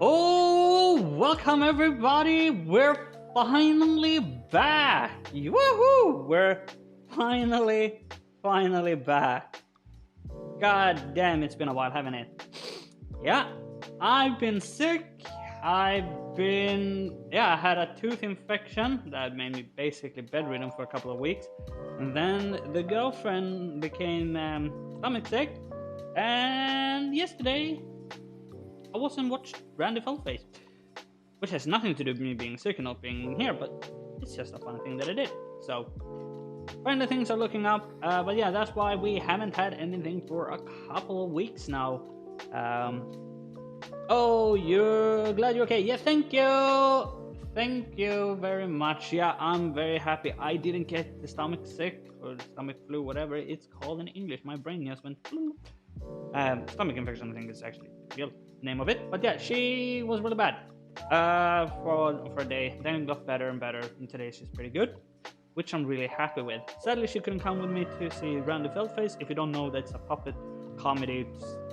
Oh, welcome everybody! We're finally back! Woohoo! We're finally back. God damn, it's been a while, haven't it? Yeah, I've been sick. I had a tooth infection that made me basically bedridden for a couple of weeks. And then the girlfriend became stomach sick. And yesterday, I wasn't watched Randy Face, which has nothing to do with me being sick and not being here, but it's just a fun thing that I did. So, finally things are looking up, but yeah, that's why we haven't had anything for a couple of weeks now. Oh, you're glad you're okay? Yeah, thank you very much. Yeah, I'm very happy. I didn't get the stomach sick or the stomach flu, whatever it's called in English. My brain just went flu. Stomach infection, I think is actually the real name of it. But yeah, she was really bad for a day. Then it got better and better, and today she's pretty good, which I'm really happy with. Sadly, she couldn't come with me to see Randy Face. If you don't know, that's a puppet comedy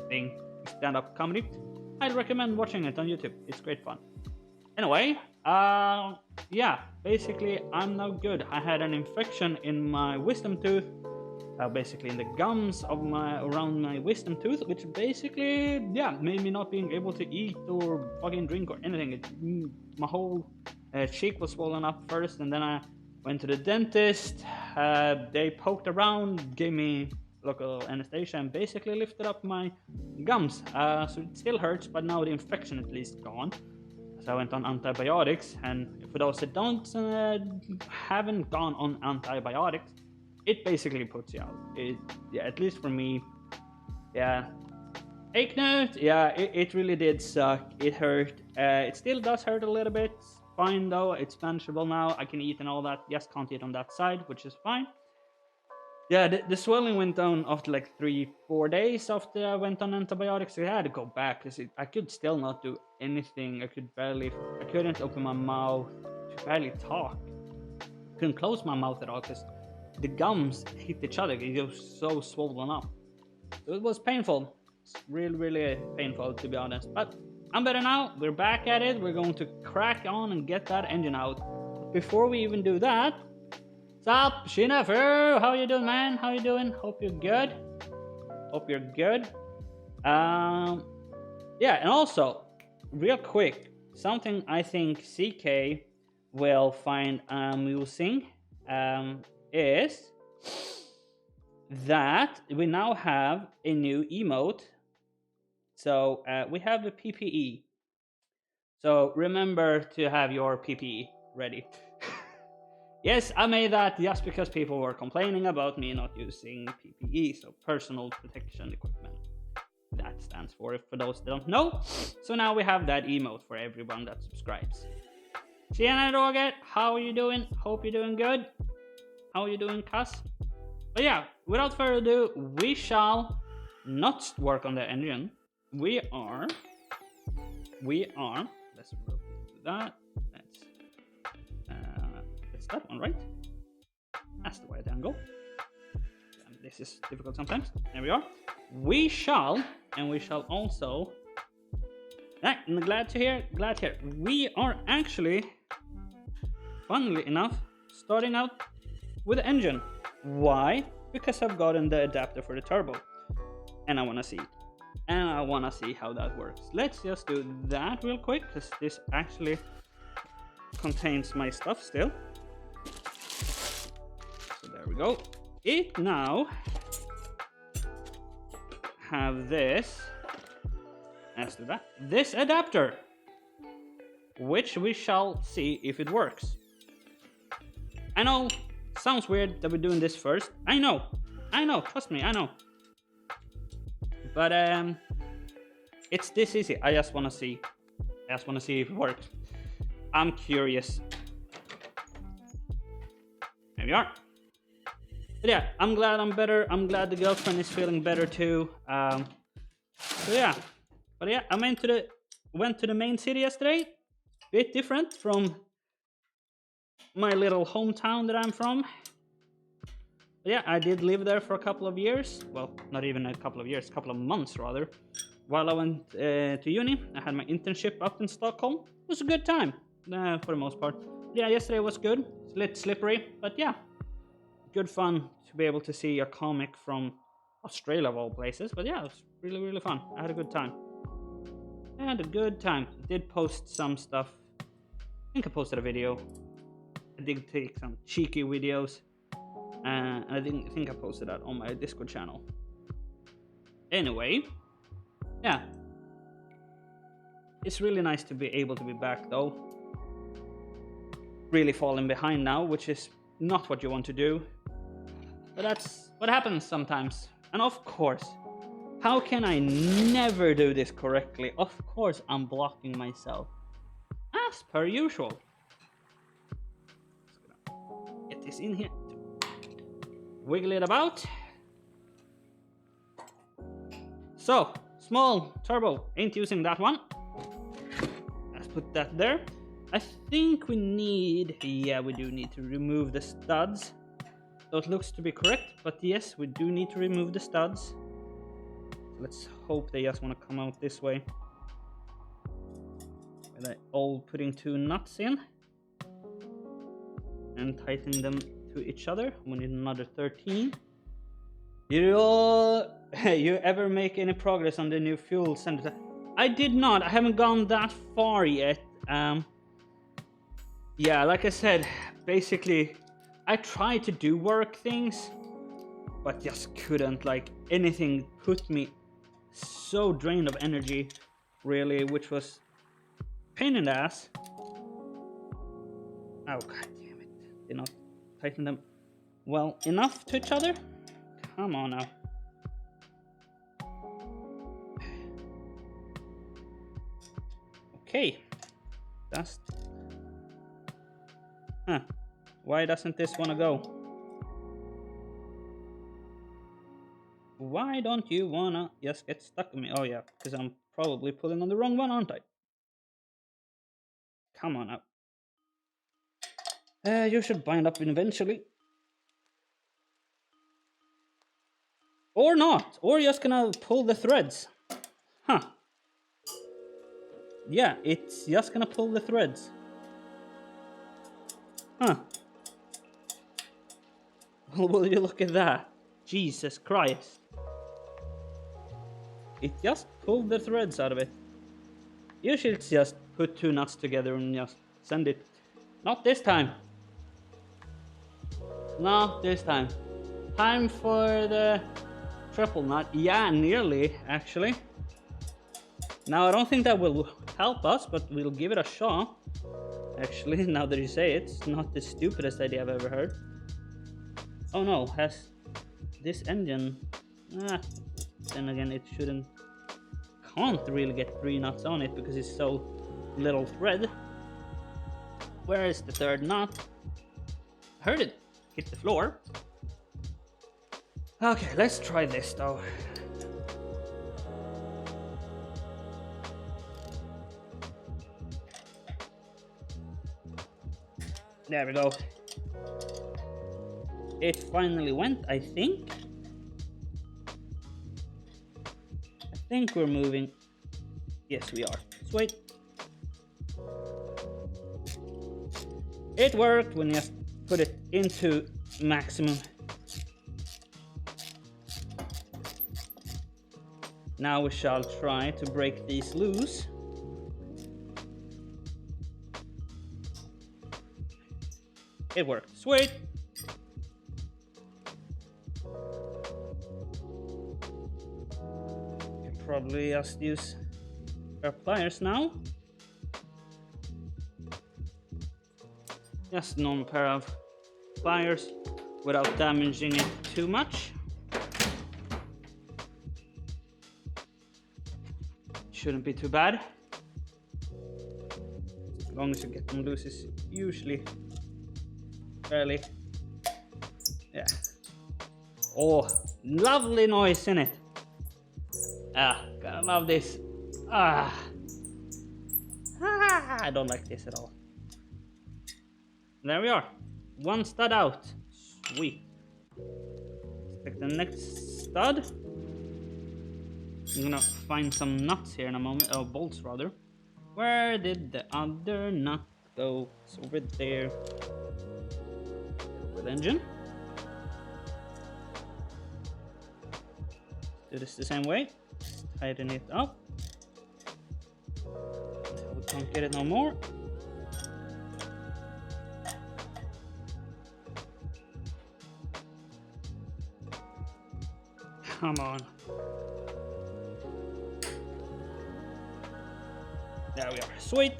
thing, stand-up comedy. I'd recommend watching it on YouTube. It's great fun. Anyway, yeah, basically I'm now good. I had an infection in my wisdom tooth. Basically in the gums of around my wisdom tooth, which basically made me not being able to eat or fucking drink or anything. My whole cheek was swollen up first, and then I went to the dentist. They poked around, gave me local anesthesia, and basically lifted up my gums. So it still hurts, but now the infection at least gone. So I went on antibiotics, and for those that haven't gone on antibiotics, it basically puts you out. At least for me, Ache note, it really did suck. It hurt. It still does hurt a little bit. It's fine though. It's manageable now. I can eat and all that. Yes, can't eat on that side, which is fine. Yeah, the swelling went down after like 3-4 days after I went on antibiotics. So I had to go back because I could still not do anything. I couldn't open my mouth. I could barely talk. Couldn't close my mouth at all because the gums hit each other. It was so swollen up. So it was painful. It's really painful, to be honest. But I'm better now. We're back at it. We're going to crack on and get that engine out. But before we even do that, what's up, Shinafu? How you doing, man? How you doing? Hope you're good. Yeah, and also, real quick, something I think CK will find amusing is that we now have a new emote. So we have the PPE. So remember to have your PPE ready. Yes, I made that just because people were complaining about me not using PPE, so personal protection equipment. That stands for those that don't know. So now we have that emote for everyone that subscribes. Tjena Roger, how are you doing? Hope you're doing good. How are you doing, Cass? But yeah, without further ado, we shall not work on the engine. We are. Let's do that. That's that one, right? That's the right angle. And this is difficult sometimes. There we are. We shall also. I'm glad to hear. We are actually, funnily enough, starting out with the engine. Why? Because I've gotten the adapter for the turbo, and I want to see it. And I want to see how that works. Let's just do that real quick, because this actually contains my stuff still. So there we go. It now have this. Let's do that. This adapter, which we shall see if it works. I know, sounds weird that we're doing this first. I know, trust me, I know. But it's this easy. I just want to see if it works. I'm curious. There we are. But yeah, I'm glad I'm better. I'm glad the girlfriend is feeling better too. So yeah. But yeah, I went to the main city yesterday. Bit different from my little hometown that I'm from. But yeah, I did live there for a couple of years. Well, not even a couple of years, a couple of months rather. while I went to uni, I had my internship up in Stockholm. It was a good time for the most part. Yeah, yesterday was good. It's a little slippery, but yeah, good fun to be able to see a comic from Australia of all places. But yeah, it was really, really fun. I had a good time. I had a good time. I did post some stuff. I think I posted a video. I did take some cheeky videos. And I think I posted that on my Discord channel. Anyway, yeah. It's really nice to be able to be back though. Really falling behind now, which is not what you want to do. But that's what happens sometimes. And of course, how can I never do this correctly? Of course, I'm blocking myself. As per usual. Just gonna get this in here. Wiggle it about. So, small turbo, ain't using that one. Let's put that there. I think we need, yeah, we do need to remove the studs. So it looks to be correct, but yes, we do need to remove the studs. Let's hope they just want to come out this way. And I all putting 2 nuts in and tightening them to each other. We need another 13. You ever make any progress on the new fuel sender? I did not. I haven't gone that far yet. Yeah, like I said, basically, I tried to do work things, but just couldn't. Like, anything put me so drained of energy, really, which was pain in the ass. Oh, god damn it. Did not tighten them well enough to each other. Come on now. Okay. That's... Huh. Why doesn't this want to go? Why don't you wanna just get stuck in me? Oh yeah, because I'm probably pulling on the wrong one, aren't I? Come on now. You should bind up eventually. Or not. Or just gonna pull the threads. Huh. Yeah, it's just gonna pull the threads. Huh. Well, will you look at that? Jesus Christ. It just pulled the threads out of it. Usually it's just put 2 nuts together and just send it. Not this time. Not this time. Time for the triple nut. Yeah, nearly, actually. Now, I don't think that will help us, but we'll give it a shot. Actually, now that you say it, it's not the stupidest idea I've ever heard. Oh no, has this engine... then again, it shouldn't... Can't really get 3 nuts on it because it's so little thread. Where is the 3rd nut? I heard it hit the floor. Okay, let's try this though. There we go. It finally went, I think. I think we're moving. Yes, we are. Sweet. It worked when you just put it into maximum. Now we shall try to break these loose. It worked. Sweet. Can probably just use our pliers now. Just a normal pair of pliers without damaging it too much. Shouldn't be too bad. As long as you get them loose, is usually fairly. Yeah. Oh, lovely noise in it. Gotta love this. I don't like this at all. There we are. 1 stud out. Sweet. Let's take the next stud. I'm gonna find some nuts here in a moment. Oh, bolts rather. Where did the other nut go? It's over there. With engine. Do this the same way. Tighten it up. We can't get it no more. Come on. There we are. Sweet.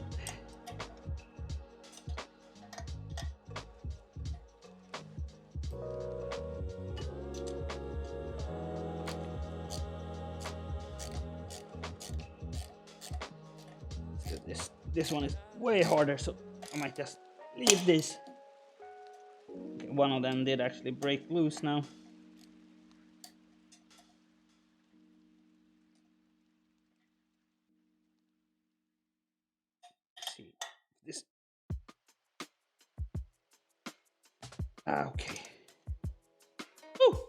This one is way harder, so I might just leave this. Okay, one of them did actually break loose now. Let's see this. Okay. Woo!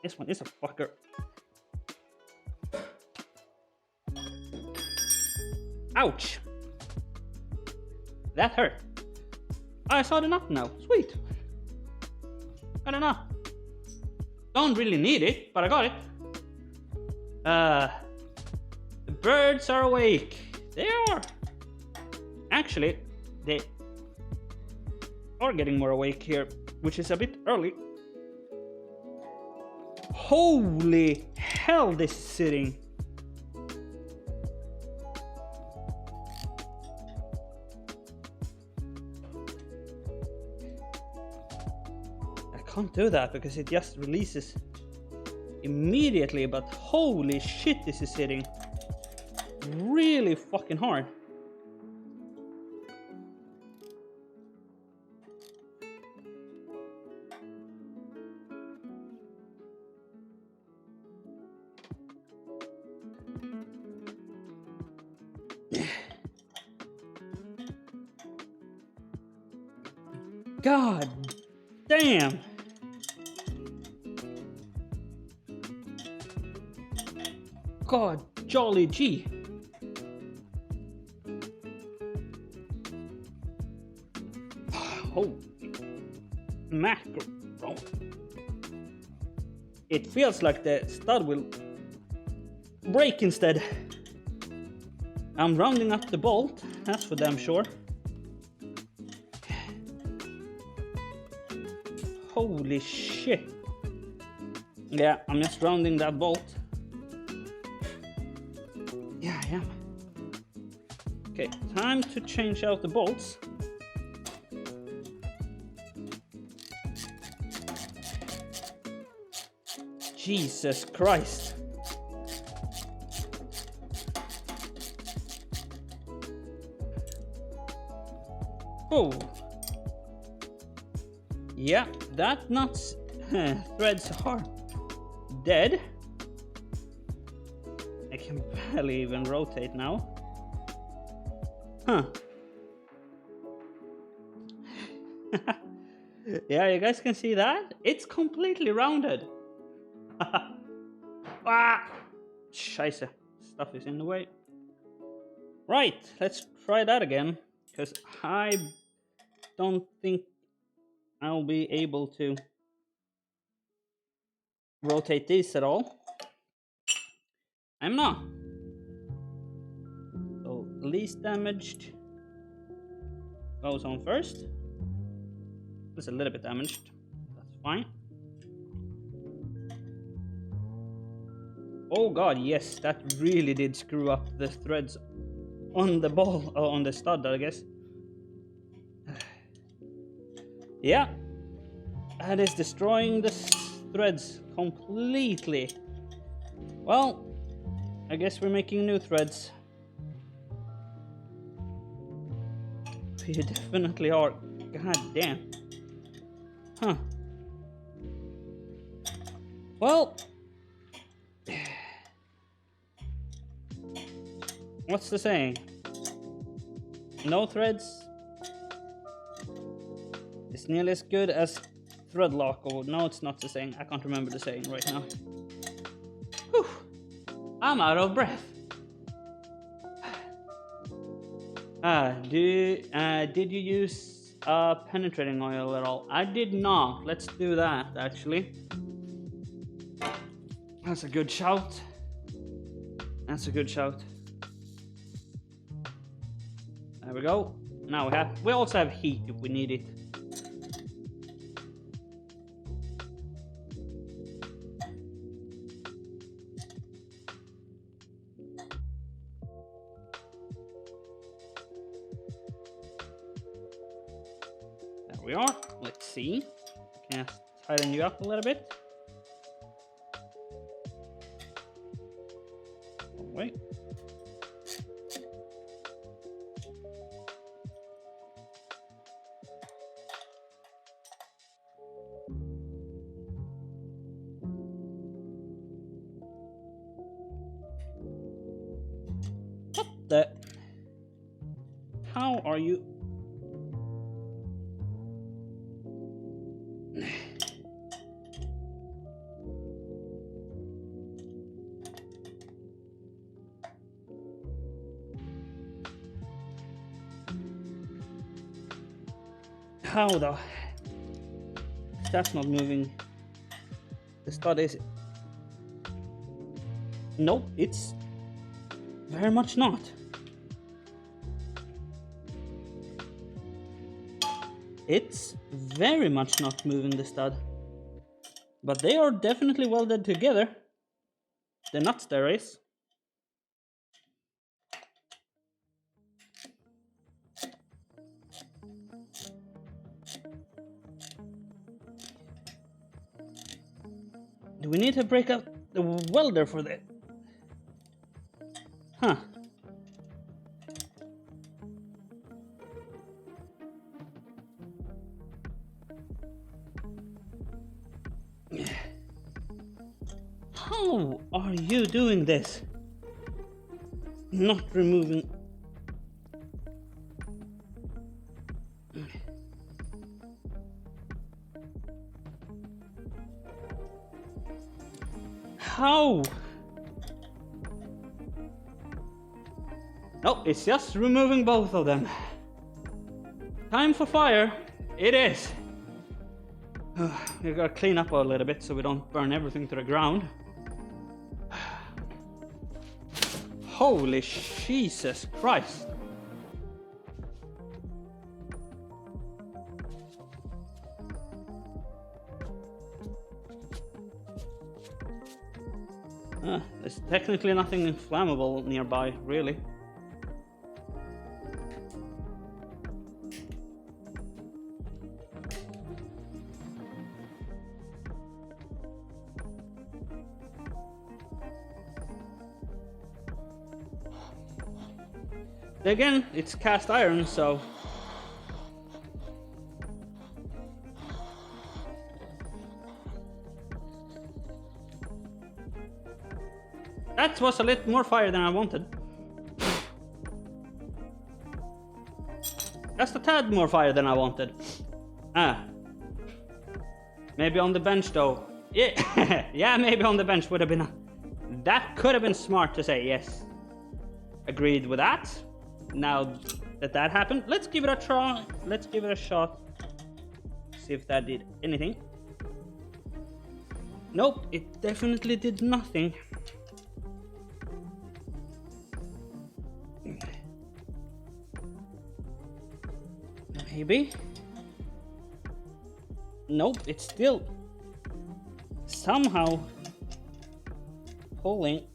This one is a fucker. Ouch! That hurt. I saw the nut now. Sweet. Got a nut. Don't really need it, but I got it. The birds are awake. They are. Actually, they are getting more awake here, which is a bit early. Holy hell, this is sitting. Can't do that because it just releases immediately, but holy shit, this is hitting really fucking hard. God damn. God, jolly gee. Holy mackerel. It feels like the stud will break instead. I'm rounding up the bolt, that's for damn sure. Holy shit. Yeah, I'm just rounding that bolt. Yeah, I am. Okay, time to change out the bolts. Jesus Christ. Oh. Yeah, that nut's threads are dead. I can barely even rotate now. Huh. Yeah, you guys can see that? It's completely rounded. Ah! Scheisse. Stuff is in the way. Right, let's try that again. Because I don't think I'll be able to rotate these at all. I'm not. So least damaged goes on first. It's a little bit damaged. That's fine. Oh god, yes, that really did screw up the threads on the ball, or on the stud, I guess. Yeah, that is destroying the threads completely. Well, I guess we're making new threads. We definitely are. God damn. Huh. Well, what's the saying? No threads is nearly as good as thread lock. Or no, it's not the saying. I can't remember the saying right now. Whew. I'm out of breath. Did you use penetrating oil at all? I did not. Let's do that, actually. That's a good shout. That's a good shout. There we go. Now we also have heat if we need it. There we are. Let's see. Can I tighten you up a little bit? Oh, wait. How are you? How the? That's not moving. The stud is. Nope, it's very much not. It's very much not moving the stud. But they are definitely welded together. The nuts there is. Do we need to break out the welder for that? Huh. How are you doing this? Not removing. How? No, it's just removing both of them. Time for fire. It is. We gotta clean up a little bit so we don't burn everything to the ground. Holy Jesus Christ. There's technically nothing inflammable nearby, really. Again, it's cast iron, so that was a little more fire than I wanted. Just a tad more fire than I wanted. Maybe on the bench though. Yeah, yeah, maybe on the bench would have been. That could have been smart to say, yes. Agreed with that. Now that happened, let's give it a try. Let's give it a shot. See if that did anything. Nope, it definitely did nothing. Maybe. Nope, it's still somehow pulling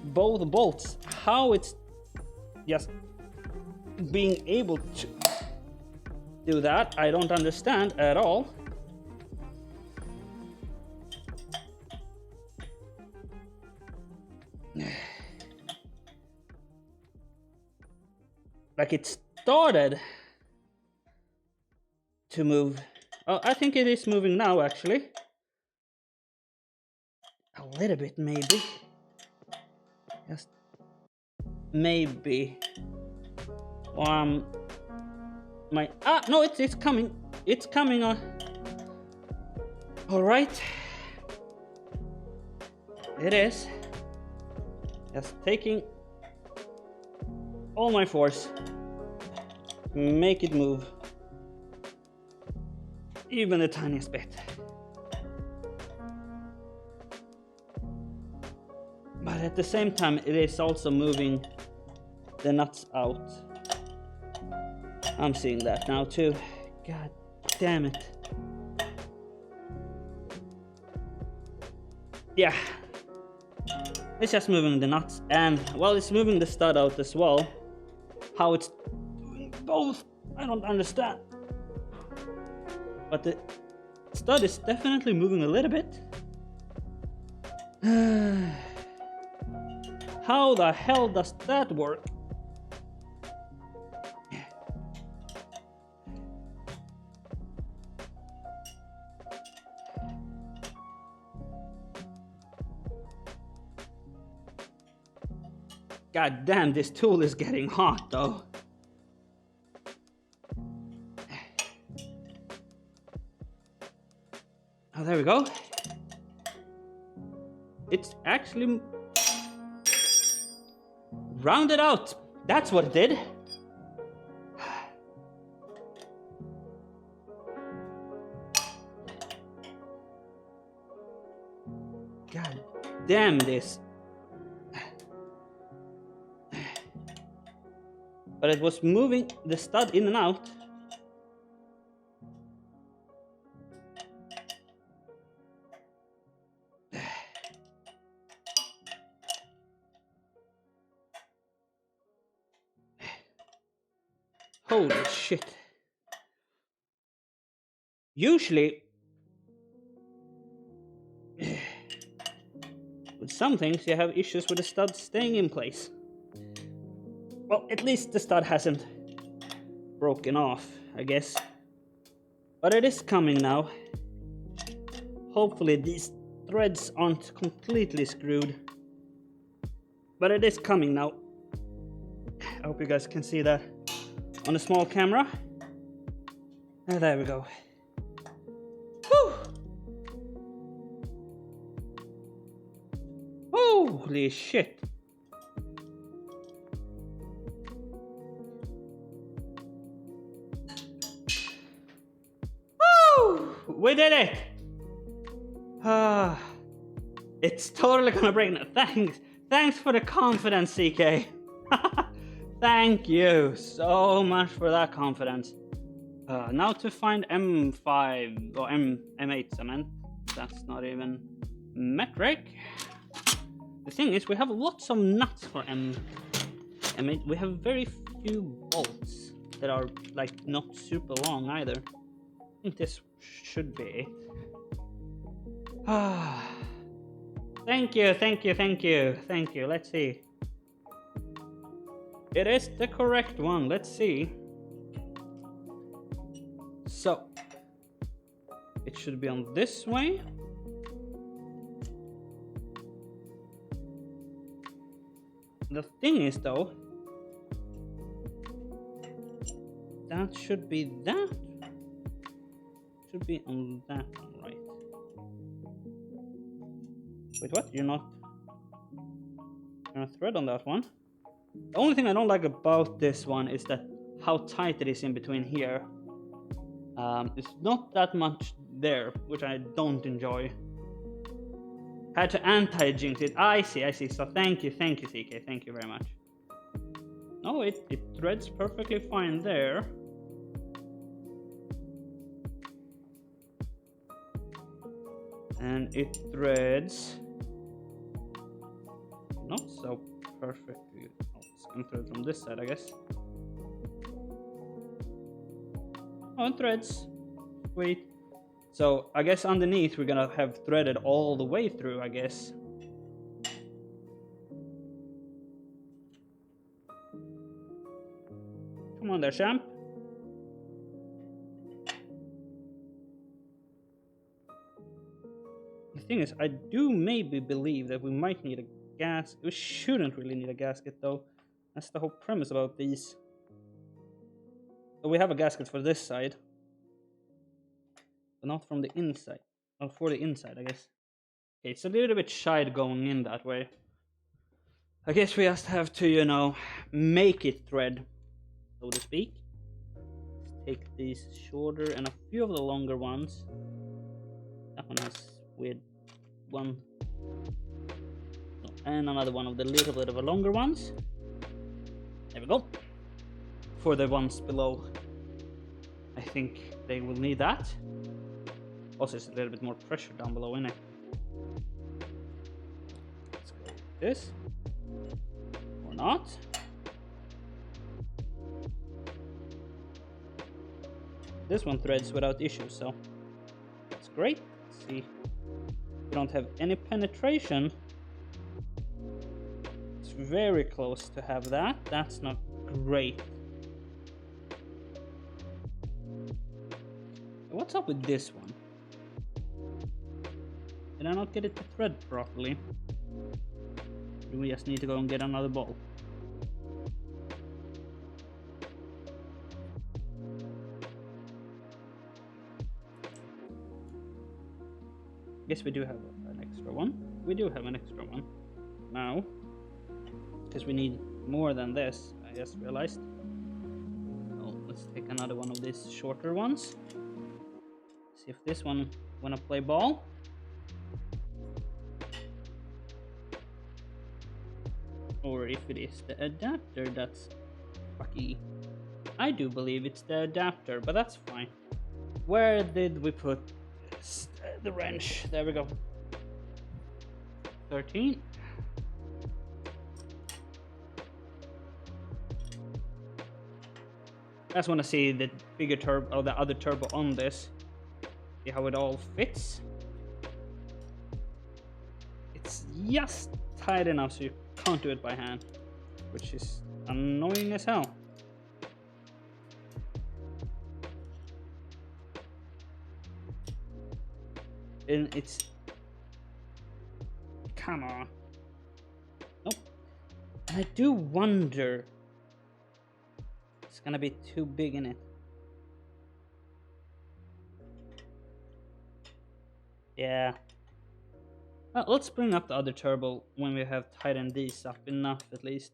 both bolts. How it's just being able to do that, I don't understand at all. Like it started to move. Oh, I think it is moving now, actually. A little bit, maybe. Just maybe. No, it's coming. It's coming. All right. It is. Just taking all my force. Make it move. Even the tiniest bit. But at the same time, it is also moving the nuts out. I'm seeing that now too. God damn it. Yeah. It's just moving the nuts, and well, it's moving the stud out as well. How it's doing both, I don't understand. But the stud is definitely moving a little bit. How the hell does that work? God damn, this tool is getting hot though. Oh, there we go. It's actually rounded out. That's what it did. God damn this. But it was moving the stud in and out. Holy shit. Usually, with some things you have issues with the stud staying in place. Well, at least the stud hasn't broken off, I guess. But it is coming now. Hopefully these threads aren't completely screwed. But it is coming now. I hope you guys can see that on a small camera. And there we go. Whew. Holy shit. Woo! We did it! It's totally gonna break. Thanks for the confidence, CK. Thank you so much for that confidence. Now to find M5 or M8 cement. That's not even metric. The thing is, we have lots of nuts for M8. We have very few bolts that are like not super long either. I think this should be it. Thank you. Let's see. It is the correct one. Let's see. So, it should be on this way. The thing is though, that should be that. Should be on that one, right? Wait, what? You're not thread on that one? The only thing I don't like about this one is that how tight it is in between here. It's not that much there, which I don't enjoy. Had to anti-jinx it. I see. So thank you, CK. Thank you very much. No, it threads perfectly fine there. And it threads not so perfectly. It's gonna thread from this side, I guess. Oh, it threads. Sweet. So I guess underneath we're gonna have threaded all the way through, I guess. Come on there, champ. The thing is, I do maybe believe that we might need a gasket. We shouldn't really need a gasket though. That's the whole premise about these. So we have a gasket for this side. But not from the inside. Or for the inside, I guess. It's a little bit shy going in that way. I guess we just have to, you know, make it thread, so to speak. Let's take these shorter and a few of the longer ones. That one has weird one. And another one of the little bit of the longer ones. There we go. For the ones below, I think they will need that. Also, it's a little bit more pressure down below, isn't it? Let's go with this. Or not. This one threads without issue, so that's great. Let's see. We don't have any penetration. It's very close to have that. That's not great. What's up with this one? Did I not get it to thread properly? Do we just need to go and get another ball? Guess we do have an extra one. We do have an extra one now, because we need more than this. I just realized. Oh, let's take another one of these shorter ones. See if this one wanna play ball. Or if it is the adapter that's fucky. I do believe it's the adapter, but that's fine. Where did we put the wrench? There we go. 13. I just want to see the bigger turbo or the other turbo on this. See how it all fits. It's just tight enough so you can't do it by hand, which is annoying as hell. And it's... Come on. Nope. And I do wonder... It's gonna be too big in it. Yeah. Well, let's bring up the other turbo when we have tightened these up enough at least.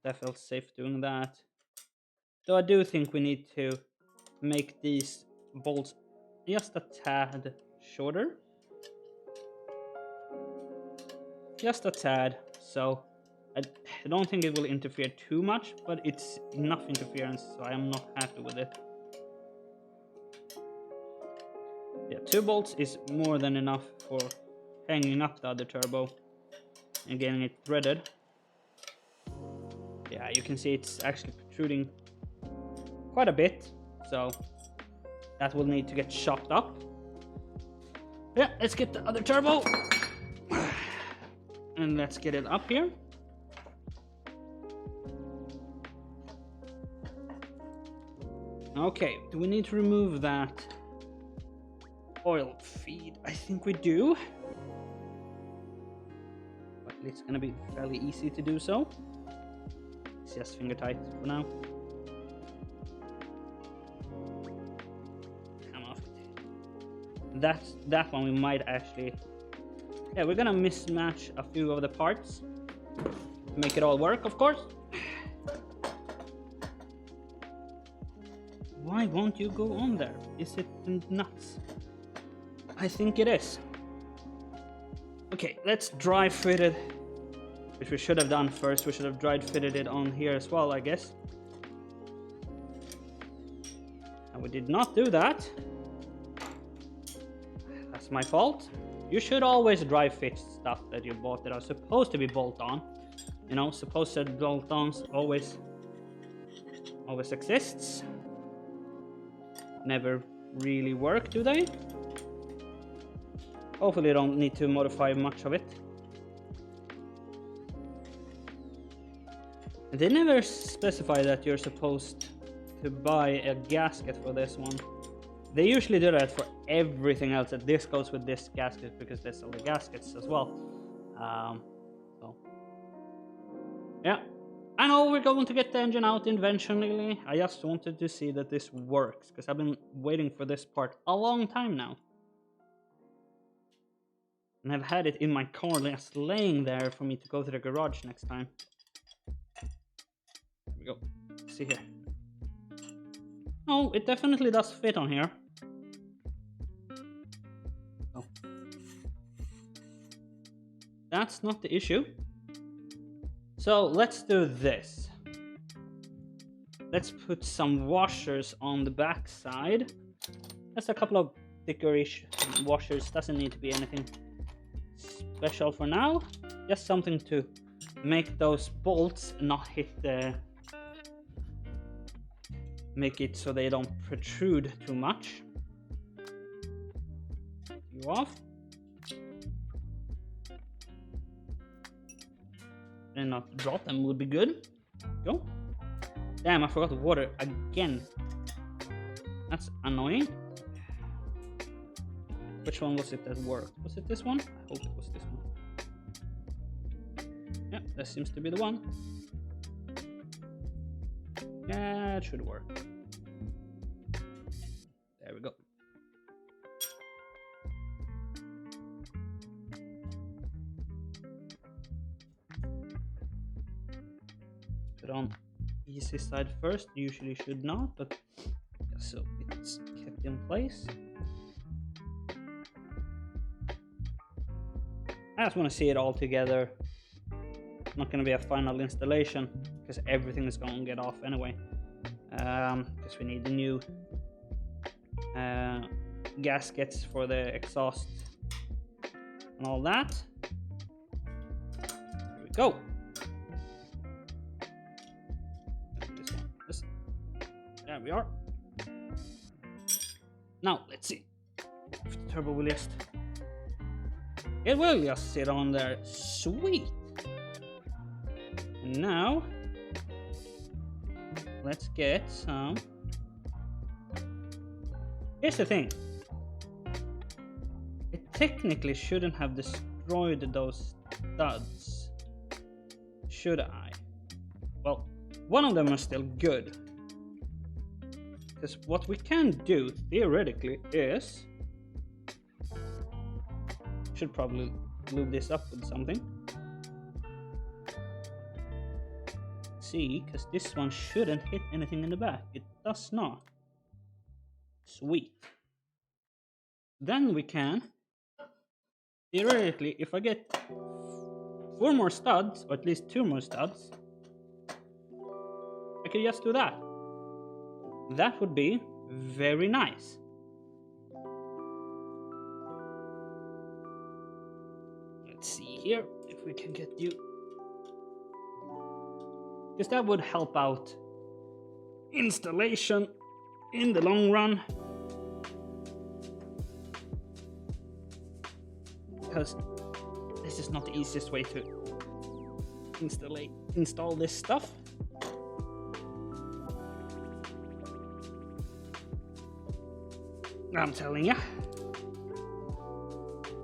That felt safe doing that. Though I do think we need to make these bolts just a tad shorter. Just a tad. So I don't think it will interfere too much, but it's enough interference, so I am not happy with it. Yeah, 2 bolts is more than enough for hanging up the other turbo and getting it threaded. Yeah, you can see it's actually protruding quite a bit, so that will need to get chopped up. Yeah, let's get the other turbo and let's get it up here. Okay, do we need to remove that oil feed? I think we do. But it's gonna be fairly easy to do so. It's just finger tight for now. Come off. That one we might actually... Yeah, we're gonna mismatch a few of the parts to make it all work, of course. Why won't you go on there? Is it nuts? I think it is. Okay, let's dry fit it, which we should have done first. We should have dry fitted it on here as well, I guess. And we did not do that. That's my fault. You should always dry fit stuff that you bought that are supposed to be bolt-on. You know, supposed bolt-ons always exists. Never really work, do they? Hopefully you don't need to modify much of it. They never specify that you're supposed to buy a gasket for this one. They usually do that for everything else, that this goes with this gasket because they sell the gaskets as well. So yeah, I know we're going to get the engine out eventually. I just wanted to see that this works because I've been waiting for this part a long time now. And I've had it in my car just laying there for me to go to the garage next time. There we go. See here. Oh, it definitely does fit on here. Oh. That's not the issue. So let's do this. Let's put some washers on the back side. Just a couple of thickerish washers. Doesn't need to be anything special for now. Just something to make those bolts not hit the... Make it so they don't protrude too much. You off. And not drop them would be good. Go. Damn, I forgot the water again. That's annoying. Which one was it that worked? Was it this one? I hope it was this one. Yeah, that seems to be the one. Yeah, it should work. There we go. Put on easy side first. Usually should not, but yeah, so it's kept in place. I just want to see it all together. It's not going to be a final installation because everything is going to get off anyway. Because we need the new gaskets for the exhaust and all that. There we go. There we are. Now let's see if the turbo will just... It will just sit on there. Sweet. And now let's get some... Here's the thing. It technically shouldn't have destroyed those studs. Should I? Well, one of them are still good. Because what we can do, theoretically, is... Should probably lube this up with something. See, because this one shouldn't hit anything in the back. It does not. Sweet. Then we can, theoretically, if I get 4 more studs, or at least 2 more studs, I could just do that. That would be very nice. Let's see here if we can get you... Because that would help out installation in the long run. Because this is not the easiest way to install this stuff. I'm telling you.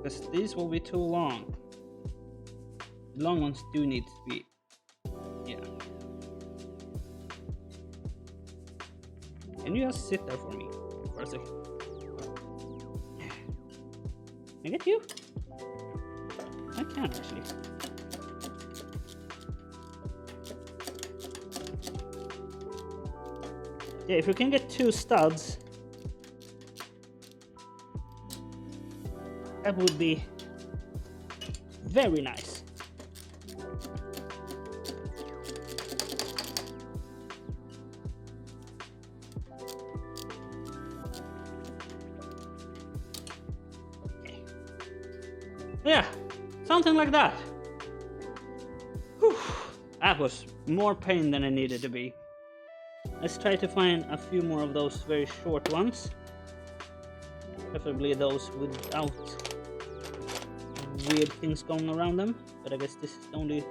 Because these will be too long. The long ones do need to be... Yeah. Can you just sit there for me for a second? Can I get you? I can actually. Yeah, if we can get 2 studs, that would be very nice. Okay. Yeah, something like that. Whew. That was more pain than it needed to be. Let's try to find a few more of those very short ones. Preferably those without weird things going around them, but I guess this is the only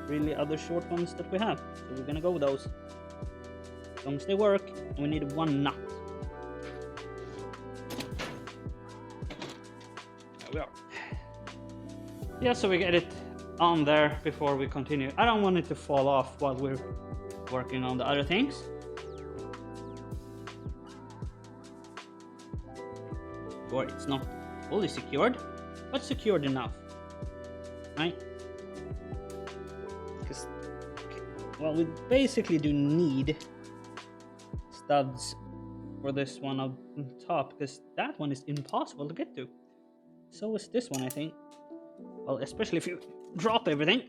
really other short ones that we have, so we're gonna go with those as long as they work. And we need 1 nut. There we are. Yeah, so we get it on there before we continue. I don't want it to fall off while we're working on the other things. Sure, it's not fully secured, but secured enough, right? Because, well, we basically do need studs for this one up on top, because that one is impossible to get to. So is this one, I think. Well, especially if you drop everything.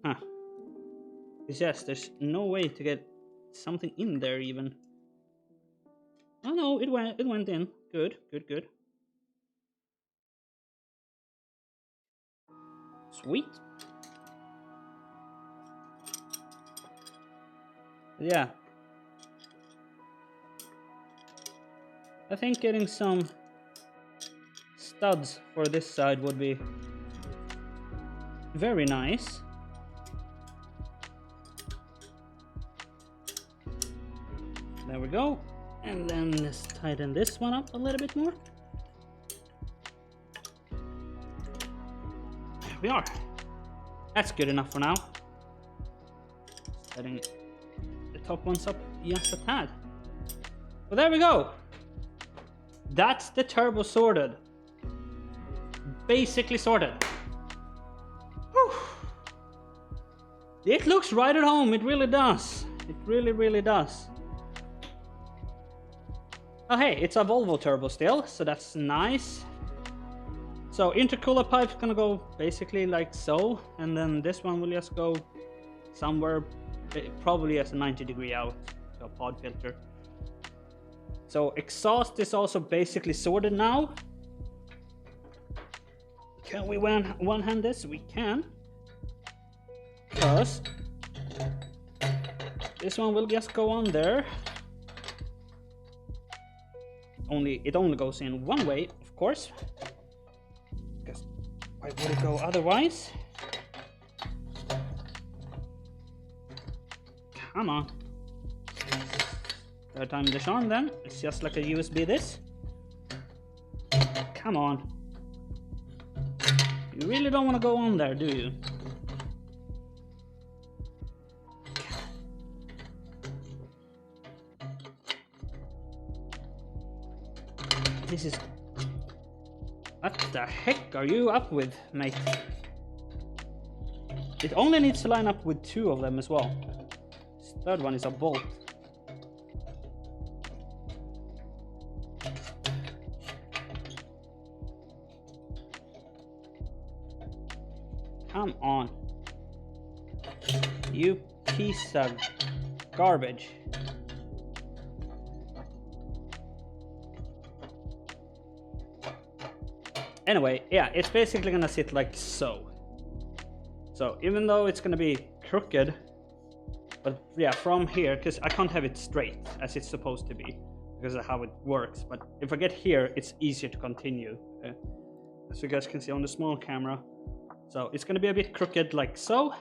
Huh. Because yes, there's no way to get something in there even. Oh no, it went in. Good, good, good. Sweet. Yeah. I think getting some studs for this side would be very nice. There we go. And then let's tighten this one up a little bit more. There we are. That's good enough for now. Setting the top ones up just a tad. Well, there we go. That's the turbo sorted. Basically sorted. Whew. It looks right at home. It really does. It really, really does. Oh hey, it's a Volvo turbo still, so that's nice. So intercooler pipe's gonna go basically like so, and then this one will just go somewhere, probably as a 90-degree out to a pod filter. So exhaust is also basically sorted now. Can we one-hand this? We can. Because this one will just go on there. It only goes in one way, of course. Because why would it go otherwise? Come on. Third time the charm then. It's just like a USB this. Come on. You really don't want to go on there, do you? This is... What the heck are you up with, mate? It only needs to line up with 2 of them as well. This third one is a bolt. Come on. You piece of garbage. Anyway, yeah, it's basically gonna sit like so. So even though it's gonna be crooked, but yeah, from here, because I can't have it straight as it's supposed to be, because of how it works. But if I get here, it's easier to continue, as you guys can see on the small camera. So it's gonna be a bit crooked like so.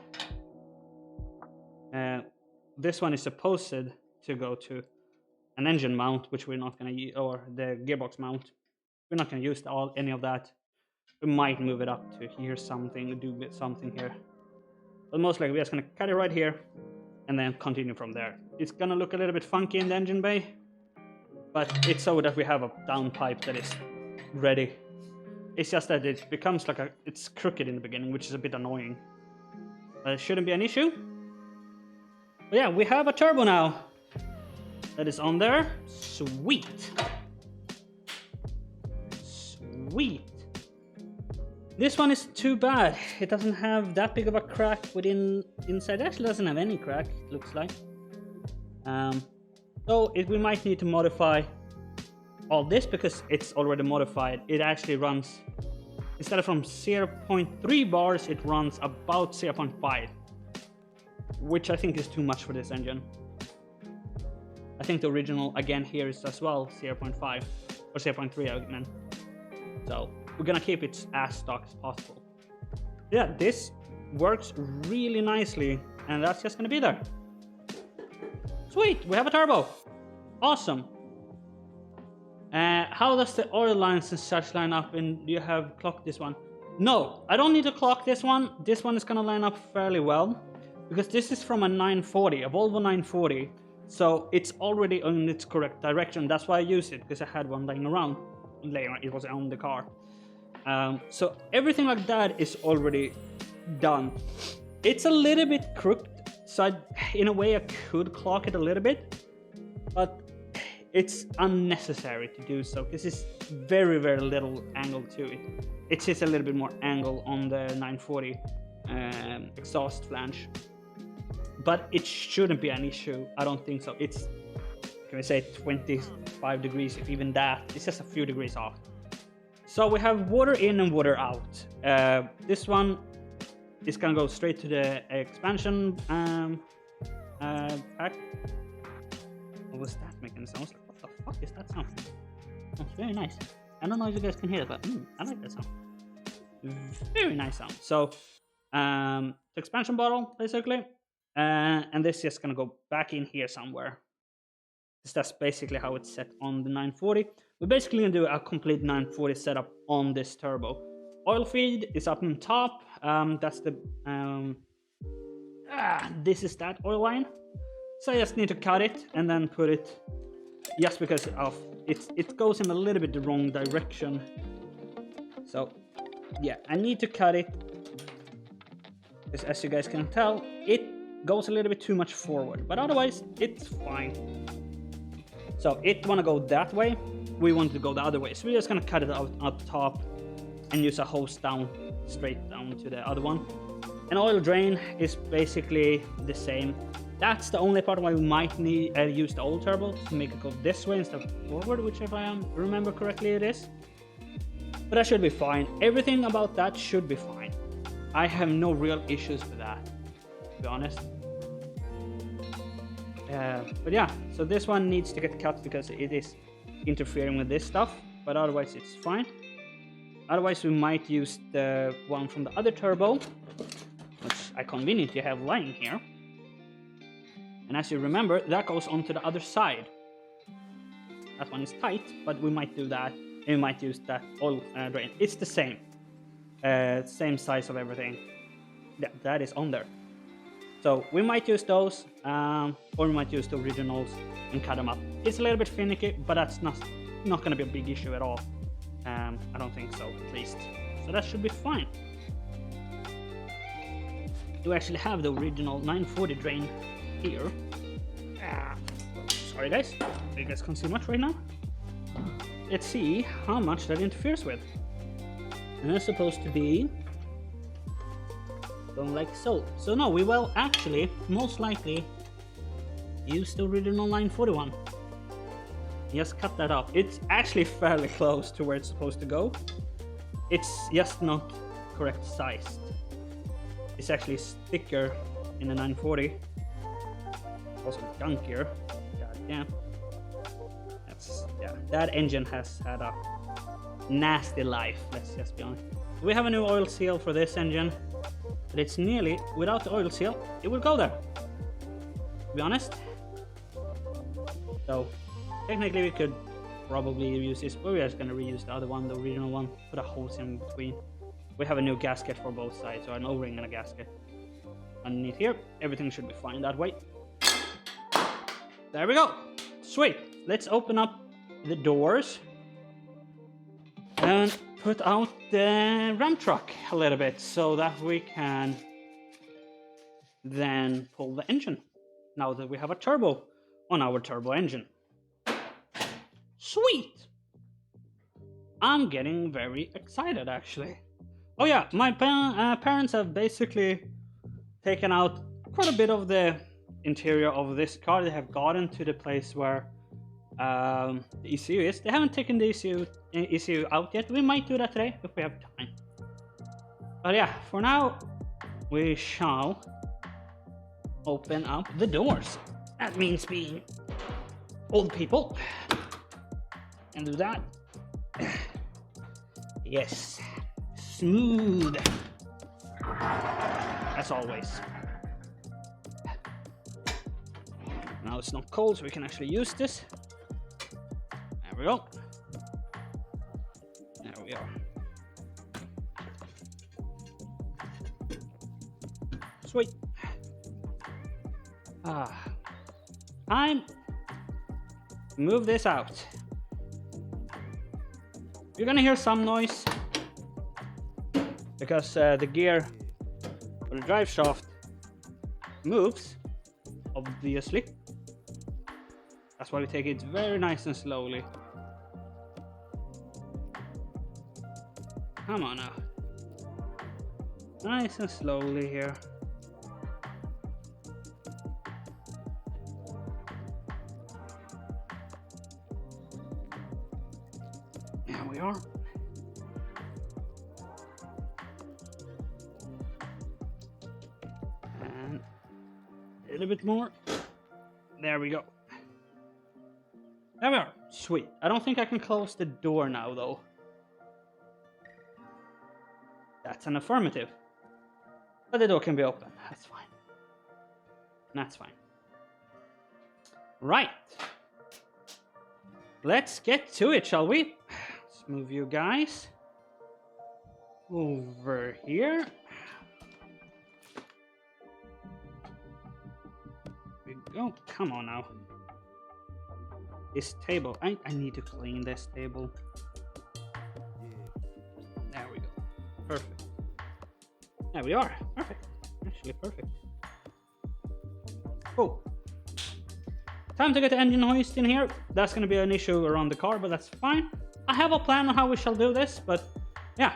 This one is supposed to go to an engine mount, which we're not gonna use, or the gearbox mount. We're not going to use any of that. We might move it up to here something, do something here. But most likely we're just going to cut it right here and then continue from there. It's going to look a little bit funky in the engine bay, but it's so that we have a down pipe that is ready. It's just that it becomes like it's crooked in the beginning, which is a bit annoying. But it shouldn't be an issue. But yeah, we have a turbo now. That is on there. Sweet. Sweet. This one is too bad. It doesn't have that big of a crack inside. It actually doesn't have any crack, it looks like. So we might need to modify all this because it's already modified. It actually runs, instead of from 0.3 bars, it runs about 0.5, which I think is too much for this engine. I think the original again here is as well 0.5 or 0.3 I meant. So we're gonna keep it as stock as possible. Yeah, this works really nicely, and that's just gonna be there. Sweet, we have a turbo. Awesome. How does the oil lines and such line up, and do you have clocked this one? No, I don't need to clock this one. This one is gonna line up fairly well because this is from a 940, a Volvo 940. So it's already in its correct direction. That's why I used it, because I had one laying around. It was on the car. So everything like that is already done. It's a little bit crooked, so in a way I could clock it a little bit, but it's unnecessary to do so because it's very little angle to it. It's just a little bit more angle on the 940 exhaust flange, but it shouldn't be an issue. I don't think so. It's, can we say, 25 degrees, if even that. It's just a few degrees off. So we have water in and water out. This one is gonna go straight to the expansion pack. What was that making sound? I was like, what the fuck is that sound? That's very nice. I don't know if you guys can hear it, but I like that sound. Very nice sound. So, the expansion bottle, basically. And this is just gonna go back in here somewhere. That's basically how it's set on the 940. We're basically gonna do a complete 940 setup on this turbo. Oil feed is up on top. That's the this is that oil line. So I just need to cut it and then put it, just because of it goes in a little bit the wrong direction. So yeah, I need to cut it because, as you guys can tell, it goes a little bit too much forward, but otherwise it's fine. So it wanna go that way, we want to go the other way. So we're just gonna cut it out up top and use a hose down, straight down to the other one. An oil drain is basically the same. That's the only part why we might need use the old turbo to make it go this way instead of forward, which, if I remember correctly, it is. But that should be fine. Everything about that should be fine. I have no real issues with that, to be honest. But yeah, so this one needs to get cut because it is interfering with this stuff, but otherwise it's fine. Otherwise we might use the one from the other turbo, which I conveniently have lying here. And as you remember, that goes onto the other side. That one is tight, but we might do that. And we might use that oil drain. It's the same. Same size of everything. Yeah, that is on there. So we might use those, or we might use the originals and cut them up. It's a little bit finicky, but that's not going to be a big issue at all. I don't think so, at least. So that should be fine. Do we actually have the original 940 drain here? Sorry guys, you guys can't see much right now. Let's see how much that interferes with. And it's supposed to be going like so. So no, we will actually most likely use the original 941. Just cut that off. It's actually fairly close to where it's supposed to go. It's just not correct sized. It's actually thicker in the 940. Also gunkier. God damn. That engine has had a nasty life, let's just be honest. We have a new oil seal for this engine, but it's nearly, without the oil seal, it will go there, to be honest. So technically we could probably use this, but we're just gonna reuse the other one, the original one, put a hose in between. We have a new gasket for both sides, so an O-ring and a gasket underneath here. Everything should be fine that way. There we go. Sweet. Let's open up the doors and put out the Ram truck a little bit so that we can then pull the engine now that we have a turbo on our turbo engine. Sweet! I'm getting very excited actually. Oh yeah, my parents have basically taken out quite a bit of the interior of this car. They have gotten to the place where the ECU is. They haven't taken the ECU out yet. We might do that today if we have time. But yeah, for now we shall open up the doors. That means being old people. And do that. Yes. Smooth. As always. Now it's not cold, so we can actually use this. There we go. There we are. Sweet. Time. Move this out. You're gonna hear some noise. because the gear or the drive shaft moves, obviously. That's why we take it very nice and slowly. Come on now. Nice and slowly here. Here we are. And a little bit more. There we go. There we are. Sweet. I don't think I can close the door now, though. That's an affirmative. But the door can be open. That's fine. That's fine. Right. Let's get to it, shall we? Let's move you guys over here. There we go. Come on now. This table. I need to clean this table. There we go. Perfect. There we are. Perfect. Actually, perfect. Oh. Time to get the engine hoist in here. That's going to be an issue around the car, but that's fine. I have a plan on how we shall do this, but yeah,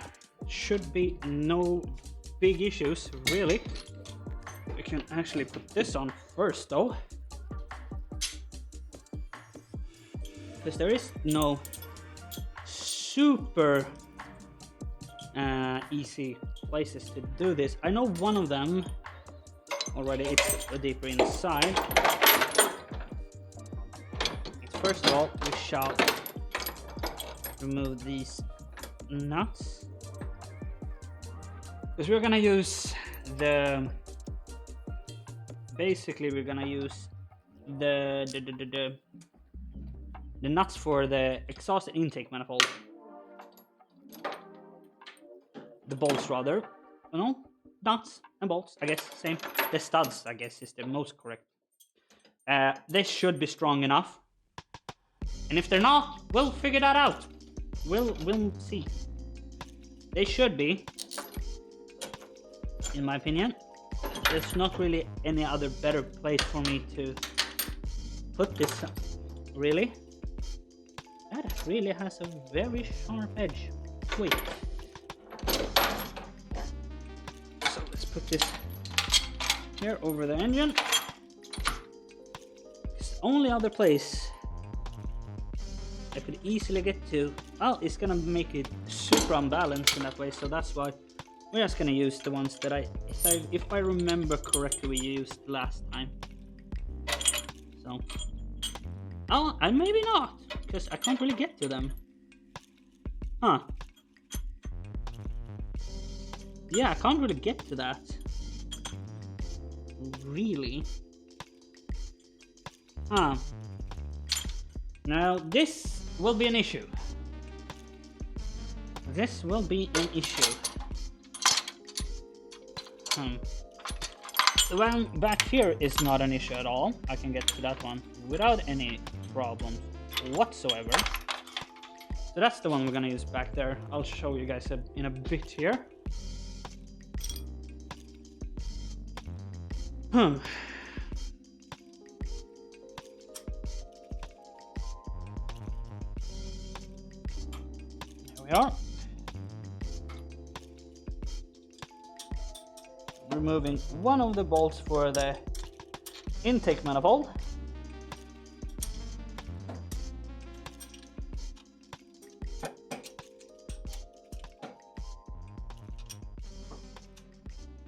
should be no big issues, really. We can actually put this on first, though. Because there is no super easy places to do this. I know one of them already. It's deeper inside. First of all, we shall remove these nuts, because we're gonna use the. Basically, we're gonna use the nuts for the exhaust and intake manifold. The bolts, rather. No, nuts and bolts. I guess same. The studs, I guess, is the most correct. They should be strong enough. And if they're not, we'll figure that out. We'll see. They should be, in my opinion. There's not really any other better place for me to put this. Really? That really has a very sharp edge. Wait. So let's put this here over the engine. It's the only other place I could easily get to. Well, it's gonna make it super unbalanced in that way, so that's why we're just gonna use the ones that if I remember correctly, we used last time. So, oh, and maybe not, because I can't really get to them. Huh? Yeah, I can't really get to that. Really? Huh? Now this will be an issue. This will be an issue. The one back here is not an issue at all. I can get to that one without any problems whatsoever. So that's the one we're gonna use back there. I'll show you guys in a bit here. We are removing one of the bolts for the intake manifold.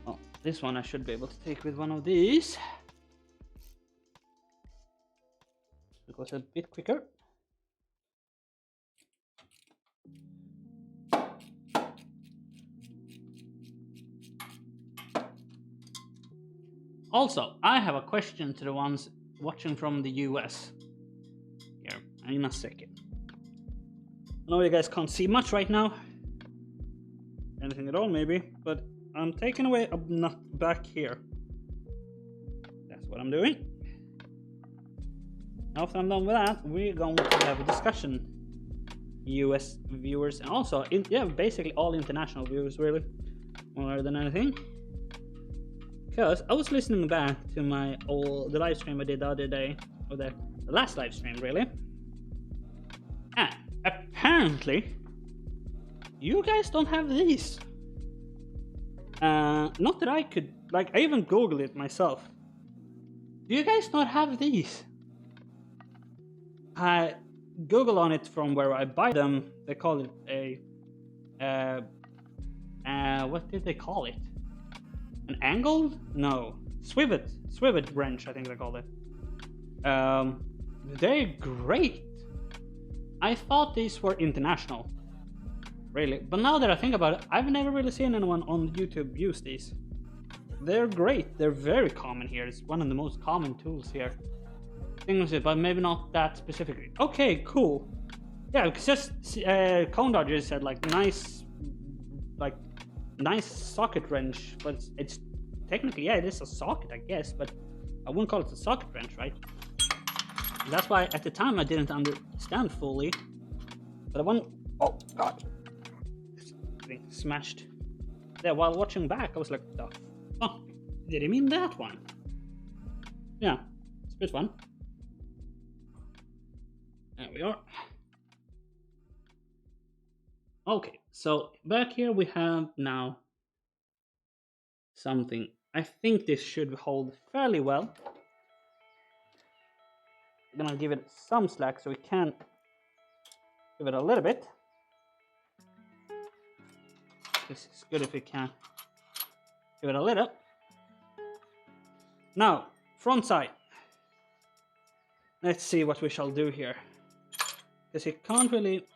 Oh, this one I should be able to take with one of these. It goes a bit quicker. Also, I have a question to the ones watching from the US. Here, in a second. I know you guys can't see much right now. Anything at all, maybe. But I'm taking away a nut back here. That's what I'm doing. After I'm done with that, we're going to have a discussion. US viewers and also, basically all international viewers, really. more than anything. Because I was listening back to the live stream I did the other day, or the last live stream really. And apparently, you guys don't have these. Not that I could, like, I even googled it myself. Do you guys not have these? I Google on it from where I buy them. They call it what did they call it? An angled? No, swivet wrench. I think they call it. They're great. I thought these were international, really, but now that I think about it, I've never really seen anyone on YouTube use these. They're great. They're very common here. It's one of the most common tools here. Things, but maybe not that specifically. Okay, cool. Yeah, because just Cone Dodger said like nice socket wrench, but it's technically, yeah, it is a socket, I guess, but I wouldn't call it a socket wrench, right? That's why at the time I didn't understand fully. But oh god, this thing smashed. Yeah, while watching back, I was like, the fuck? Did he mean that one? Yeah, it's a bit fun. There we are. Okay, so back here we have now something. I think this should hold fairly well. I'm gonna give it some slack so we can give it a little bit. This is good if we can give it a little. Now, front side. Let's see what we shall do here. Because you can't really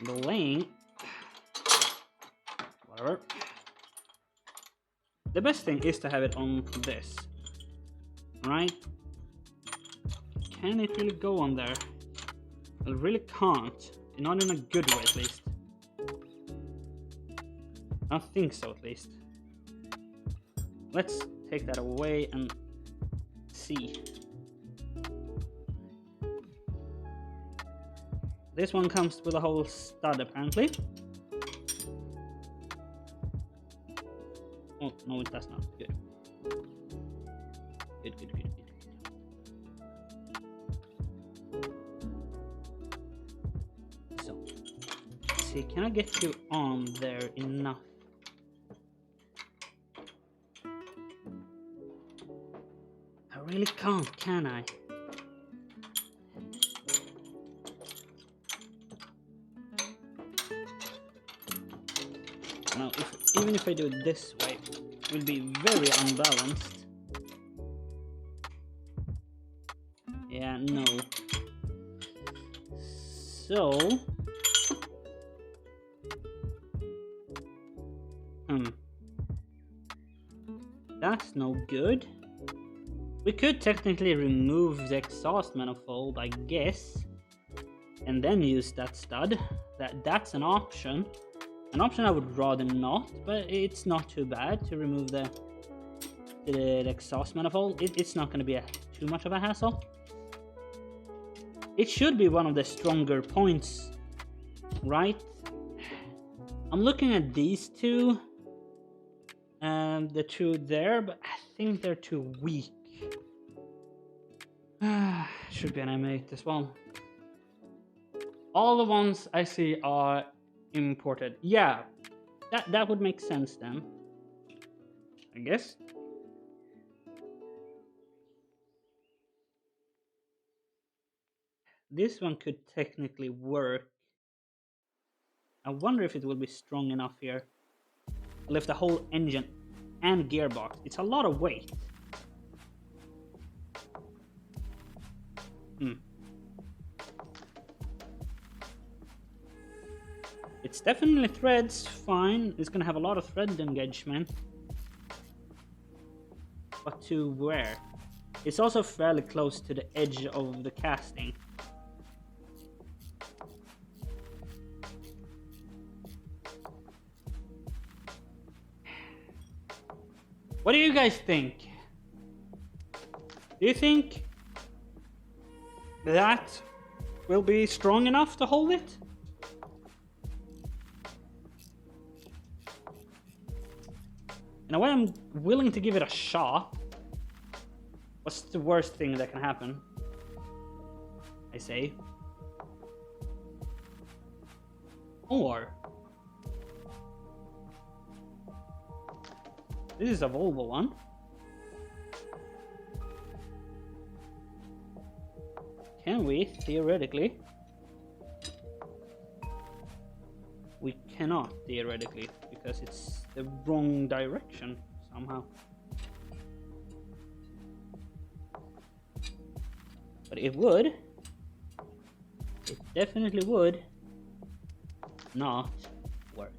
blame. Whatever. The best thing is to have it on this. Right? Can it really go on there? Well, it really can't. Not in a good way, at least. I don't think so, at least. Let's take that away and see. This one comes with a whole stud, apparently. Oh, no, it does not. Good. Good. So, let's see, can I get you on there enough? I really can't, can I? Now, even if I do it this way, it will be very unbalanced. Yeah, no. So... That's no good. We could technically remove the exhaust manifold, I guess, and then use that stud. That's an option. An option I would rather not, but it's not too bad to remove the exhaust manifold. It's not going to be too much of a hassle. It should be one of the stronger points, right? I'm looking at these two, the two there, but I think they're too weak. Should be an M8 as well. All the ones I see are imported. Yeah, that would make sense then, I guess. This one could technically work. I wonder if it will be strong enough here. Lift the whole engine and gearbox. It's a lot of weight. It's definitely threads fine. It's gonna have a lot of thread engagement. But to where? It's also fairly close to the edge of the casting. What do you guys think? Do you think that will be strong enough to hold it? In a way, I'm willing to give it a shot. What's the worst thing that can happen? I say. Or this is a Volvo one. Can we, theoretically? We cannot, theoretically, because it's the wrong direction somehow. But it would. It definitely would not work.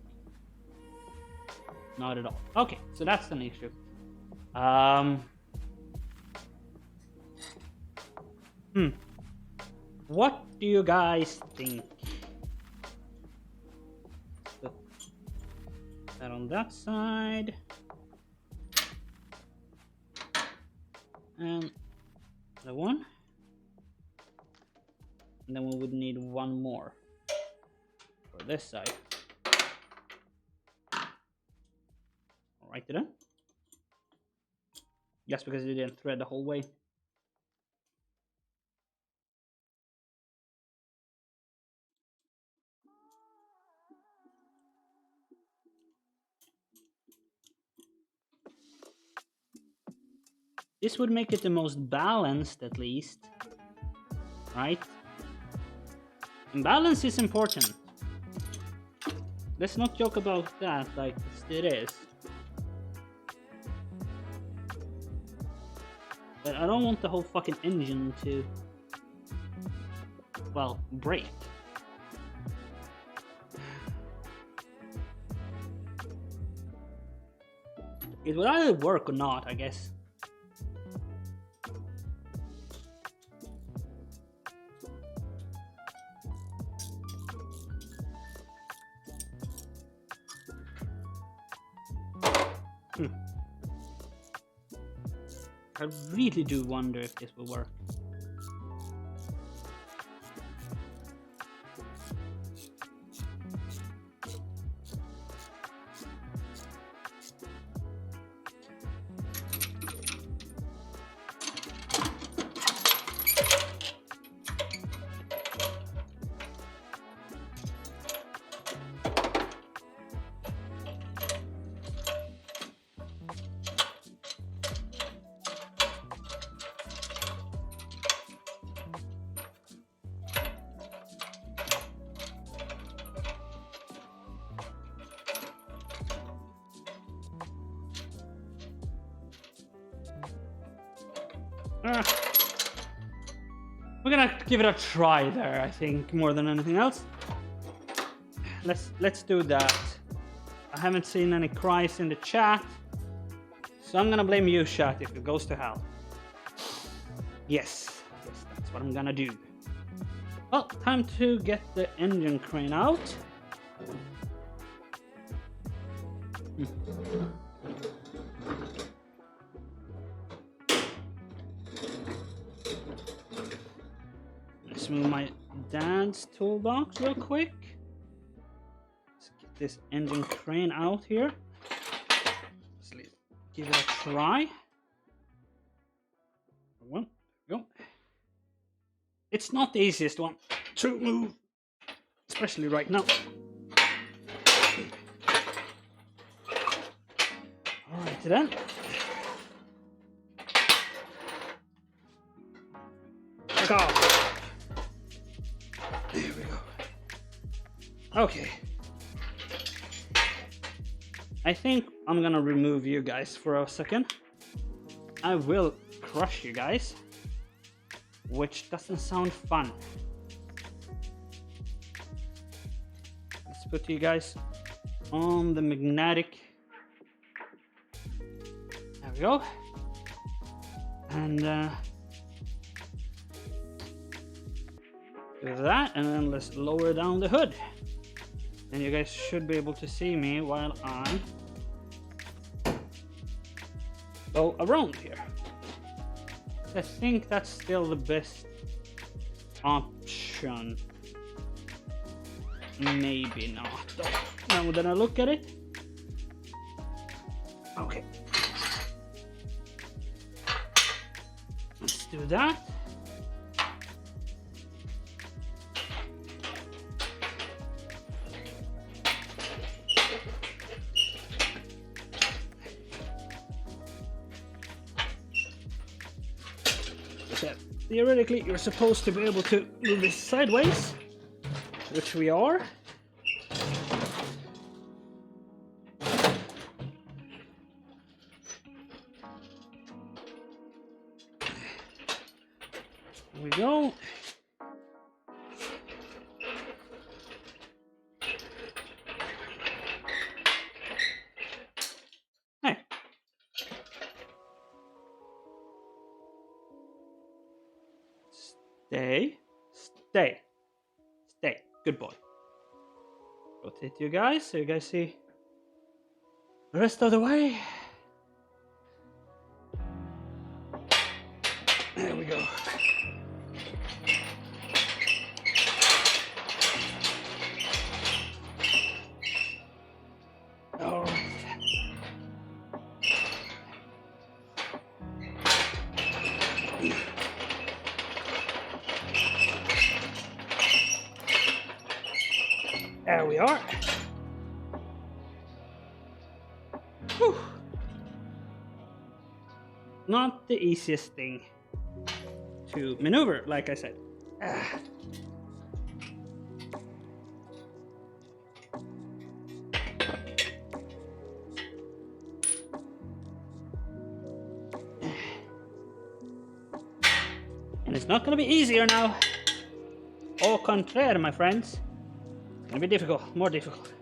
Not at all. Okay, so that's an issue. What do you guys think? Put that on that side. And the one. And then we would need one more for this side. Alright then. Yes, because it didn't thread the whole way. This would make it the most balanced, at least. Right? And balance is important. Let's not joke about that like it is. But I don't want the whole fucking engine to, well, break. It would either work or not, I guess. I really do wonder if this will work. We're gonna give it a try there, I think, more than anything else. Let's do that. I haven't seen any cries in the chat, so I'm gonna blame you, chat, if it goes to hell. Yes, that's what I'm gonna do. Well, time to get the engine crane out. Let's move my dad's toolbox real quick. Let's get this engine crane out here. Let's give it a try. One, go. It's not the easiest one to move, especially right now. Alright then. Back off. There we go. Okay. I think I'm gonna remove you guys for a second. I will crush you guys, which doesn't sound fun. Let's put you guys on the magnetic. There we go. And do that, and then let's lower down the hood. Then you guys should be able to see me while I go around here. I think that's still the best option. Maybe not, though. Now that I look at it, Okay. Let's do that. So, theoretically, you're supposed to be able to move this sideways, which we are. There we go. Hey. Stay. Stay. Stay. Good boy. Rotate you guys so you guys see the rest of the way. There we go. All right. There we are. Whew. Not the easiest thing to maneuver, like I said. And it's not going to be easier now. Au contraire, my friends. It's going to be difficult, more difficult.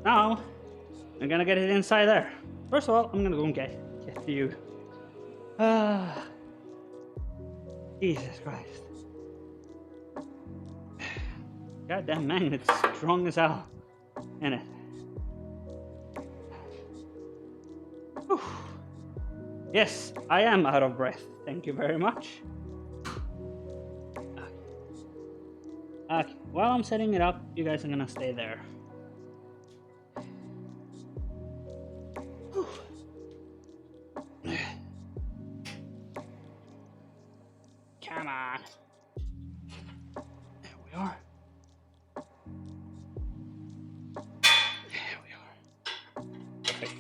Now, I'm going to get it inside there. First of all, I'm going to go and get you. Jesus Christ. Goddamn magnet's strong as hell. In it. Whew. Yes, I am out of breath. Thank you very much. Okay, while I'm setting it up, you guys are gonna stay there. Whew. Come on. There we are. There we are. Perfect.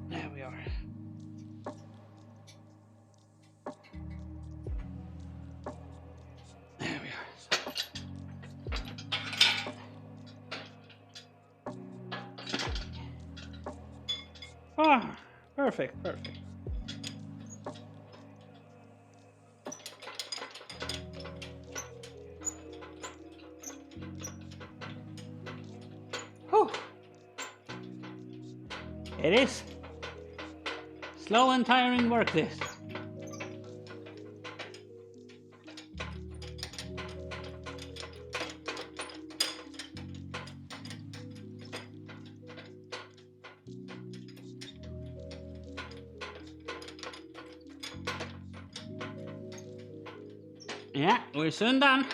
There we are. There we are. Ah, perfect, perfect. It is slow and tiring work, this. Yeah, we're soon done.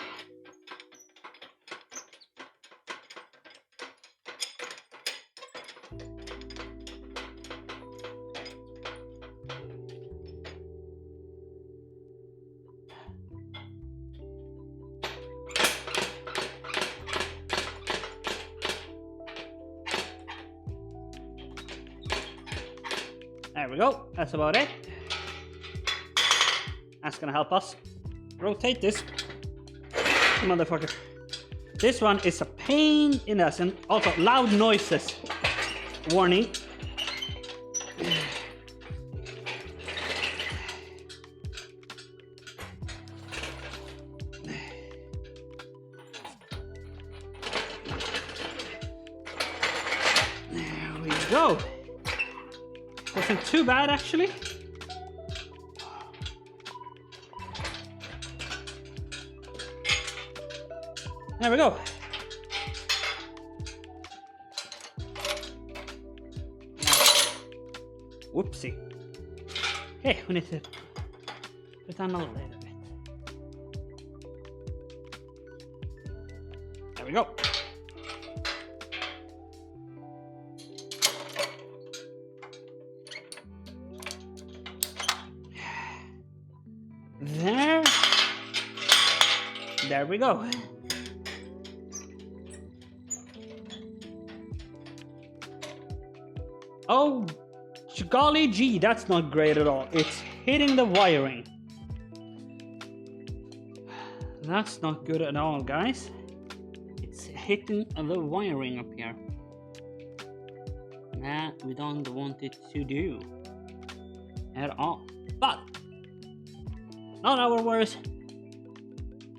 There we go, that's about it. That's gonna help us rotate this motherfucker. This one is a pain in the ass, and also loud noises. Warning. There we go. Wasn't too bad, actually. There we go. Whoopsie. Hey, we need to put down a little bit. There we go. There we go. Oh, golly gee, that's not great at all. It's hitting the wiring. That's not good at all, guys. It's hitting the wiring up here. That we don't want it to do at all. But not our worries.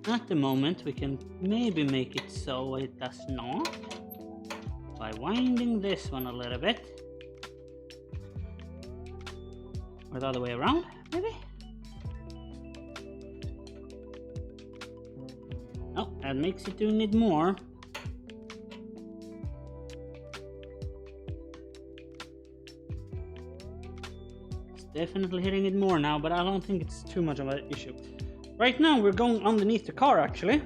At the moment, we can maybe make it so it does not by winding this one a little bit, or the other way around, maybe. Oh, that makes it doing it more. It's definitely hitting it more now, but I don't think it's too much of an issue. Right now, we're going underneath the car, actually.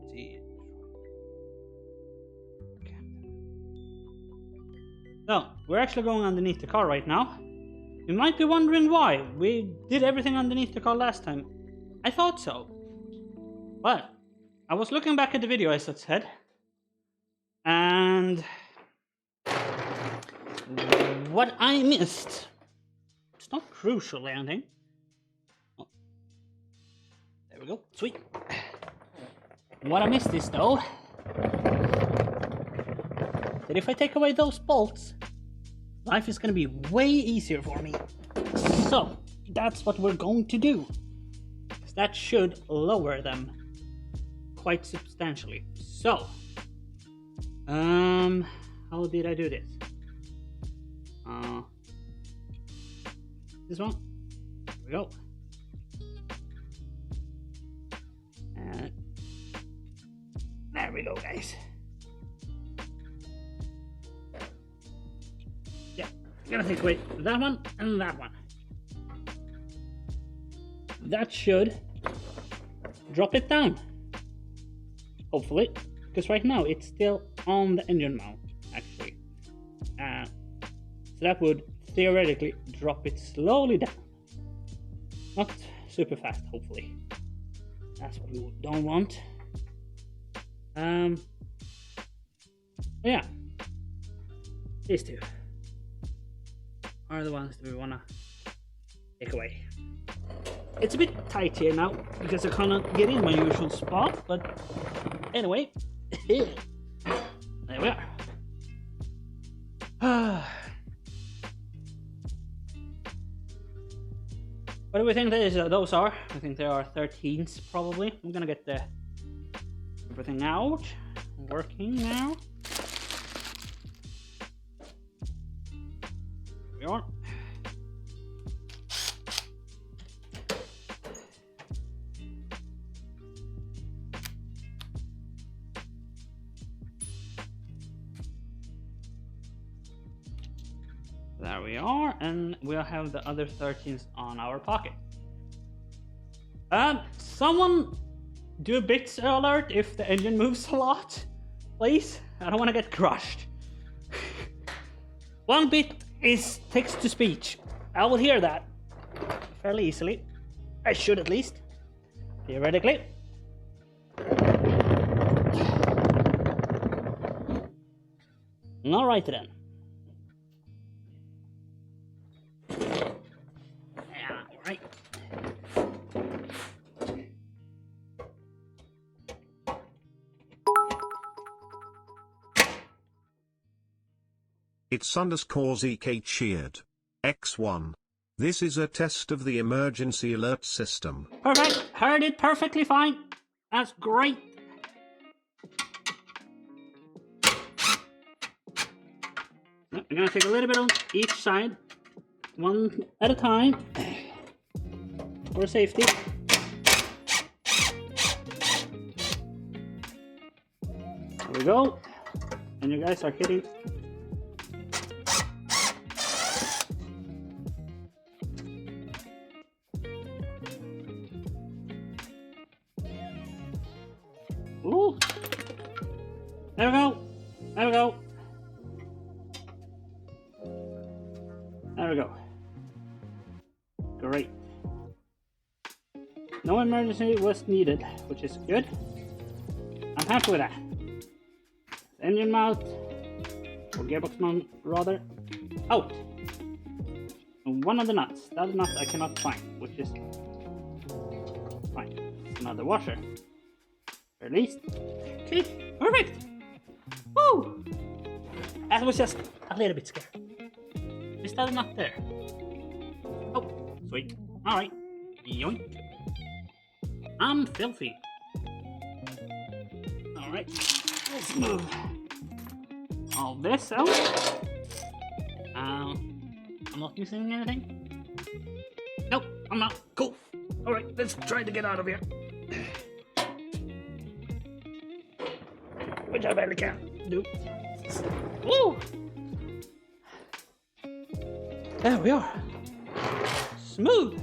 Let's see. Okay. So, we're actually going underneath the car right now. You might be wondering why. We did everything underneath the car last time. I thought so. But I was looking back at the video, as I said. And what I missed... It's not crucial landing. Oh. There we go. Sweet. What I missed is, though, that if I take away those bolts, life is going to be way easier for me. So, that's what we're going to do. Because that should lower them quite substantially. So, how did I do this? This one. There we go. And there we go, guys. Yeah, I'm gonna take away that one and that one. That should drop it down. Hopefully. Because right now it's still on the engine mount, actually. So that would theoretically drop it slowly down. Not super fast, hopefully. That's what we don't want. Yeah. These two are the ones that we wanna take away. It's a bit tight here now because I cannot get in my usual spot, but anyway, there we are. What do we think those are? I think they are 13s probably. I'm gonna get everything out, working now. There we are. There we are, and we'll have the other 13s on our pocket. Someone do a bits alert if the engine moves a lot, please. I don't want to get crushed. One bit is text to speech. I will hear that fairly easily. I should at least, theoretically. All right then. Right. It's _ZK cheered. X1. This is a test of the emergency alert system. Perfect. Heard it perfectly fine. That's great. I'm gonna take a little bit on each side, one at a time, for safety. There we go. And you guys are hitting. Ooh. There we go. There we go. There we go. Great. emergency was needed, which is good. I'm happy with that. Engine mount, or gearbox mount rather, out. And one of the nuts. That nut I cannot find, which is fine. Another washer. Released. Okay, perfect. Woo! That was just a little bit scary. Is that a nut there? Oh, sweet. Alright. Yoink. I'm filthy. Alright. Let's move all this out. I'm not missing anything. Nope, I'm not. Cool. Alright, let's try to get out of here. Which I barely can do. Woo! There we are. Smooth.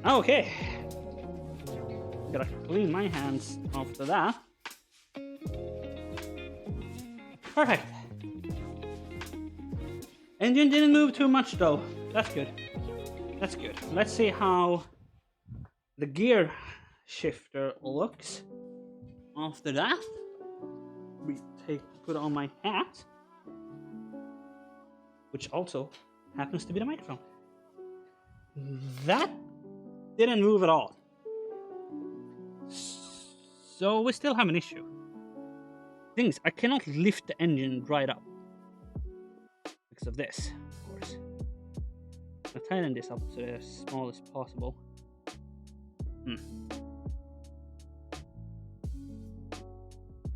Okay. Gotta clean my hands after that. Perfect. Engine didn't move too much though. That's good. That's good. Let's see how the gear shifter looks. After that, we put on my hat, which also happens to be the microphone. That didn't move at all. So we still have an issue. Things I cannot lift the engine right up because of this, of course. I'll tighten this up to the smallest possible.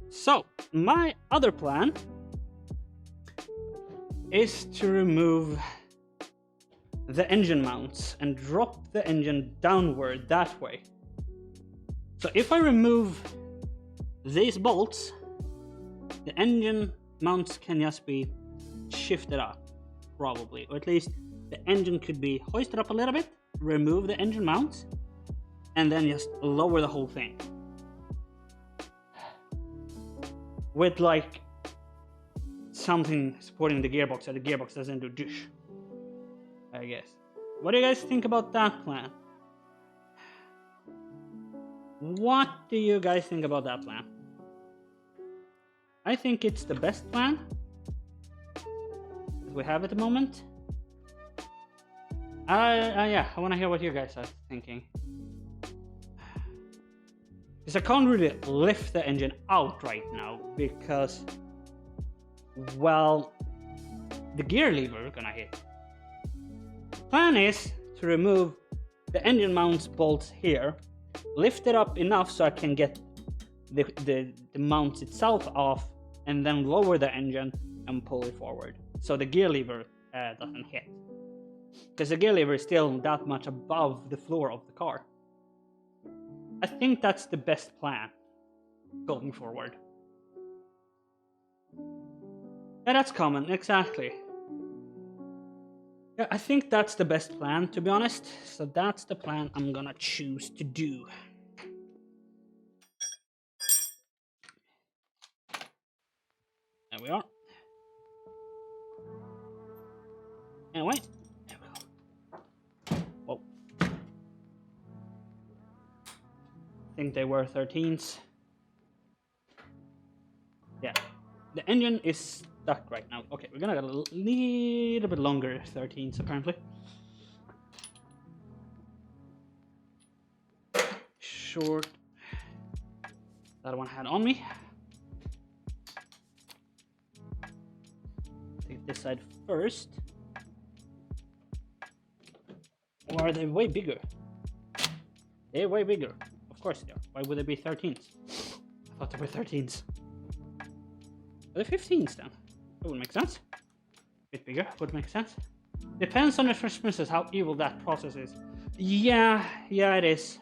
So my other plan is to remove the engine mounts and drop the engine downward that way. So if I remove these bolts, the engine mounts can just be shifted up, probably, or at least the engine could be hoisted up a little bit, remove the engine mounts, and then just lower the whole thing. With like something supporting the gearbox so the gearbox doesn't do douche, I guess. What do you guys think about that plan? What do you guys think about that plan? I think it's the best plan that we have at the moment. Yeah, I want to hear what you guys are thinking. Because I can't really lift the engine out right now because, well, the gear lever is gonna hit. Plan is to remove the engine mounts bolts here, lift it up enough so I can get the mounts itself off, and then lower the engine and pull it forward so the gear lever doesn't hit. Because the gear lever is still that much above the floor of the car. I think that's the best plan going forward. Yeah, that's common, exactly. Yeah, I think that's the best plan, to be honest. So that's the plan I'm gonna choose to do. There we are. Anyway, there we go. Whoa. I think they were 13s. Yeah, the engine is stuck right now. Okay, we're gonna get a little bit longer 13s apparently. Short. That one I had on me. Take this side first. Or are they way bigger? They're way bigger. Of course they are. Why would they be 13s? I thought they were 13s. Are they 15s then? That would make sense. A bit bigger would make sense. Depends on the transmissions how evil that process is. Yeah, it is.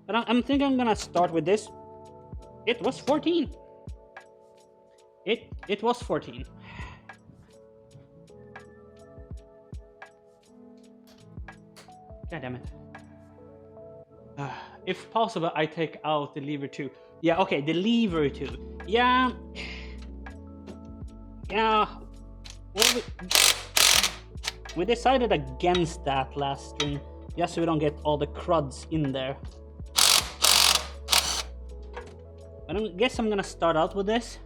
But I'm thinking I'm gonna start with this. It was 14. It was 14. God damn it. If possible, I take out the lever too. Yeah, okay, the lever too. Yeah. Well, we decided against that last stream just so we don't get all the cruds in there. But I guess I'm gonna start out with this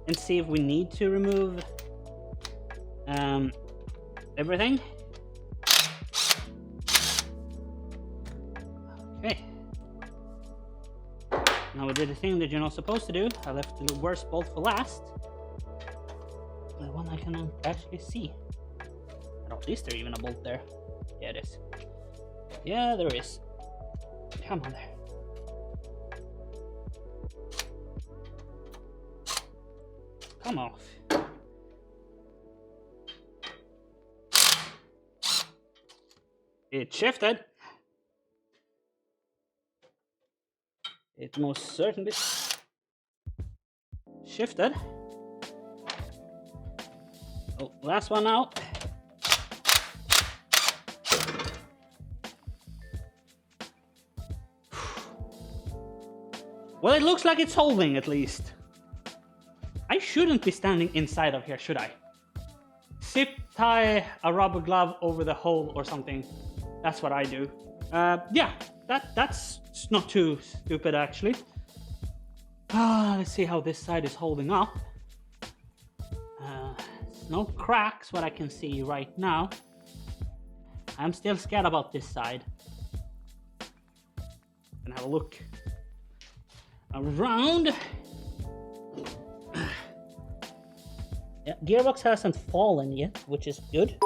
and see if we need to remove everything. Okay. Now we did the thing that you're not supposed to do. I left the worst bolt for last. The one I can actually see. And is there even a bolt there? Yeah, it is. Yeah, there is. Come on there. Come off. It shifted. It most certainly shifted. Oh, last one out. Well, it looks like it's holding at least. I shouldn't be standing inside of here, should I? Zip tie a rubber glove over the hole or something. That's what I do. Yeah, that's not too stupid actually. Let's see how this side is holding up. No cracks, what I can see right now. I'm still scared about this side. Gonna have a look around. Yeah, gearbox hasn't fallen yet, which is good.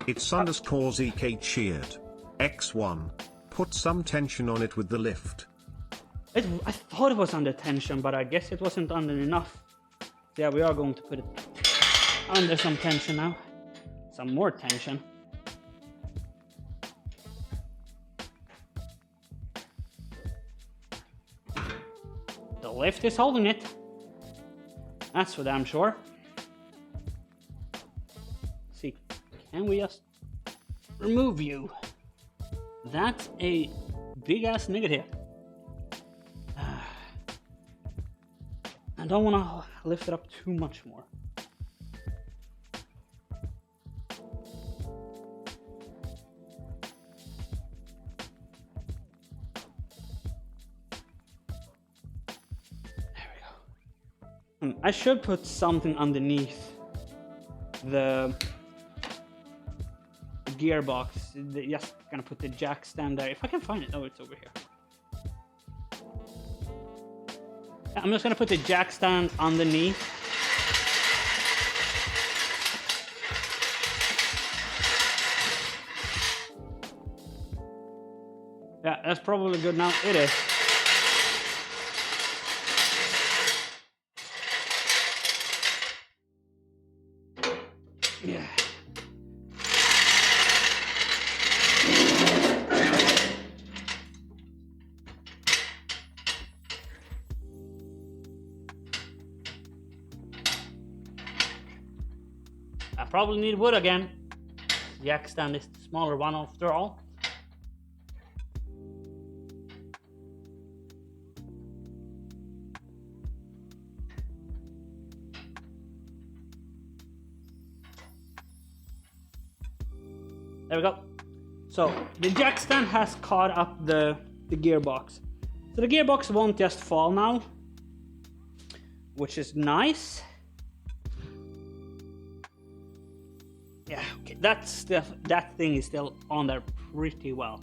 It's underscore ZK cheered. X1. Put some tension on it with the lift. I thought it was under tension, but I guess it wasn't under enough. So yeah, we are going to put it under some tension now. Some more tension. The lift is holding it. That's for damn sure. Let's see, can we just remove you? That's a big ass negative. I don't want to lift it up too much more. There we go. I should put something underneath the gearbox. Just gonna put the jack stand there. If I can find it. Oh, it's over here. I'm just gonna put the jack stand underneath. Yeah, that's probably good now. It is. Yeah. I probably need wood again. The jack stand is the smaller one after all. There we go. So the jack stand has caught up the gearbox. So the gearbox won't just fall now, which is nice. Yeah, okay, that thing is still on there pretty well.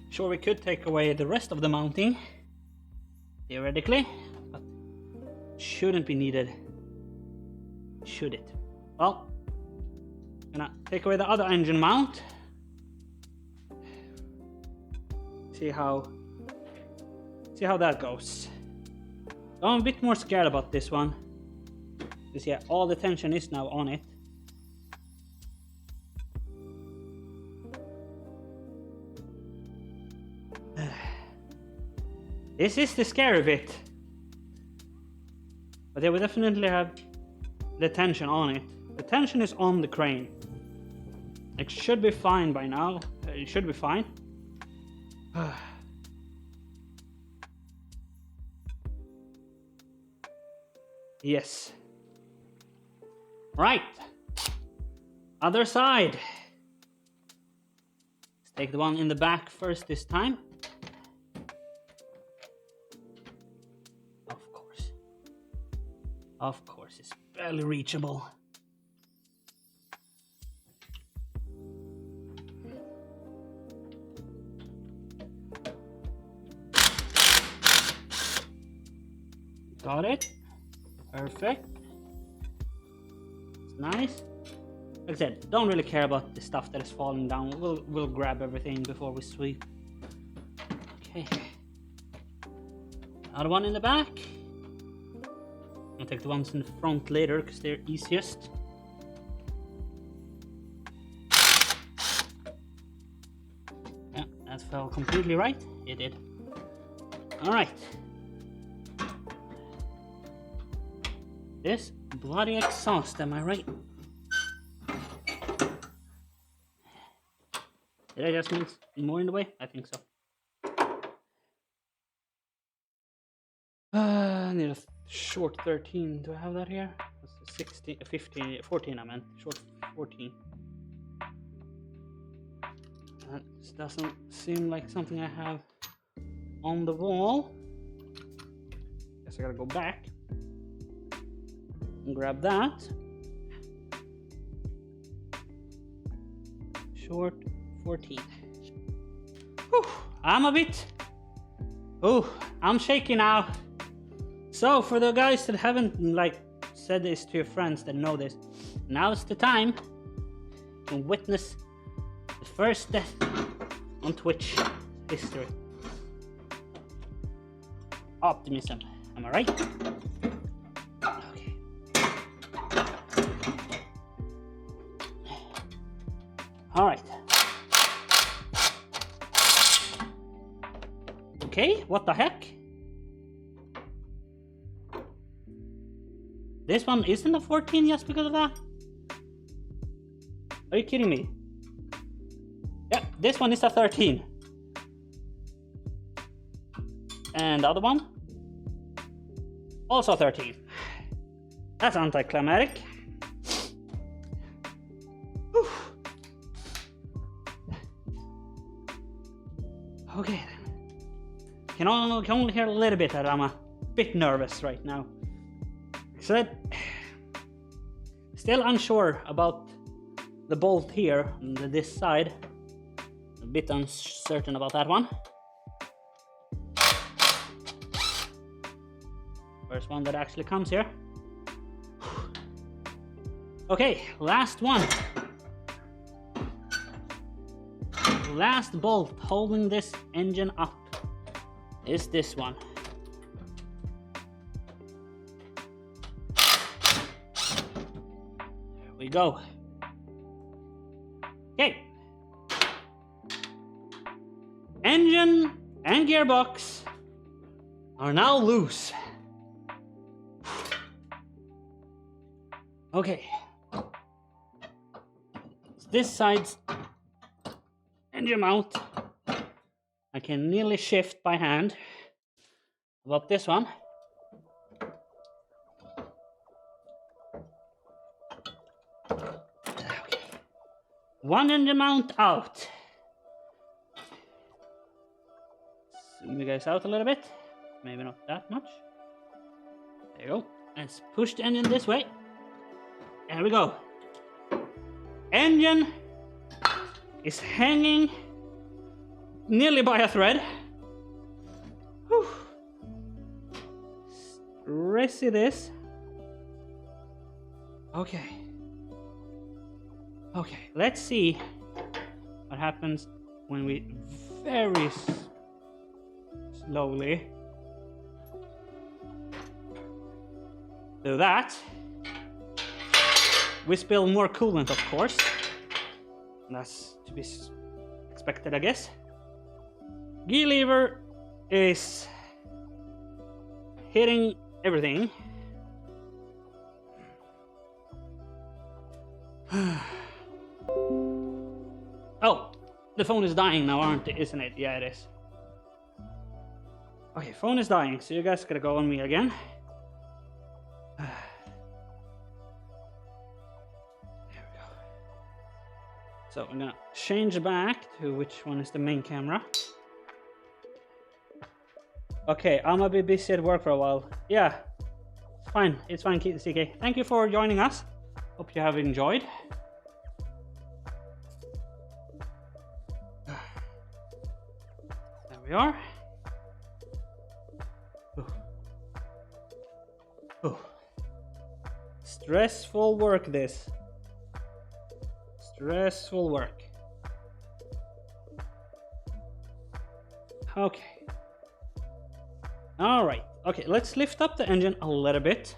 Sure, we could take away the rest of the mounting, theoretically, but shouldn't be needed, should it? Well, gonna take away the other engine mount. See how that goes. I'm a bit more scared about this one, because yeah, all the tension is now on it. This is the scary bit. But they will definitely have the tension on it. The tension is on the crane. It should be fine by now. It should be fine. Yes. Right. Other side. Let's take the one in the back first this time. Of course. Of course, it's barely reachable. Got it. Perfect. It's nice. Like I said, don't really care about the stuff that is falling down. We'll grab everything before we sweep. Okay. Another one in the back. I'll take the ones in the front later because they're easiest. Yeah, that fell completely right. It did. Alright. This bloody exhaust, am I right? Did I just move more in the way? I think so. I need a short 13. Do I have that here? What's 16, 15, 14 I meant. Short 14. That doesn't seem like something I have on the wall. Guess I gotta go back and grab that. Short 14. Whew, I'm a bit... Oh, I'm shaky now. So, for the guys that haven't said this to your friends that know this, now's the time to witness the first death on Twitch history. Optimism, am I right? Okay. Alright. Okay, what the heck? This one isn't a 14 just because of that? Are you kidding me? Yeah, this one is a 13. And the other one? Also 13. That's anticlimactic. Whew. Okay then. Can only hear a little bit that I'm a bit nervous right now. So still unsure about the bolt here on this side. A bit uncertain about that one. First one that actually comes here. Okay, last one. Last bolt holding this engine up is this one. There we go. Okay. Engine and gearbox are now loose. Okay. This side's engine mount I can nearly shift by hand. About this one. Okay. One engine mount out. Zoom you guys out a little bit. Maybe not that much. There you go. Let's push the engine this way. There we go. Engine is hanging nearly by a thread. Whew. Stressy this. Okay. Okay, let's see what happens when we very slowly do that. We spill more coolant, of course. That's to be expected, I guess. Gear lever is hitting everything. Oh, the phone is dying now, isn't it? Yeah, it is. Okay, phone is dying, so you guys gotta go on me again. There we go. So I'm gonna change back to which one is the main camera. Okay, I'm gonna be busy at work for a while. Yeah, it's fine, CK. Thank you for joining us. Hope you have enjoyed. There we are. Stressful work, this. Stressful work. Okay. All right. Okay, let's lift up the engine a little bit.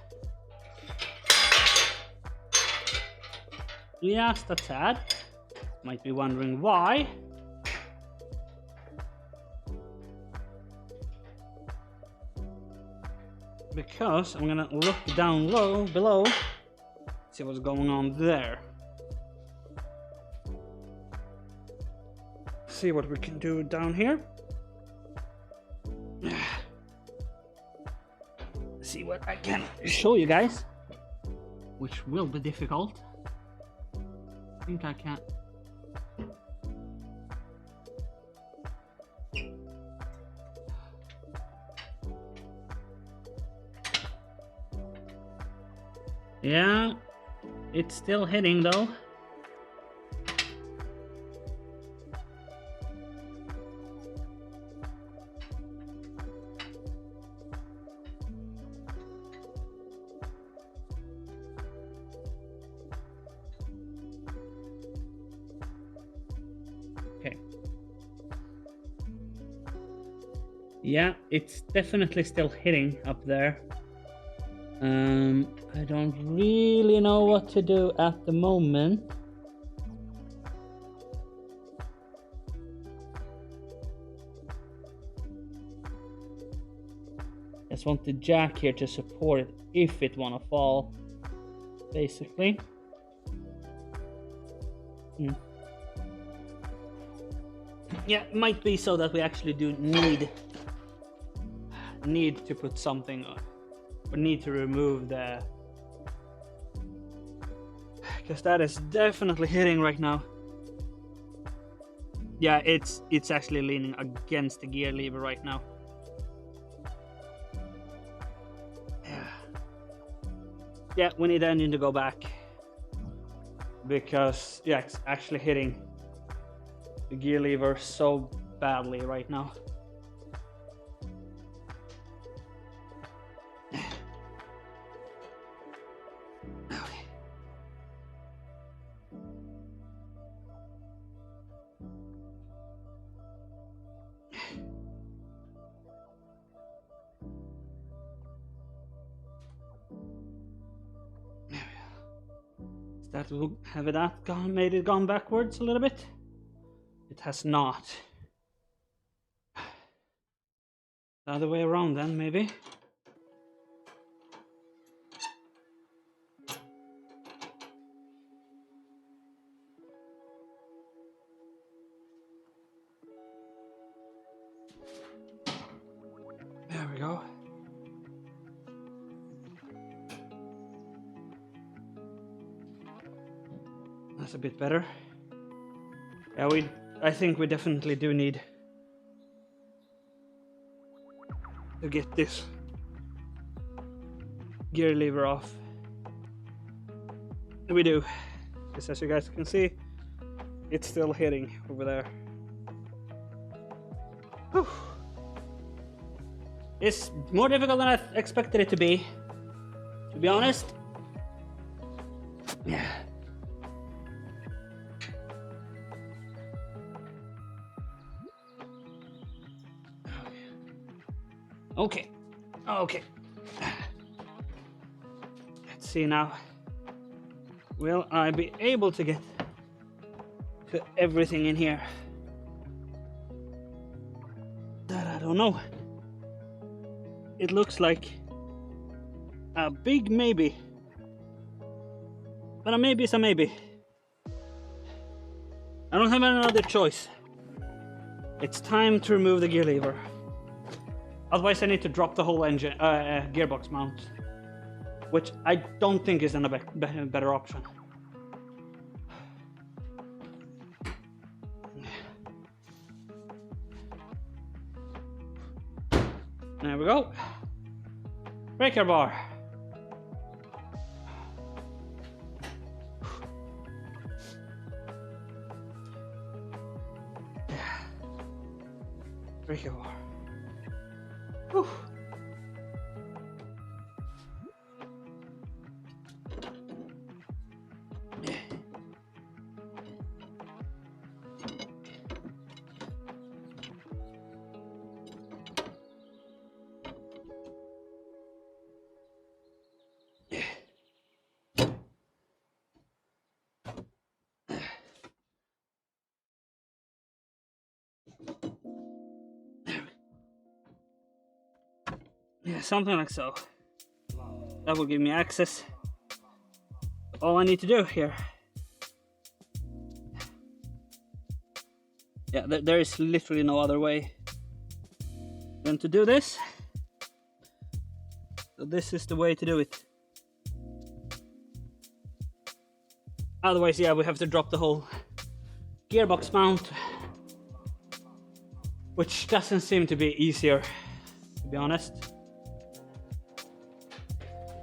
Just a tad. Might be wondering why. Because I'm gonna look down low, below, see what's going on there. See what we can do down here. See what I can show you guys, which will be difficult. I think I can. Yeah, it's still hitting though. Okay. Yeah, it's definitely still hitting up there. I don't really know what to do at the moment. Just want the jack here to support it if it wanna fall, basically. Yeah, it might be so that we actually do need to put something on. We need to remove the, because that is definitely hitting right now. Yeah, it's actually leaning against the gear lever right now. Yeah, we need the engine to go back, because yeah, it's actually hitting the gear lever so badly right now. That will have that made it gone backwards a little bit? It has not. The other way around then, maybe. There we go. That's a bit better. Yeah, I think we definitely do need to get this gear lever off. We do. Just as you guys can see, it's still hitting over there. Whew. It's more difficult than I expected it to be honest. Yeah. Okay. Let's see now. Will I be able to get to everything in here? That I don't know. It looks like a big maybe. But a maybe is a maybe. I don't have another choice. It's time to remove the gear lever. Otherwise I need to drop the whole engine, gearbox mount, which I don't think is a better option. There we go. Breaker bar. Breaker bar. Whew. Yeah, something like so. That will give me access to all I need to do here. Yeah, there is literally no other way than to do this. So this is the way to do it. Otherwise, yeah, we have to drop the whole gearbox mount, which doesn't seem to be easier, to be honest.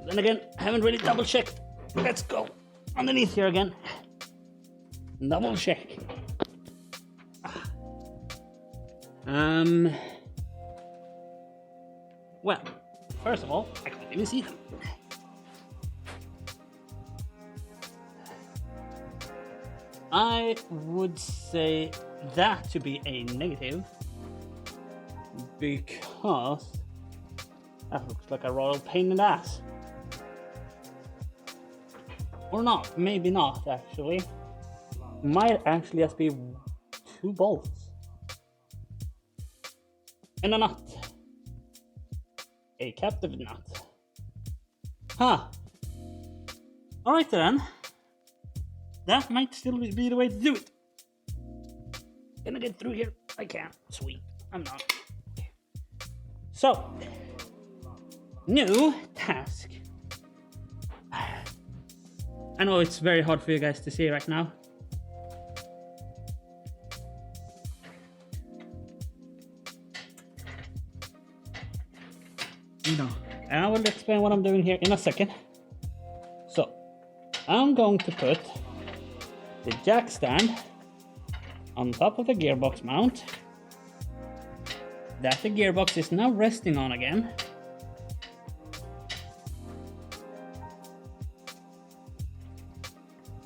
Then again, I haven't really double checked. Let's go underneath here again. Double check. Well, first of all, I can't even see them. I would say that to be a negative, because that looks like a royal pain in the ass. Or not, maybe not actually. Might actually just be 2 bolts. And a nut. A captive nut. Huh. Alright then. That might still be the way to do it. Can I get through here? I can. Sweet. I'm not. Okay. So, new task. I know it's very hard for you guys to see right now. No, and I will explain what I'm doing here in a second. So, I'm going to put the jack stand on top of the gearbox mount that the gearbox is now resting on again.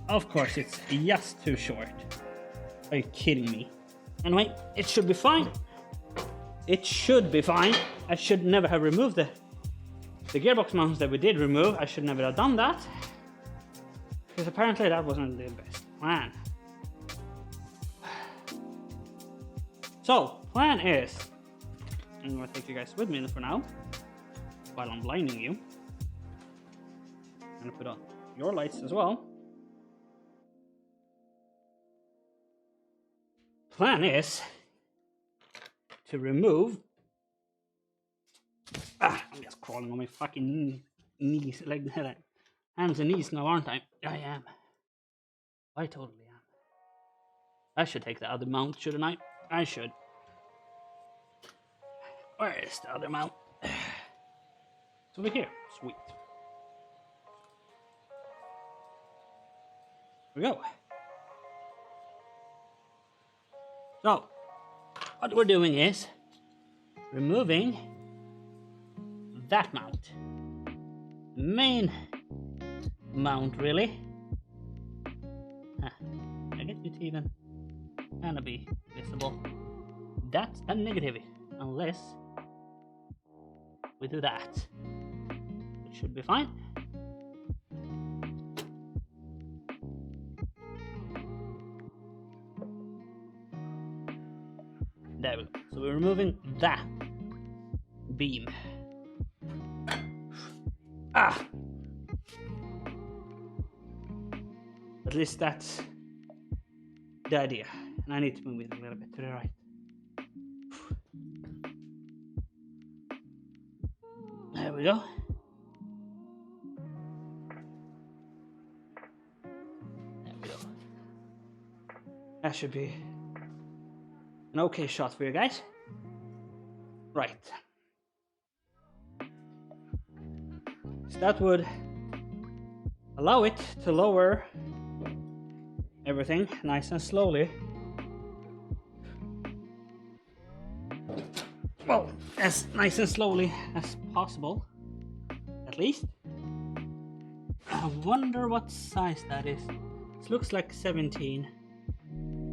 Of course, it's just too short. Are you kidding me? Anyway, it should be fine. It should be fine. I should never have removed the gearbox mounts that we did remove. I should never have done that. Because apparently that wasn't the best plan. So, plan is, I'm going to take you guys with me for now, while I'm blinding you. I'm going to put on your lights as well. Plan is to remove. I'm just crawling on my fucking knees, like that. Hands and knees now, aren't I? I am. I totally am. I should take the other mount, shouldn't I? I should. Where is the other mount? It's over here. Sweet. Here we go. So, what we're doing is removing that mount. The main mount, really. I get it even kind of be visible. That's a negative, unless we do that. It should be fine. There we go. So we're removing that beam. At least that's the idea. And I need to move it a little bit to the right. There we go. There we go. That should be an okay shot for you guys. Right. So that would allow it to lower everything nice and slowly. Well, as nice and slowly as possible, at least. I wonder what size that is. This looks like 17.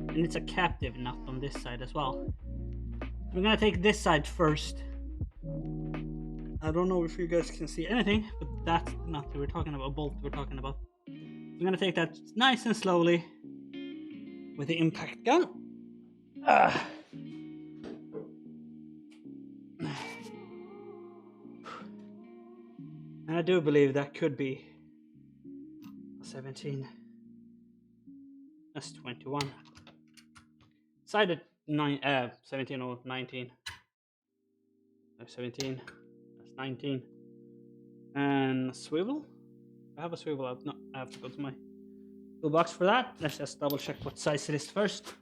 And it's a captive nut on this side as well. We're gonna take this side first. I don't know if you guys can see anything, but that's the nut we're talking about, bolt we're talking about. I'm gonna take that nice and slowly with the impact gun. And I do believe that could be 17. That's 21. Decided 17 or 19. 17. That's 19. And swivel. I have a swivel out. No, I have to go to my toolbox for that. Let's just double check what size it is first.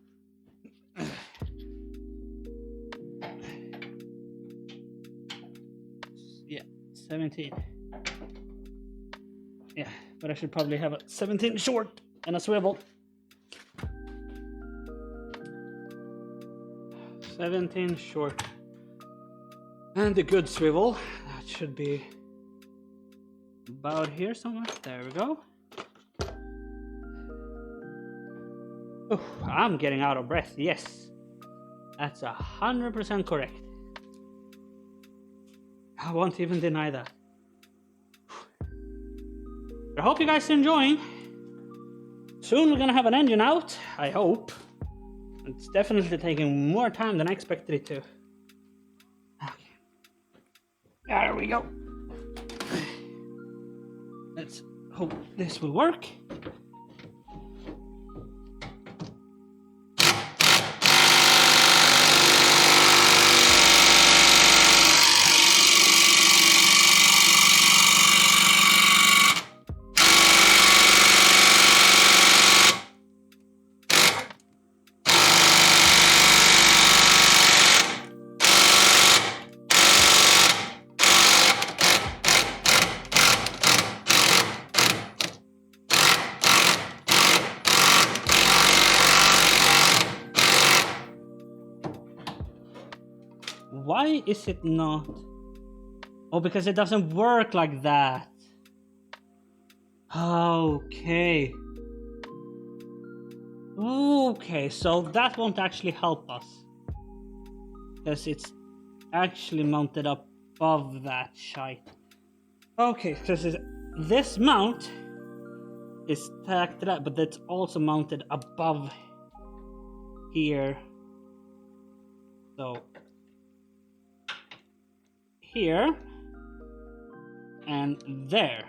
Yeah, 17. Yeah, but I should probably have a 17 short and a swivel. 17 short. And the good swivel. That should be about here somewhere. There we go. Oof, I'm getting out of breath. Yes, that's 100% correct. I won't even deny that. I hope you guys are enjoying. Soon we're gonna have an engine out, I hope. It's definitely taking more time than I expected it to. Okay. There we go. Let's hope this will work. Why is it not? Oh, because it doesn't work like that. Okay. Okay, so that won't actually help us. Because it's actually mounted above that shite. Okay, because this mount is tacked to that, but it's also mounted above here. So here and there,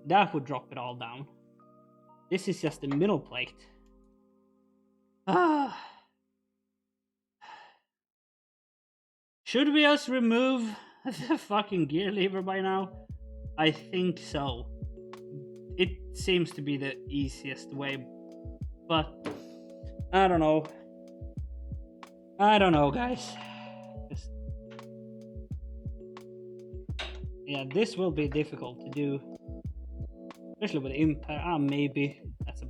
that would drop it all down. This is just the middle plate. Should we just remove the fucking gear lever by now? I think so. It seems to be the easiest way, but I don't know. I don't know, guys. Yeah, this will be difficult to do, especially with impact. Maybe that's a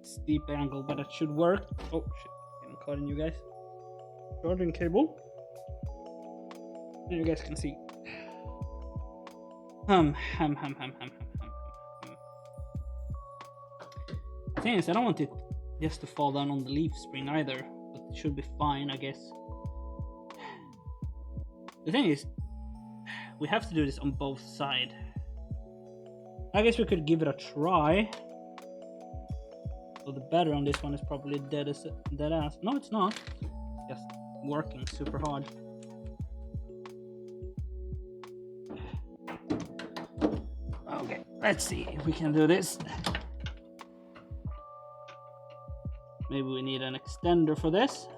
steep angle, but it should work. Oh shit, I'm caught in you guys. Charging cable. You guys can see. The thing is, I don't want it just to fall down on the leaf spring either, but it should be fine, I guess. The thing is, we have to do this on both sides. I guess we could give it a try. So the battery on this one is probably dead ass. No, it's not. It's just working super hard. Okay, let's see if we can do this. Maybe we need an extender for this.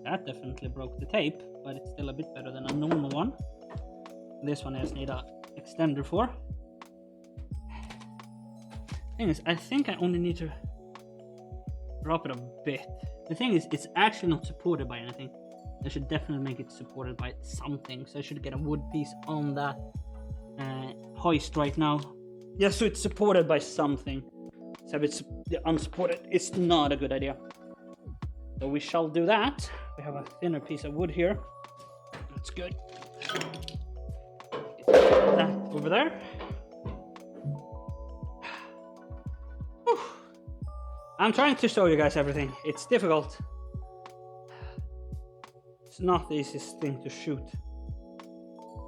That definitely broke the tape, but it's still a bit better than a normal one. This one I just need a extender for. Thing is, I think I only need to drop it a bit. The thing is, it's actually not supported by anything. I should definitely make it supported by something. So I should get a wood piece on that hoist right now. Yeah, so it's supported by something. So if it's unsupported, it's not a good idea. So we shall do that. We have a thinner piece of wood here. That's good. Get that over there. Whew. I'm trying to show you guys everything. It's difficult. It's not the easiest thing to shoot.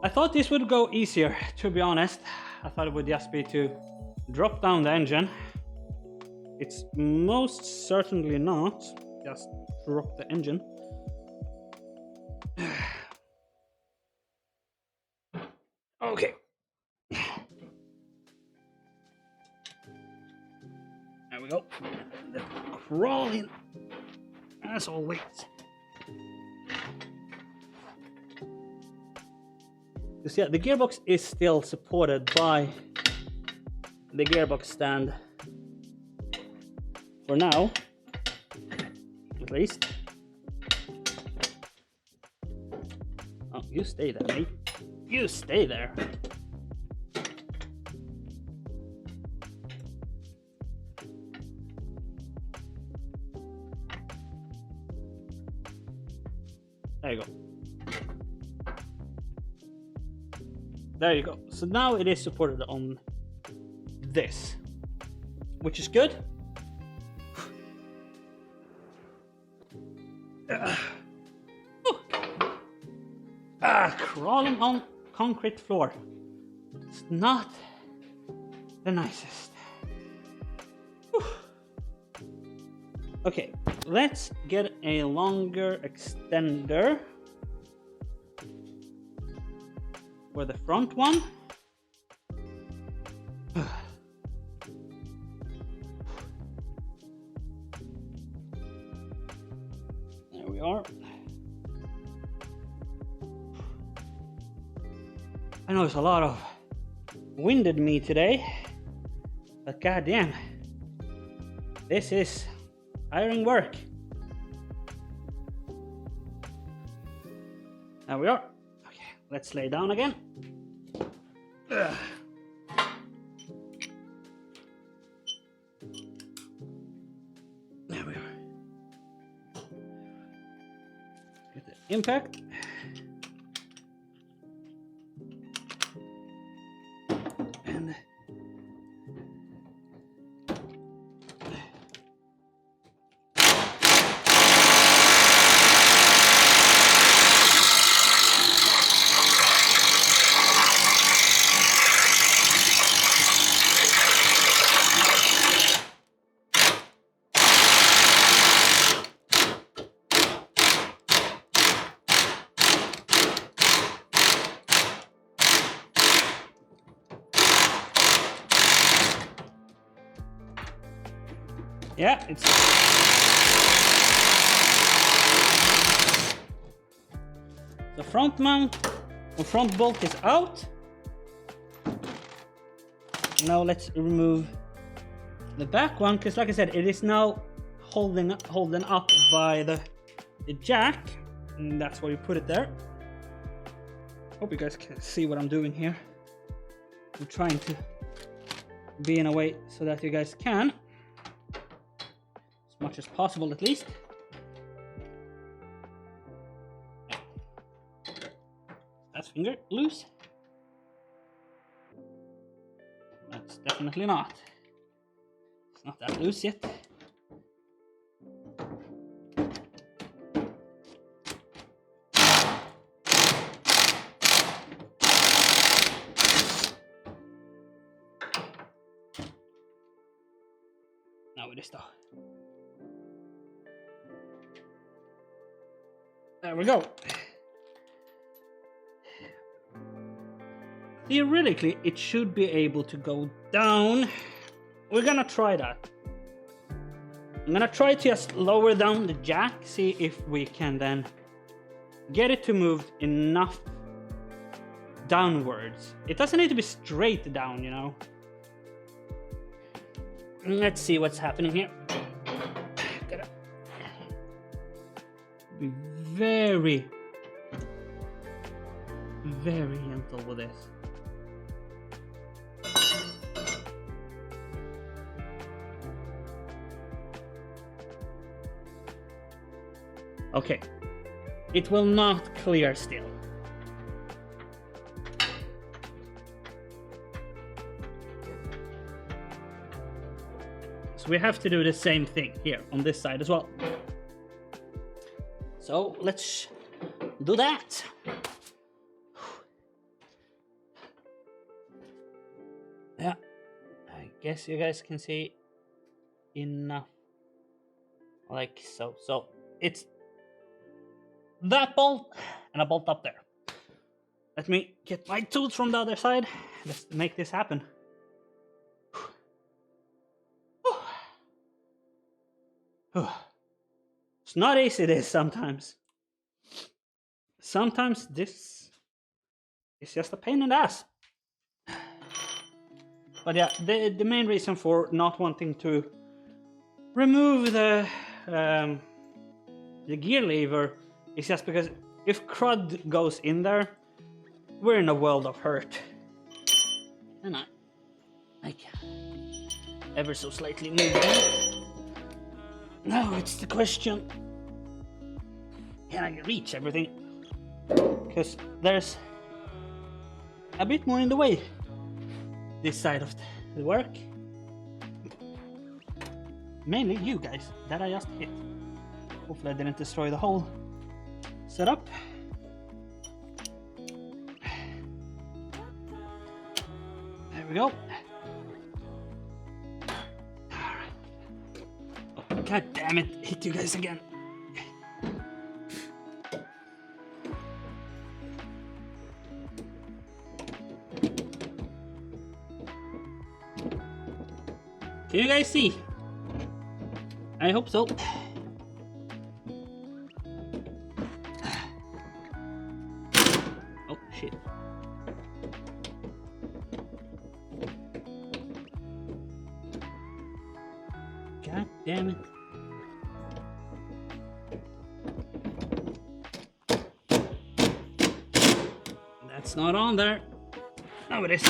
I thought this would go easier, to be honest. I thought it would just be to drop down the engine. It's most certainly not. Just drop the engine. Okay. There we go. The crawling, as always. Because yeah, the gearbox is still supported by the gearbox stand. For now, at least. Oh, you stay there, mate. You stay there. There you go. There you go. So now it is supported on this, which is good. Crawling on concrete floor. It's not the nicest. Whew. Okay, let's get a longer extender for the front one. There we are. I know it's a lot of winded me today, but goddamn, this is tiring work. There we are. Okay, let's lay down again. Ugh. There we are. Get the impact. Yeah, it's the front mount or front bolt is out. Now let's remove the back one, because like I said, it is now holding up by the jack, and that's why you put it there. Hope you guys can see what I'm doing here. I'm trying to be in a way so that you guys can. Much as possible, at least. That's finger loose. That's definitely not. It's not that loose yet. Now it is though. There we go. Theoretically, it should be able to go down. We're gonna try that. I'm gonna try to just lower down the jack, see if we can then get it to move enough downwards. It doesn't need to be straight down, you know. Let's see what's happening here. Gotta be very, very gentle with this. Okay, it will not clear still. So we have to do the same thing here on this side as well. So let's do that. Yeah, I guess you guys can see enough like so. So it's that bolt and a bolt up there. Let me get my tools from the other side. Let's make this happen. It's not easy this sometimes. Sometimes this is just a pain in the ass. But yeah, the main reason for not wanting to remove the gear lever is just because if crud goes in there, we're in a world of hurt. And I can ever so slightly move it. Now it's the question, can I reach everything? Because there's a bit more in the way this side of the work. Mainly you guys that I just hit. Hopefully I didn't destroy the whole setup. There we go. God damn it, hit you guys again. Can you guys see? I hope so. Oh shit. God damn it. That's not on there. No, it is.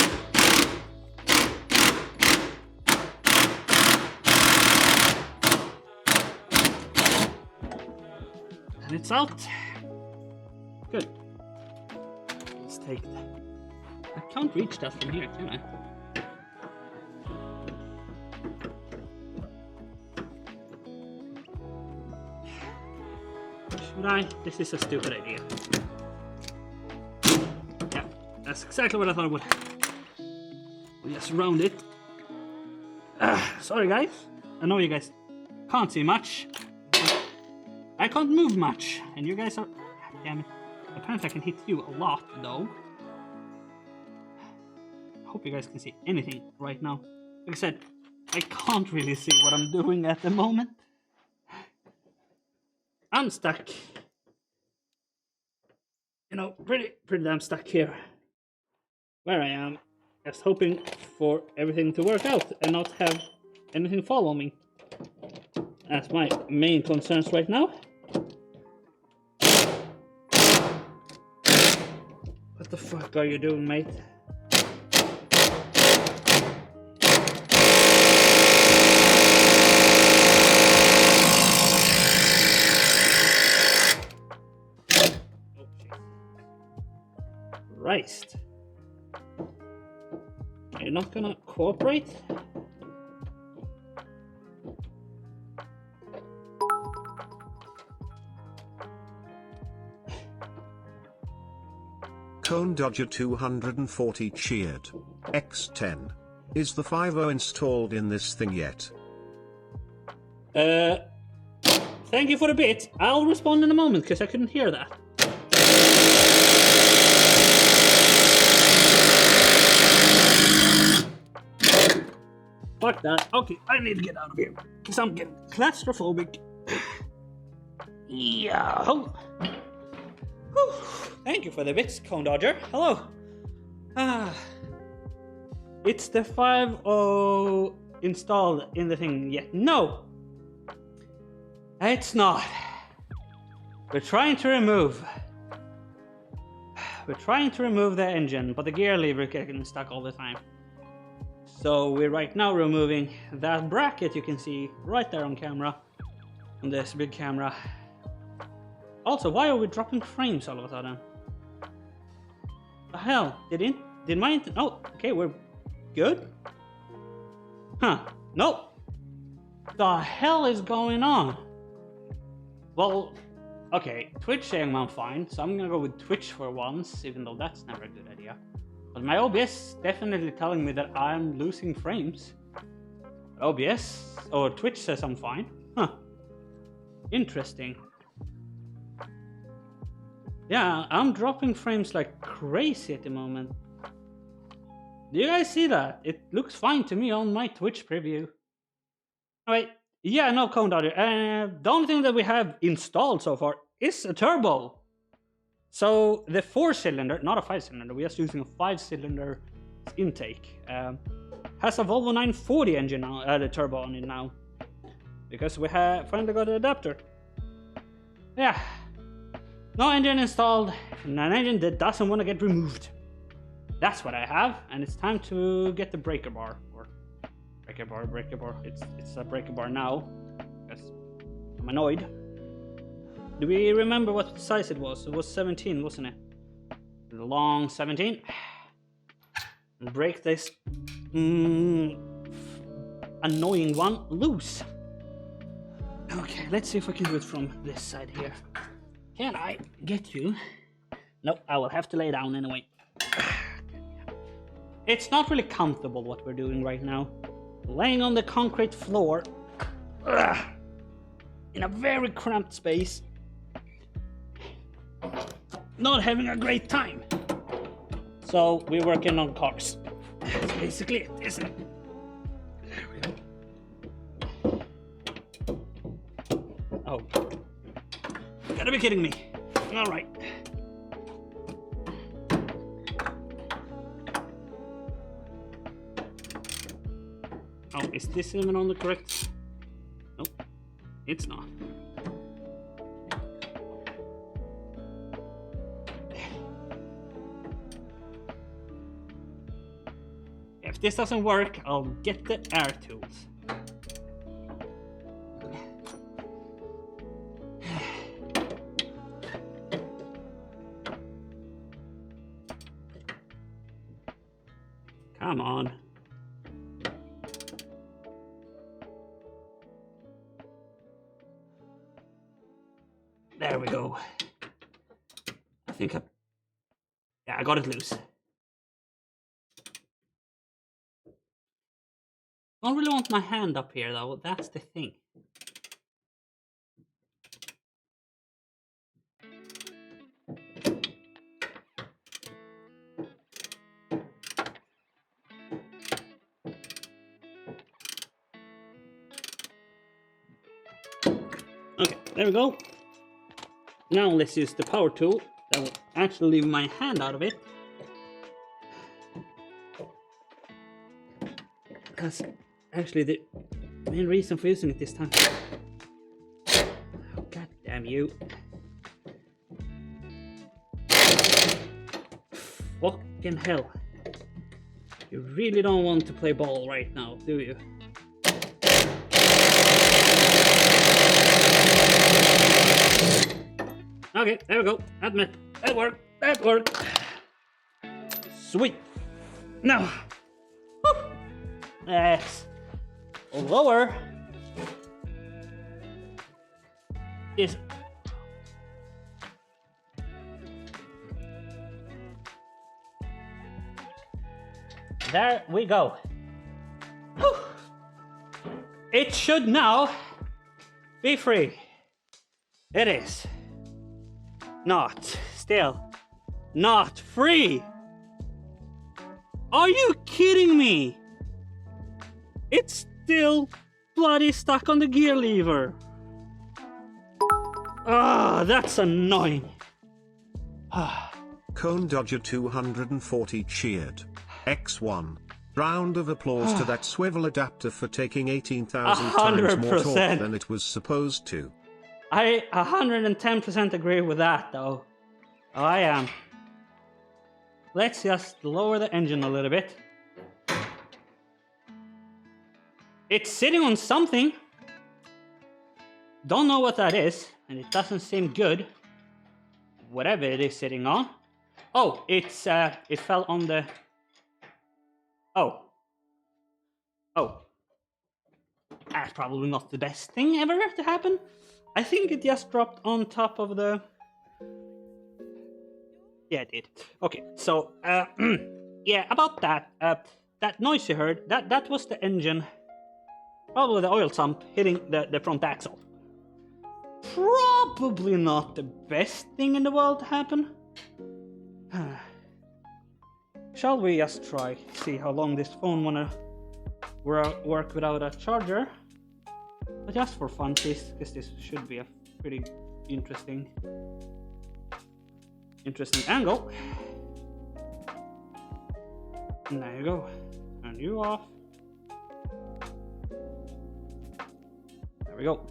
And it's out. Good. Let's take that. I can't reach that from here, can I? Should I? This is a stupid idea. Yeah, that's exactly what I thought it would. We'll just round it. Sorry guys. I know you guys can't see much. I can't move much, and you guys are... Damn it. Apparently I can hit you a lot, though. I hope you guys can see anything right now. Like I said, I can't really see what I'm doing at the moment. I'm stuck. You know, pretty damn stuck here. Where I am. Just hoping for everything to work out and not have anything follow me. That's my main concerns right now. What the fuck are you doing, mate? Christ. You're not gonna cooperate? Cone Dodger 240 cheered. X10. Is the 5.0 installed in this thing yet? Thank you for the bit. I'll respond in a moment because I couldn't hear that. Fuck that. Okay, I need to get out of here because I'm getting claustrophobic. Yeah. Whew. Thank you for the bits, Cone Dodger. Hello. It's the 5.0 installed in the thing yet. No, it's not. We're trying to remove the engine, but the gear lever is getting stuck all the time. So we're right now removing that bracket you can see right there on camera, on this big camera. Also, why are we dropping frames all of a sudden? The hell? Did my oh, okay, we're good? Huh, nope. The hell is going on? Well, okay, Twitch saying I'm fine, so I'm gonna go with Twitch for once, even though that's never a good idea. But my OBS definitely telling me that I'm losing frames. OBS or Twitch says I'm fine. Huh. Interesting. Yeah, I'm dropping frames like crazy at the moment. Do you guys see that? It looks fine to me on my Twitch preview. Wait, yeah, no, Cone Dodger. The only thing that we have installed so far is a turbo. So the 4-cylinder, not a 5-cylinder, we're just using a 5-cylinder intake. Has a Volvo 940 engine now, the turbo on it now. Because we have finally got an adapter. Yeah. No engine installed, and an engine that doesn't want to get removed. That's what I have, and it's time to get the breaker bar. Or breaker bar. It's a breaker bar now. Because I'm annoyed. Do we remember what size it was? It was 17, wasn't it? The long 17. Break this annoying one loose. Okay, let's see if I can do it from this side here. Can I get you? Nope, I will have to lay down anyway. It's not really comfortable what we're doing right now. Laying on the concrete floor in a very cramped space. Not having a great time. So we're working on cars. That's basically it, isn't it? There we go. Oh. You gotta be kidding me. Alright. Oh, is this even on the correct? Nope, it's not. If this doesn't work, I'll get the air tools. Come on. There we go. I think I got it loose. I don't really want my hand up here though, that's the thing. Okay, there we go. Now let's use the power tool. That will actually leave my hand out of it. Because actually the main reason for using it this time. Oh, god damn you. Fucking hell. You really don't want to play ball right now, do you? Okay, there we go. Admit. That worked. That worked. Sweet. Now. Woo. Let's lower this. There we go. Whew. It should now be free. It is. Not. Still. Not free. Are you kidding me? It's still bloody stuck on the gear lever. Ah, that's annoying. Cone Dodger 240 cheered. X1. Round of applause to that swivel adapter for taking 18,000 times more 100%. torque than it was supposed to. I 110% agree with that, though. I am. Let's just lower the engine a little bit. It's sitting on something. Don't know what that is, and it doesn't seem good. Whatever it is sitting on. Oh, it fell on the... Oh. That's probably not the best thing ever to happen. I think it just dropped on top of the... Yeah, it did. Okay, so, yeah, about that. That noise you heard, that was the engine. Probably the oil sump hitting the front axle. Probably not the best thing in the world to happen. Shall we just try, see how long this phone wanna work without a charger? But just for fun, because this should be a pretty interesting angle. And there you go. Turn you off. There we go.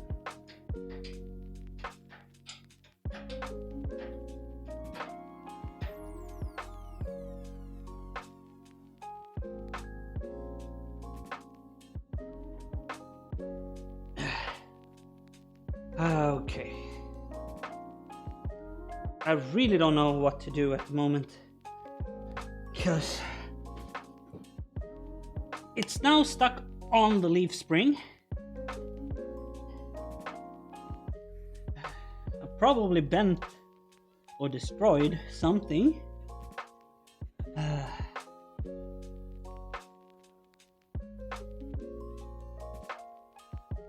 Okay. I really don't know what to do at the moment, because it's now stuck on the leaf spring. I probably bent or destroyed something.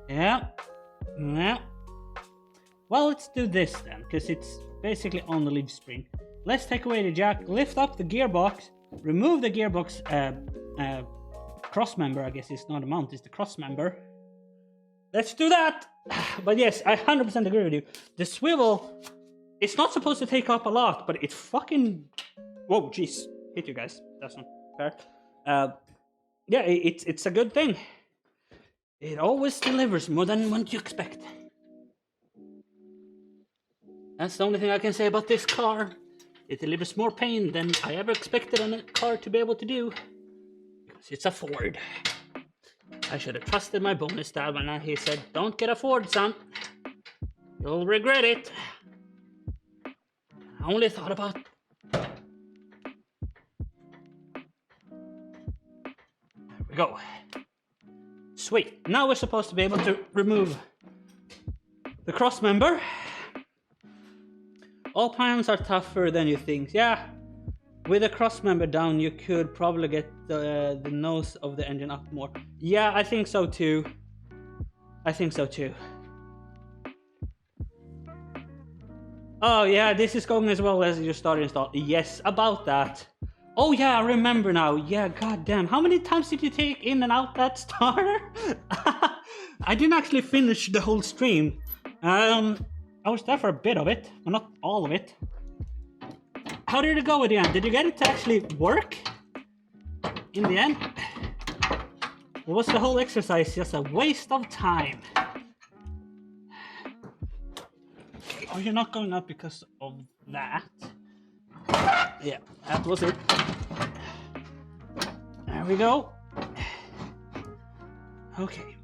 Yeah. Well, let's do this then, because it's basically on the leaf spring. Let's take away the jack, lift up the gearbox, remove the gearbox cross member. I guess it's not a mount, it's the cross member. Let's do that! But yes, I 100% agree with you. The swivel, it's not supposed to take up a lot, but it fucking... Whoa, jeez. Hit you guys. That's not fair. Yeah, it's a good thing. It always delivers more than what you expect. That's the only thing I can say about this car. It delivers more pain than I ever expected a car to be able to do. Because it's a Ford. I should have trusted my bonus dad when he said, "Don't get a Ford, son. You'll regret it." I only thought about... There we go. Sweet. Now we're supposed to be able to remove the cross member. All plans are tougher than you think. Yeah, with the cross member down, you could probably get the nose of the engine up more. Yeah, I think so too. Oh yeah, this is going as well as your start install. Yes, about that. Oh yeah, I remember now. Yeah, goddamn. How many times did you take in and out that starter? I didn't actually finish the whole stream. I was there for a bit of it, but not all of it. How did it go at the end? Did you get it to actually work in the end? Or was the whole exercise just a waste of time? Oh, you're not going up because of that? Yeah, that was it. There we go. Okay.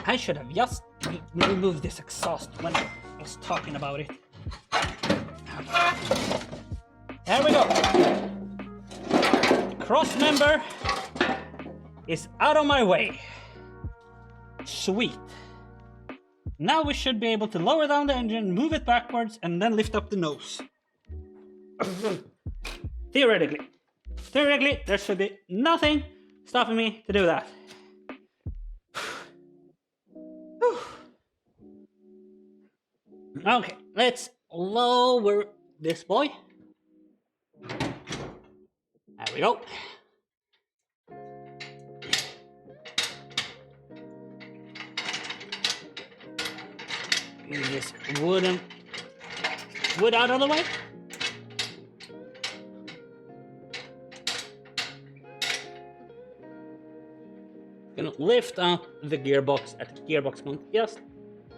I should have just removed this exhaust when I was talking about it. There we go. Cross member is out of my way. Sweet. Now we should be able to lower down the engine, move it backwards, and then lift up the nose. Theoretically, there should be nothing stopping me to do that. Okay, let's lower this boy. There we go. Move this wood out of the way. Gonna lift up the gearbox at the gearbox mount just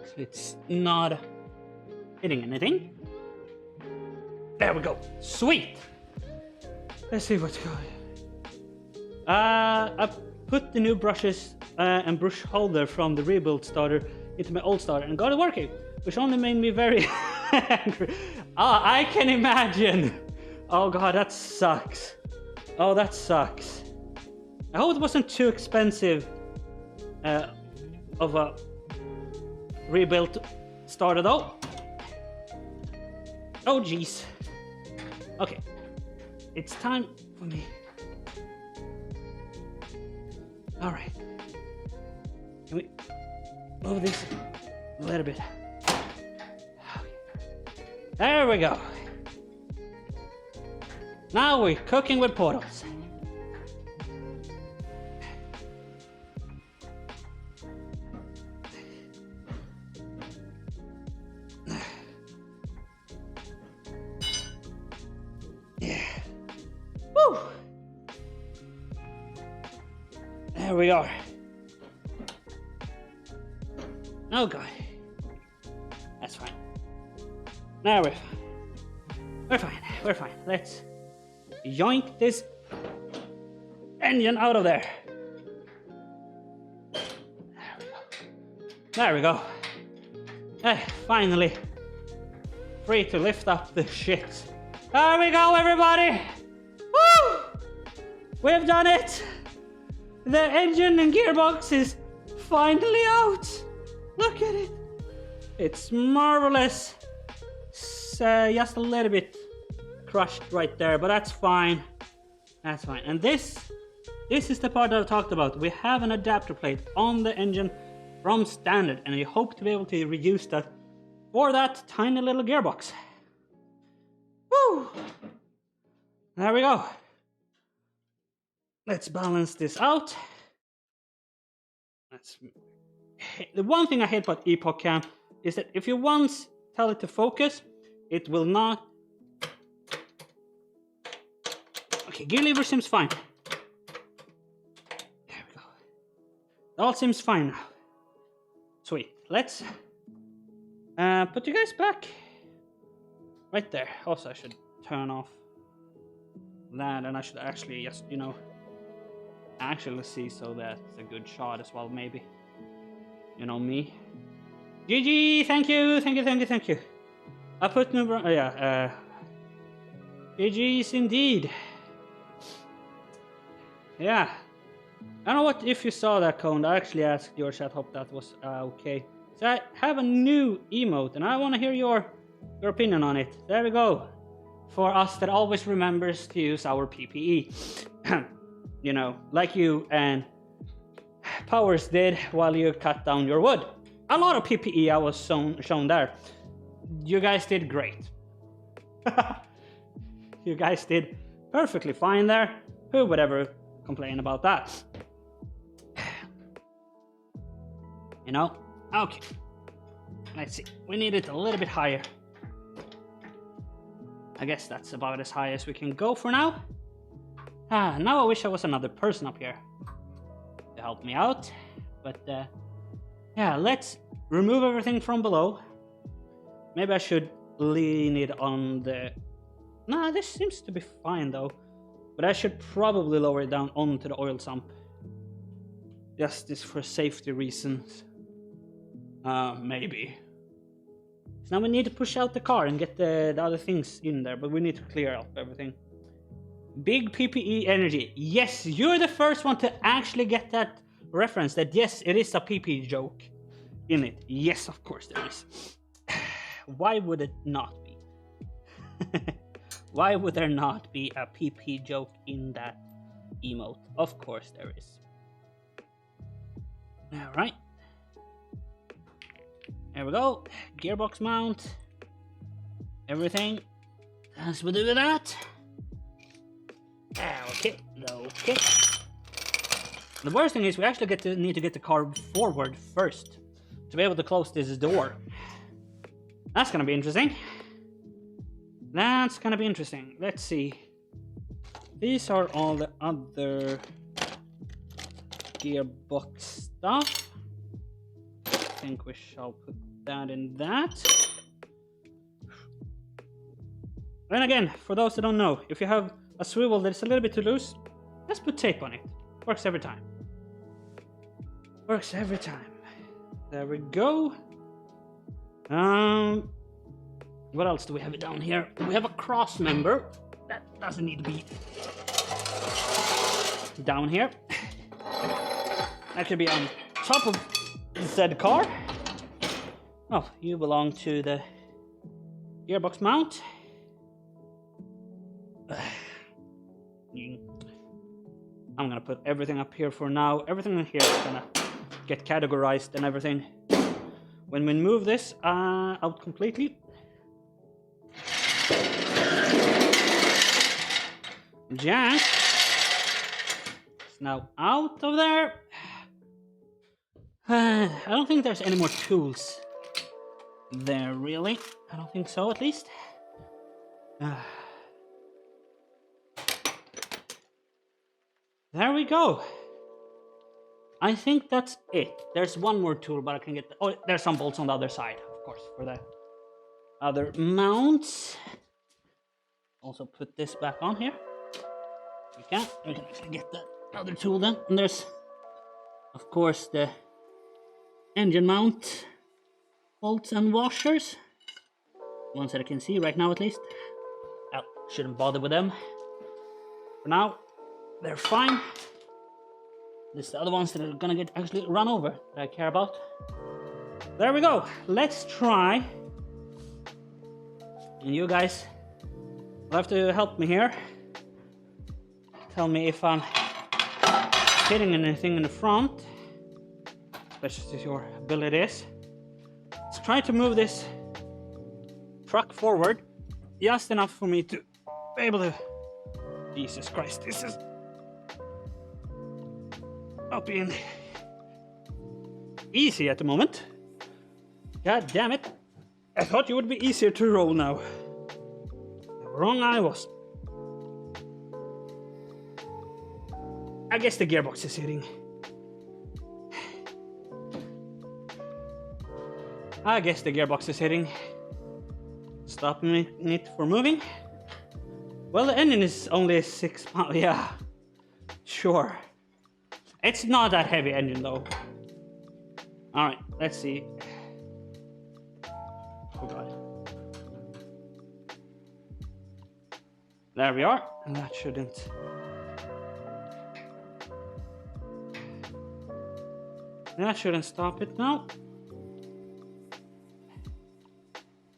so it's not hitting anything. There we go. Sweet. Let's see what's going. I put the new brushes and brush holder from the rebuild starter into my old starter and got it working, which only made me very angry. I can imagine. Oh god, that sucks. Oh, that sucks. I hope it wasn't too expensive of a rebuilt starter though. Oh jeez. Okay, it's time for me. All right. Can we move this a little bit? Okay. There we go. Now we're cooking with portals. Yeah. Woo! There we are. Oh god. That's fine. Now we're fine. We're fine. We're fine. Let's yoink this engine out of there. There we go. Hey, finally free to lift up the shit. There we go, everybody. Woo! We've done it. The engine and gearbox is finally out. Look at it. It's marvelous. It's just a little bit crushed right there, but that's fine. That's fine. And this is the part that I talked about. We have an adapter plate on the engine from standard, and I hope to be able to reuse that for that tiny little gearbox. Woo! There we go. Let's balance this out. The one thing I hate about Epoch Cam is that if you once tell it to focus, it will not. Okay, gear lever seems fine. There we go. It all seems fine now. Sweet. Let's put you guys back right there. Also, I should turn off that, and I should actually just, actually see so that's a good shot as well, maybe. You know me. GG, thank you. I put new GG's indeed. Yeah. I don't know what if you saw that, Cone. I actually asked your chat, hope that was okay. So I have a new emote and I want to hear your opinion on it. There we go. For us that always remembers to use our PPE. Like you and Powers did while you cut down your wood. A lot of PPE I was shown there. You guys did great. You guys did perfectly fine there. Who would ever complain about that? Okay. Let's see. We need it a little bit higher. I guess that's about as high as we can go for now. Now I wish I was another person up here to help me out. But yeah, let's remove everything from below. Maybe I should lean it on the... Nah, this seems to be fine though. But I should probably lower it down onto the oil sump. Just this for safety reasons. Maybe. So now we need to push out the car and get the other things in there, but we need to clear up everything. Big PPE energy. Yes, you're the first one to actually get that reference, that yes, it is a PP joke in it. Yes, of course there is. Why would it not be? Why would there not be a PP joke in that emote? Of course there is. Alright. There we go. Gearbox mount. Everything as we do with that. Okay. The worst thing is we actually need to get the car forward first to be able to close this door. That's gonna be interesting. That's gonna be interesting. Let's see. These are all the other gearbox stuff. I think we shall put that in that. And again, for those that don't know, if you have a swivel that's a little bit too loose, just put tape on it. Works every time. Works every time. There we go. What else do we have down here? We have a cross member. That doesn't need to be down here. That could be on top of the said car. Oh, you belong to the gearbox mount. I'm gonna put everything up here for now. Everything in here is gonna get categorized and everything. When we move this out completely, jack is now out of there. I don't think there's any more tools there, really. I don't think so, at least. There we go. I think that's it. There's one more tool, but I can get... Oh, there's some bolts on the other side, of course, for the other mounts. Also put this back on here. We can actually get that other tool then. And there's, of course, the engine mount bolts and washers. Ones that I can see right now, at least. I shouldn't bother with them. For now, they're fine. This is the other ones that are gonna get actually run over that I care about. There we go. Let's try. And you guys will have to help me here. Tell me if I'm hitting anything in the front, especially as your ability is. Let's try to move this truck forward just enough for me to be able to... Jesus Christ, this is not being easy at the moment. God damn it. I thought you would be easier to roll now. Wrong I was. I guess the gearbox is hitting. I guess the gearbox is hitting. Stopping it for moving. Well, the engine is only 6 pounds. Yeah, sure. It's not that heavy engine though. All right, let's see. Oh god. There we are. And that shouldn't. That shouldn't stop it now.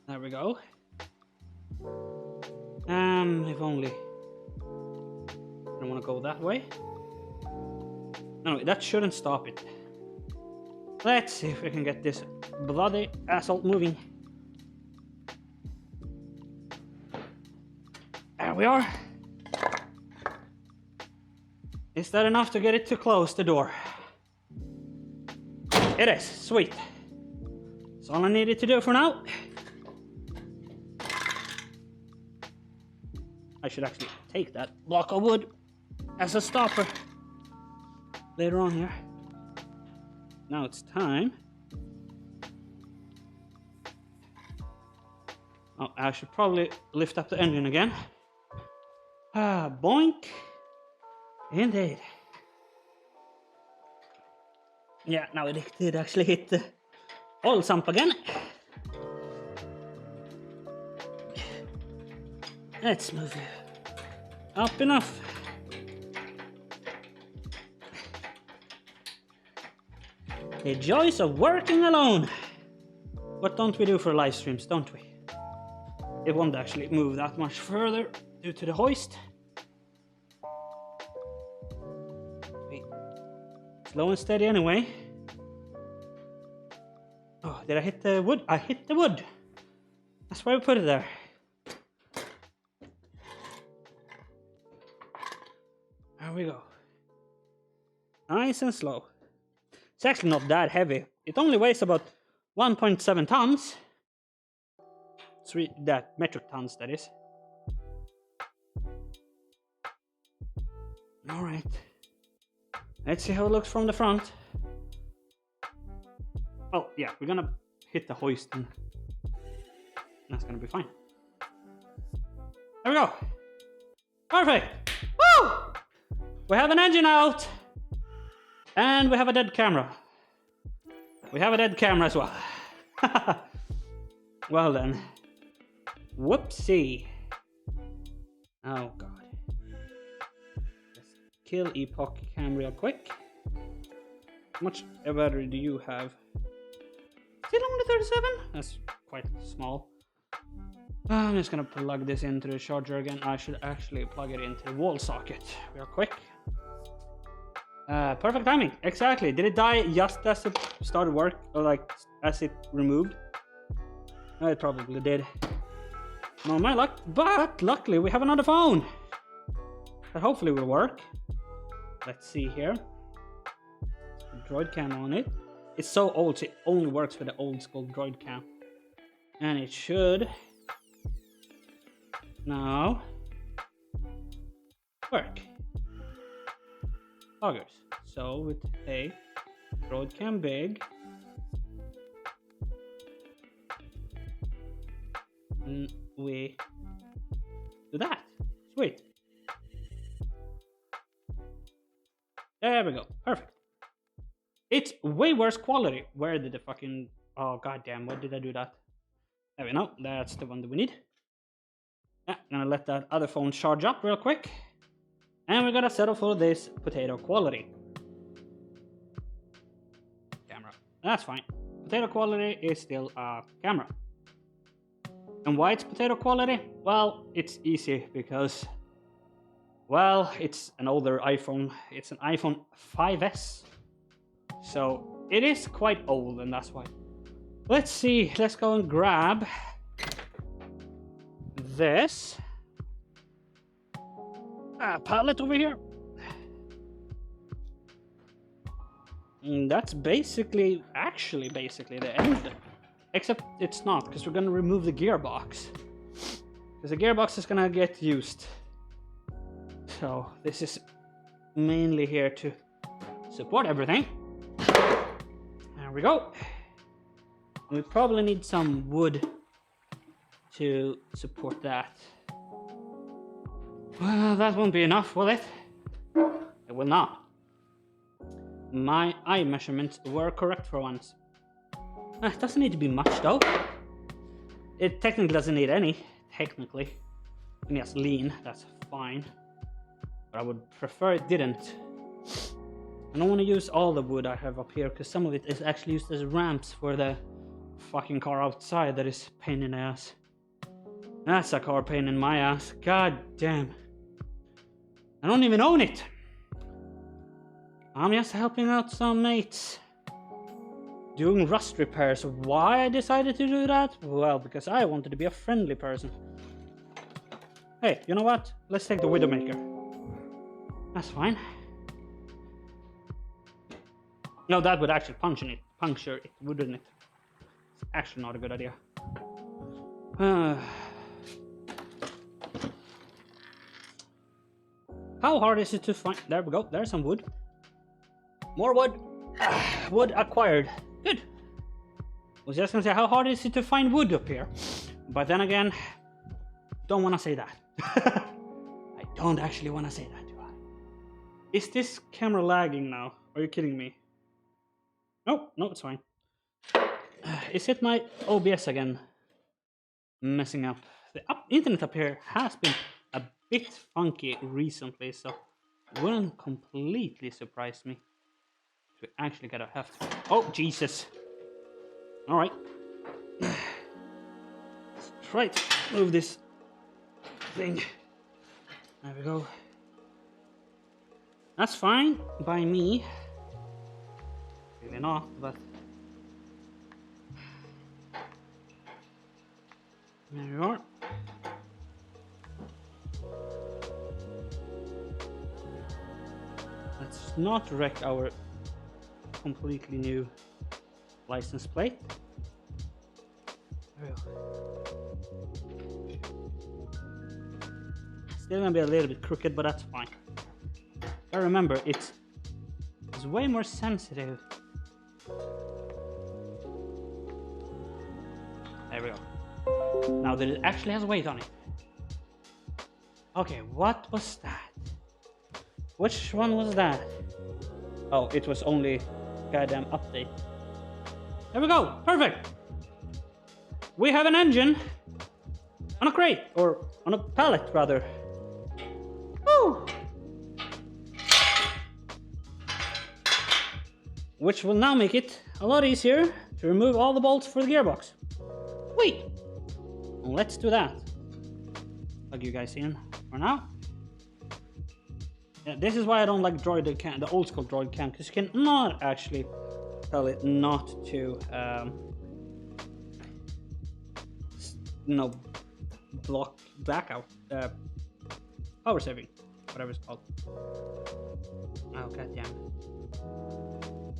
There we go. If only. I don't want to go that way. No, that shouldn't stop it. Let's see if we can get this bloody asshole moving. There we are. Is that enough to get it to close the door? It is. Sweet. That's all I needed to do for now. I should actually take that block of wood as a stopper later on here. Now it's time. Oh, I should probably lift up the engine again. Boink. Indeed. Yeah, now it did actually hit the oil sump again. Let's move up enough. The joys of working alone. What don't we do for live streams, don't we? It won't actually move that much further due to the hoist. Wait. Slow and steady anyway. Oh, did I hit the wood? I hit the wood. That's why we put it there. There we go. Nice and slow. It's actually not that heavy. It only weighs about 1.7 tons. that metric tons, that is. All right. Let's see how it looks from the front. Oh yeah, we're gonna hit the hoist and that's gonna be fine. There we go. Perfect. Woo! We have an engine out. And we have a dead camera. We have a dead camera as well. Well then. Whoopsie. Oh god. Let's kill Epoch Cam real quick. How much battery do you have? Still only 37? That's quite small. I'm just gonna plug this into the charger again. I should actually plug it into the wall socket real quick. Perfect timing. Exactly. Did it die just as it started work? Or like as it removed? No, it probably did. No, my luck. But luckily we have another phone. That hopefully will work. Let's see here. Droid cam on it. It's so old, so it only works with the old school droid cam. And it should now work. Augers. So with a droid cam big, and we do that. Sweet. There we go. Perfect. It's way worse quality. Where did the fucking... Oh, goddamn. Why did I do that? There we go. That's the one that we need. Yeah, I'm gonna let that other phone charge up real quick. And we're gonna settle for this potato quality. Camera. That's fine. Potato quality is still a camera. And why it's potato quality? Well, it's easy because... Well, it's an older iPhone. It's an iPhone 5S. So it is quite old, and that's why. Let's see. Let's go and grab this palette over here. And that's basically the end. Except it's not, because we're gonna remove the gearbox. Because the gearbox is gonna get used. So this is mainly here to support everything. There we go. We probably need some wood to support that. Well, that won't be enough, will it? It will not. My eye measurements were correct for once. It doesn't need to be much though. It technically doesn't need any, technically. And yes, lean, that's fine. But I would prefer it didn't. I don't want to use all the wood I have up here, because some of it is actually used as ramps for the fucking car outside that is pain in the ass. That's a car pain in my ass. God damn. I don't even own it. I'm just helping out some mates. Doing rust repairs. Why I decided to do that? Well, because I wanted to be a friendly person. Hey, you know what? Let's take the Widowmaker. That's fine. No, that would actually puncture it, wouldn't it? It's actually not a good idea. How hard is it to find? There we go. There's some wood. More wood. Wood acquired. Good. I was just gonna say, how hard is it to find wood up here? But then again, don't want to say that. I don't actually want to say that, do I? Is this camera lagging now? Are you kidding me? No, it's fine. Is it my OBS again? Messing up. The internet up here has been a bit funky recently, so it wouldn't completely surprise me. We actually gotta have to... Oh, Jesus. Alright. Let's try to move this thing. There we go. That's fine by me. Really not, but... There you are. Let's not wreck our completely new license plate. There we go. Still gonna be a little bit crooked, but that's fine. I remember it's way more sensitive. There we go. Now that it actually has weight on it. Okay, what was that? Which one was that? Oh, it was only goddamn update. There we go, perfect! We have an engine on a crate, or on a pallet rather. Woo! Which will now make it a lot easier to remove all the bolts for the gearbox. Wait, let's do that. Plug you guys in for now. Yeah, this is why I don't like droid cam, the old school droid cam, because you cannot actually tell it not to, block blackout, power saving, whatever it's called. Oh goddamn!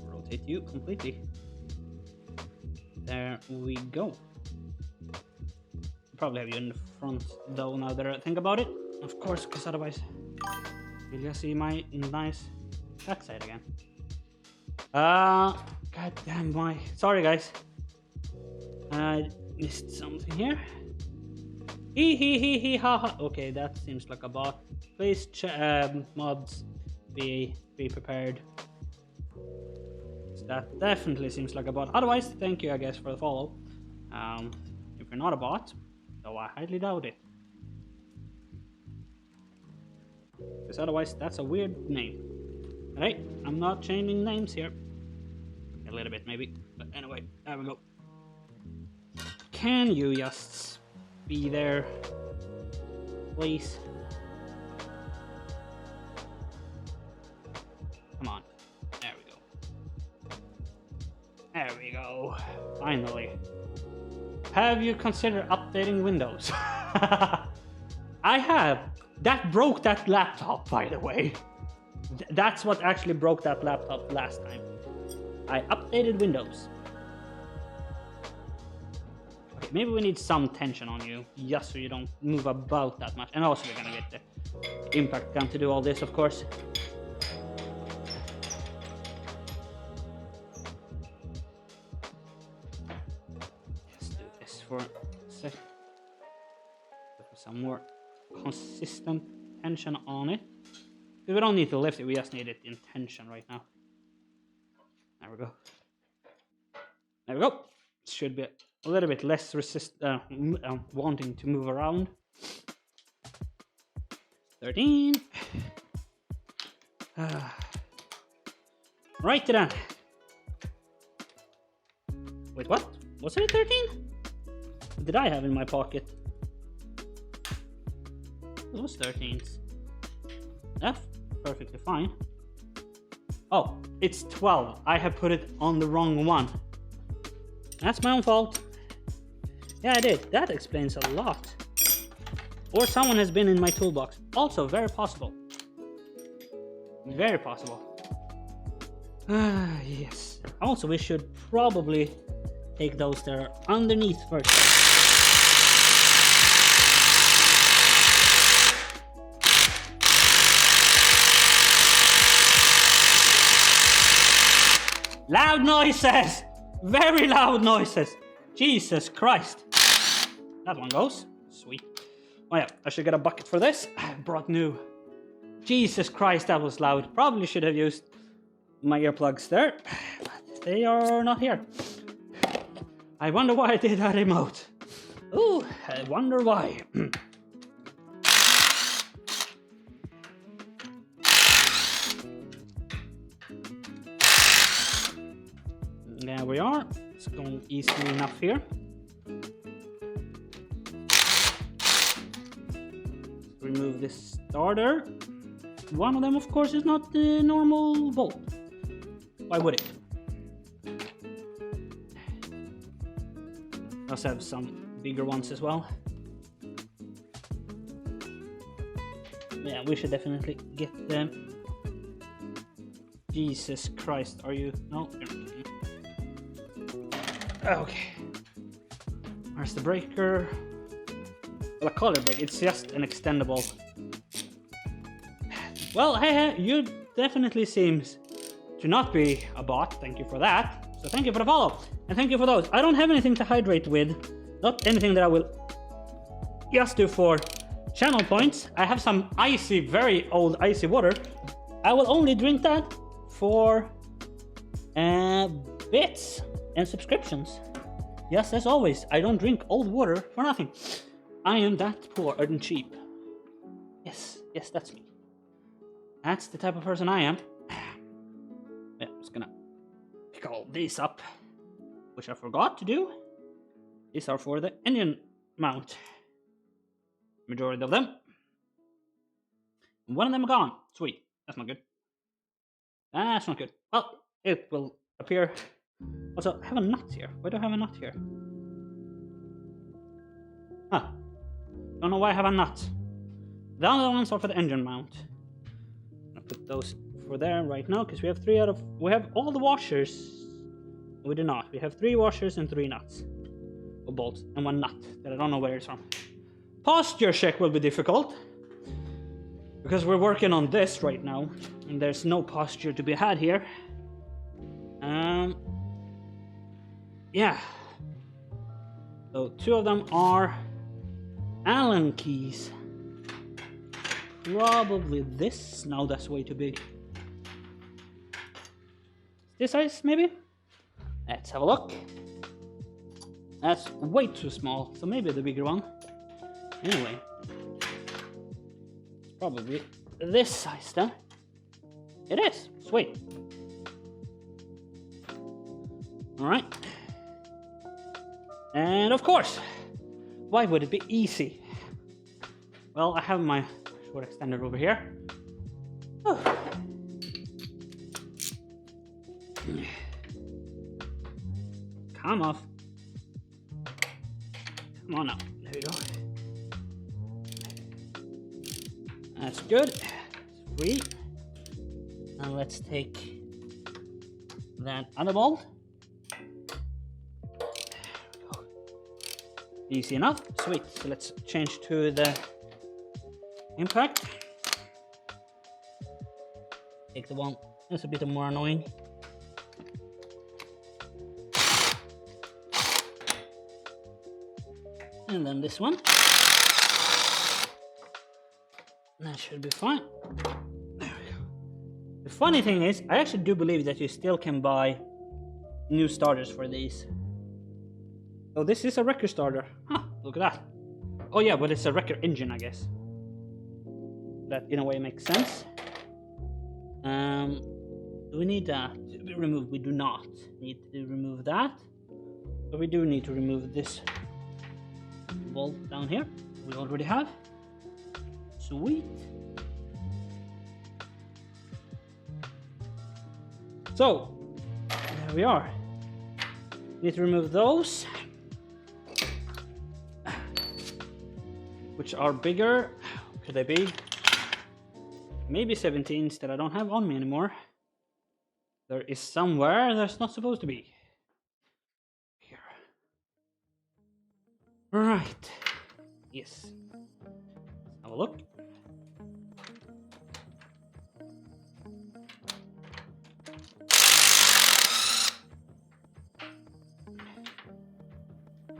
Rotate you completely. There we go. Probably have you in the front though, now that I think about it. Of course, because otherwise you'll just see my nice backside again. God damn my... Sorry guys. I missed something here. Hee ha ha. Okay, that seems like a bot. Please mods, be prepared. That definitely seems like a bot. Otherwise, thank you I guess for the follow. If you're not a bot, though I highly doubt it. Because otherwise that's a weird name. Alright, I'm not changing names here. A little bit maybe, but anyway, there we go. Can you just be there, please? Come on, there we go. There we go, finally. Have you considered updating Windows? I have. That broke that laptop, by the way. That's what actually broke that laptop last time. I updated Windows. Okay, maybe we need some tension on you, just so you don't move about that much. And also we're gonna get the impact gun to do all this, of course. Let's do this for a sec. Put some more consistent tension on it. We don't need to lift it, we just need it in tension right now. There we go. There we go. Should be a little bit less wanting to move around. 13. Right then. Wait, what? Wasn't it 13? What did I have in my pocket? It was 13s. That's perfectly fine. Oh, it's 12. I have put it on the wrong one. That's my own fault. Yeah, I did. That explains a lot. Or someone has been in my toolbox. Also, very possible. Very possible. Yes. Also, we should probably take those that are underneath first. Loud noises! Very loud noises! Jesus Christ! That one goes. Sweet. Oh yeah, I should get a bucket for this. I brought new. Jesus Christ, that was loud. Probably should have used my earplugs there, but they are not here. I wonder why I did that emote. Ooh, I wonder why. There we are. It's going easily enough here. Remove this starter. One of them, of course, is not the normal bolt. Why would it? I also have some bigger ones as well. Yeah, we should definitely get them. Jesus Christ, are you? No, you're not kidding. Okay. Where's the breaker? Well, I call it a break. It's just an extendable. Well, hey, you definitely seems to not be a bot. Thank you for that. So thank you for the follow. And thank you for those. I don't have anything to hydrate with. Not anything that I will just do for channel points. I have some icy, very old icy water. I will only drink that for bits and subscriptions. Yes, as always, I don't drink old water for nothing. I am that poor and cheap. Yes, that's me. That's the type of person I am. Yeah, I'm just gonna pick all these up, which I forgot to do. These are for the engine mount. Majority of them. One of them are gone. Sweet. That's not good. That's not good. Well, it will appear. Also, I have a nut here. Why do I have a nut here? Huh. Don't know why I have a nut. The other ones are for the engine mount. I'm gonna put those for there right now because we have we have all the washers. We do not. We have 3 washers and 3 nuts. Or bolts and 1 nut that I don't know where it's from. Posture check will be difficult because we're working on this right now and there's no posture to be had here. Yeah. So 2 of them are Allen keys. Probably this. No, that's way too big. This size, maybe? Let's have a look. That's way too small, so maybe the bigger one. Anyway, it's probably this size then. It is. Sweet. Alright. And of course, why would it be easy? Well, I have my short extender over here. Oh. Come off. Come on now. There we go. That's good. Sweet. Now let's take that other bolt. Easy enough. Sweet. So let's change to the impact. Take the one that's a bit more annoying. And then this one. That should be fine. There we go. The funny thing is, I actually do believe that you still can buy new starters for these. Oh, this is a wrecker starter. Huh, look at that. Oh yeah, but it's a wrecker engine, I guess. That in a way makes sense. Do we need that to be removed? We do not need to remove that. But we do need to remove this bolt down here. We already have. Sweet. So, there we are. Need to remove those, which are bigger. Could they be? Maybe 17s that I don't have on me anymore. There is somewhere that's not supposed to be. Here. Right. Yes. Let's have a look.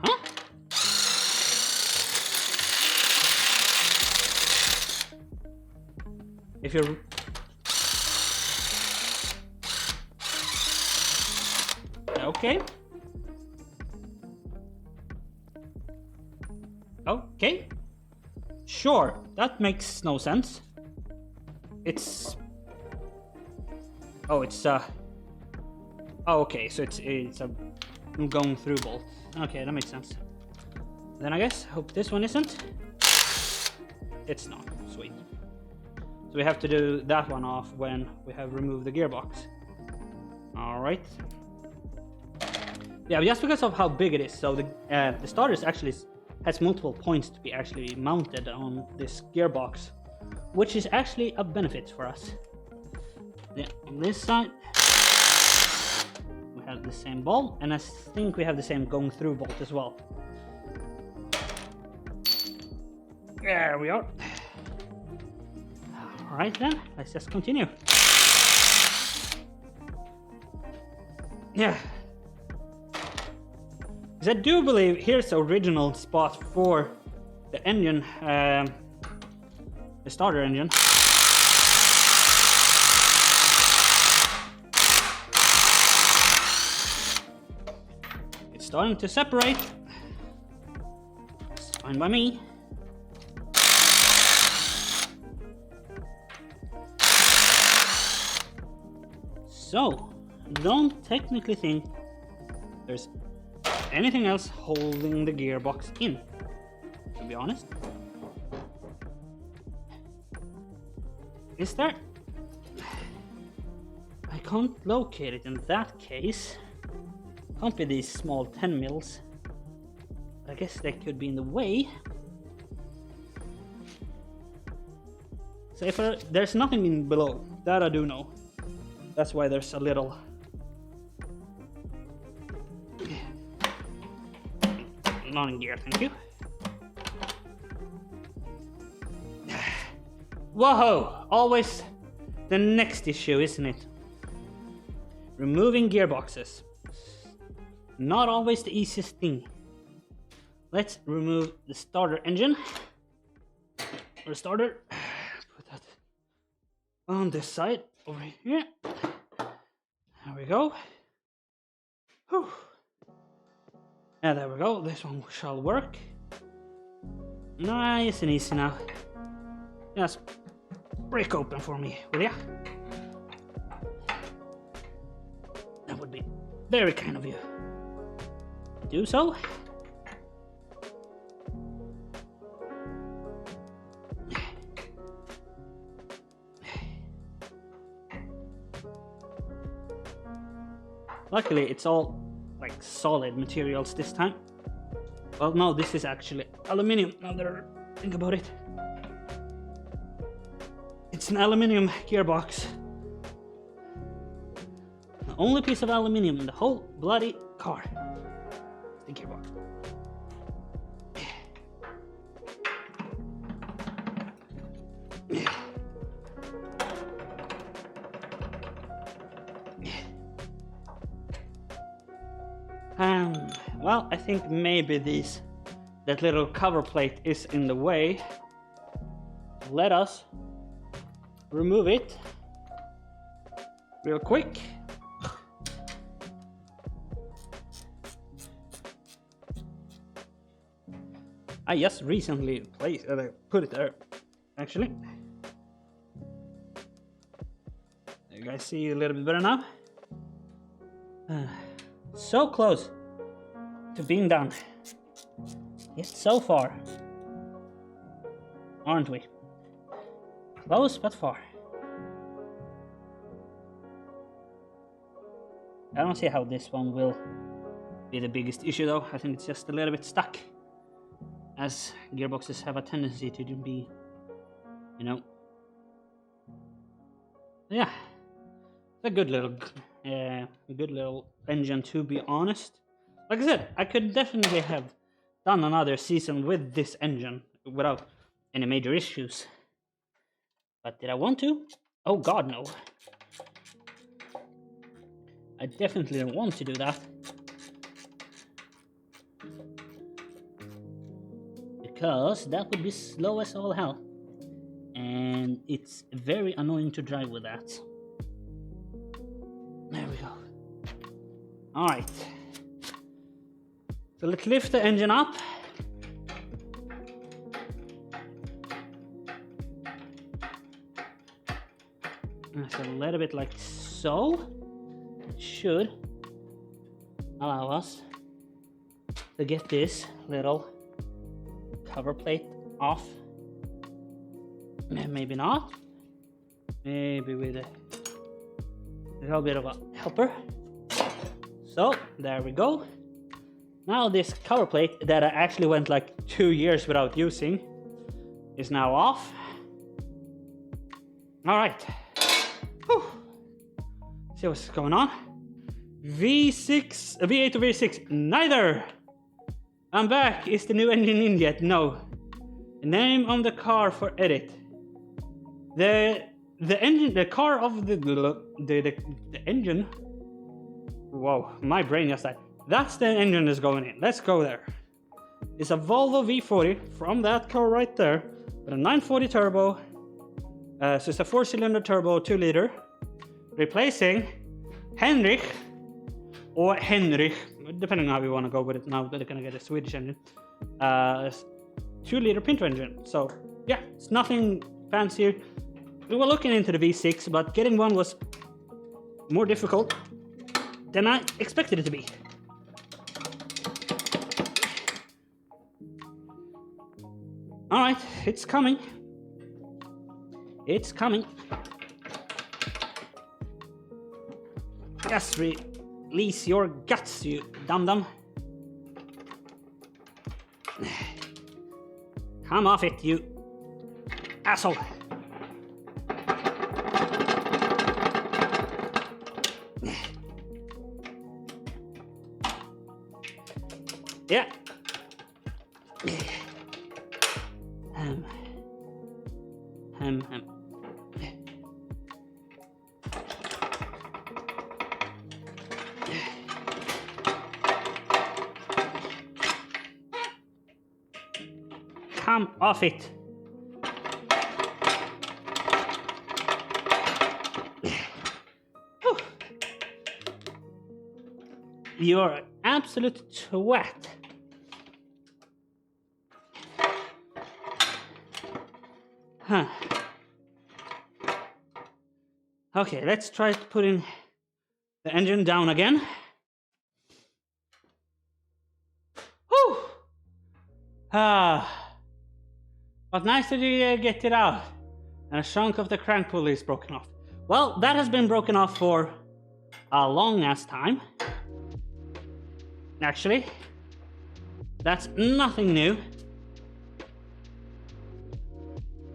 Huh? If you're okay. Okay. Sure, that makes no sense. It's oh, okay, so it's a going through bolt. Okay, that makes sense. Then I guess hope this one isn't. It's not. Sweet. So we have to do that one off when we have removed the gearbox. All right. Yeah, just because of how big it is. So the starters actually has multiple points to be actually mounted on this gearbox, which is actually a benefit for us. Yeah, on this side we have the same bolt, and I think we have the same going through bolt as well. There we are. Alright then, let's just continue. Yeah. Because I do believe here's the original spot for the engine, the starter engine. It's starting to separate. It's fine by me. So, don't technically think there's anything else holding the gearbox in, to be honest. Is there? I can't locate it in that case. Can't be these small 10 mils. I guess they could be in the way. So if there's nothing in below, that I do know. That's why there's a little not in gear, thank you. Whoa! Always the next issue, isn't it? Removing gearboxes. Not always the easiest thing. Let's remove the starter engine. Or starter. Put that on this side, over here. There we go. Whew. Yeah, there we go. This one shall work. Nice and easy now. Just break open for me, will ya? That would be very kind of you. Do so. Luckily, it's all like solid materials this time. Well, no, this is actually aluminium. Now that I think about it, it's an aluminium gearbox. The only piece of aluminium in the whole bloody car. The gearbox. Well, I think maybe that little cover plate is in the way. Let us remove it real quick. I just recently put it there, actually. You guys see a little bit better now? So close to being done. Yet so far. Aren't we? Close but far. I don't see how this one will be the biggest issue though. I think it's just a little bit stuck. As gearboxes have a tendency to be, you know. Yeah. It's a good little engine, to be honest. Like I said, I could definitely have done another season with this engine without any major issues. But did I want to? Oh god, no. I definitely don't want to do that. Because that would be slow as all hell. And it's very annoying to drive with that. There we go. Alright. So let's lift the engine up. That's a little bit like so. It should allow us to get this little cover plate off. Maybe not. Maybe with a little bit of a helper. So there we go. Now this cover plate that I actually went like 2 years without using is now off. All right. Whew. See what's going on. V8 or V6, neither. I'm back. Is the new engine in yet? No. Name on the car for edit. The engine, the car of the engine. Whoa, my brain just died. That's the engine that's going in. Let's go there. It's a Volvo V40 from that car right there with a 940 turbo. So it's a 4-cylinder turbo, 2 liter, replacing Henrik or Henrich, depending on how you want to go with it. Now they're gonna get a Swedish engine, 2-liter Pinto engine. So yeah, it's nothing fancier. We were looking into the V6, but getting one was more difficult than I expected it to be. All right, it's coming. It's coming. Just release your guts, you dum-dum. Come off it, you asshole. Yeah. Come off it. You're an absolute twat. Huh. Okay, let's try putting the engine down again. Whew. But nice that you get it out. And a chunk of the crank pulley is broken off. Well, that has been broken off for a long ass time. Actually, that's nothing new.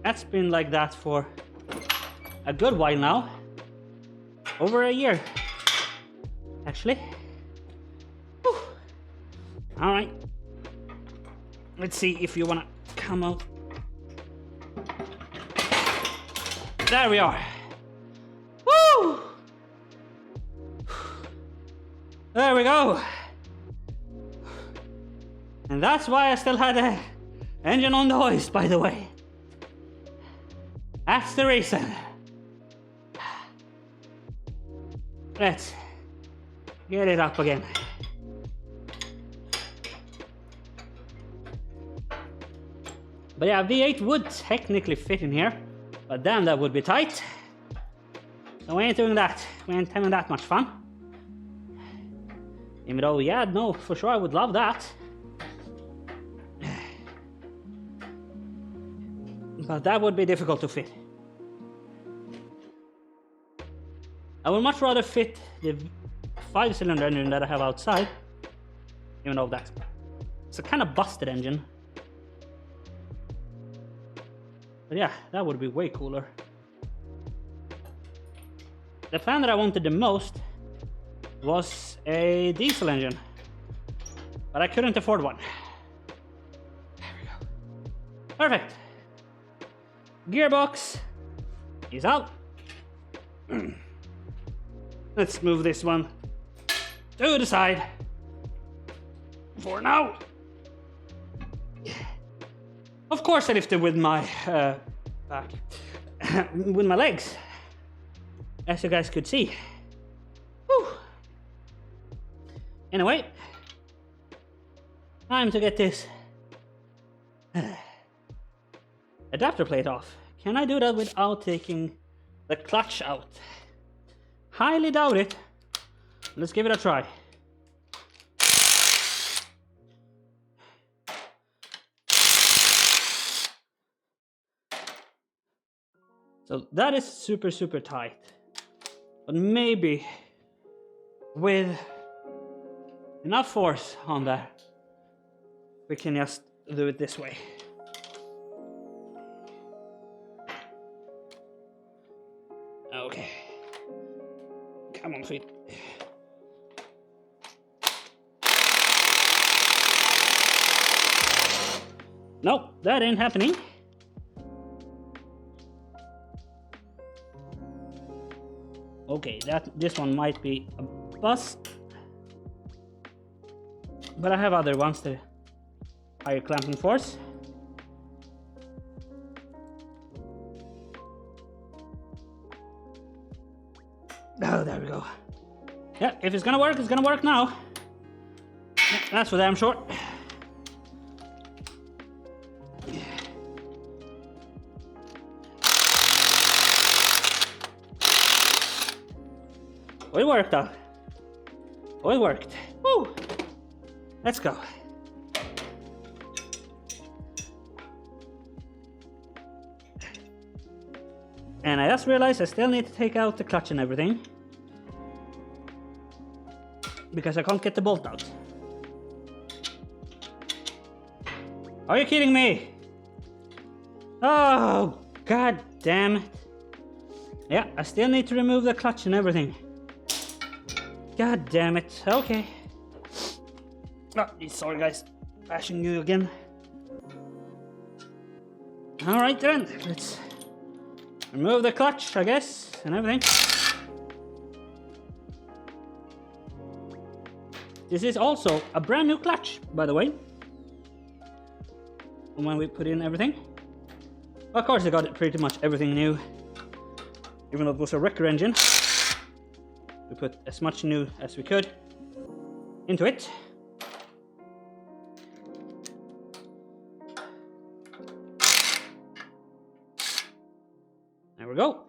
That's been like that for a good while now. Over a year, actually. Whew. All right. Let's see if you want to come out. There we are. Woo! There we go. And that's why I still had the engine on the hoist, by the way. That's the reason. Let's get it up again. But yeah, V8 would technically fit in here, but damn, that would be tight. So we ain't doing that. We ain't having that much fun. Even though, yeah, no, for sure I would love that. But that would be difficult to fit. I would much rather fit the 5-cylinder engine that I have outside, even though that's it's a kind of busted engine. But yeah, that would be way cooler. The plan that I wanted the most was a diesel engine, but I couldn't afford one. There we go. Perfect. Gearbox is out. Let's move this one to the side for now. Of course I lifted with my back, with my legs, as you guys could see. Whew. Anyway, time to get this adapter plate off. Can I do that without taking the clutch out? Highly doubt it. Let's give it a try. So that is super, super tight. But maybe with enough force on that, we can just do it this way. Okay. Come on, feet. Nope, that ain't happening. Okay, this one might be a bust. But I have other ones that higher clamping force. Oh, there we go. Yeah, if it's gonna work now. Yeah, that's for damn sure. Oh, it worked though. Oh, it worked. Woo! Let's go. And I just realized I still need to take out the clutch and everything. Because I can't get the bolt out. Are you kidding me? Oh, god damn it. Yeah, I still need to remove the clutch and everything. God damn it. Okay. Oh, sorry guys. Bashing you again. Alright then. Let's remove the clutch, I guess, and everything. This is also a brand new clutch, by the way. And when we put in everything. Of course I got it pretty much everything new. Even though it was a wrecker engine. We put as much new as we could into it. There we go.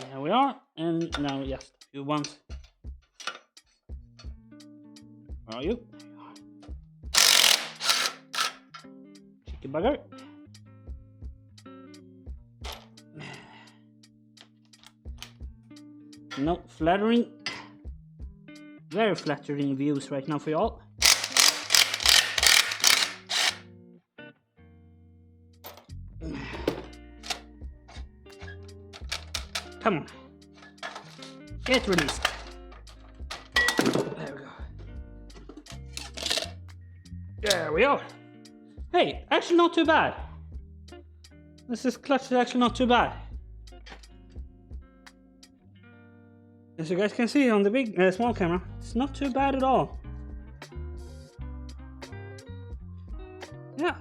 There we are. And now just a few ones. Where are you? Cheeky bugger. No flattering. Very flattering views right now for y'all. Come on. Get released. There we go. There we are. Hey, actually not too bad. This clutch is actually not too bad. As you guys can see on the small camera, it's not too bad at all. Yeah.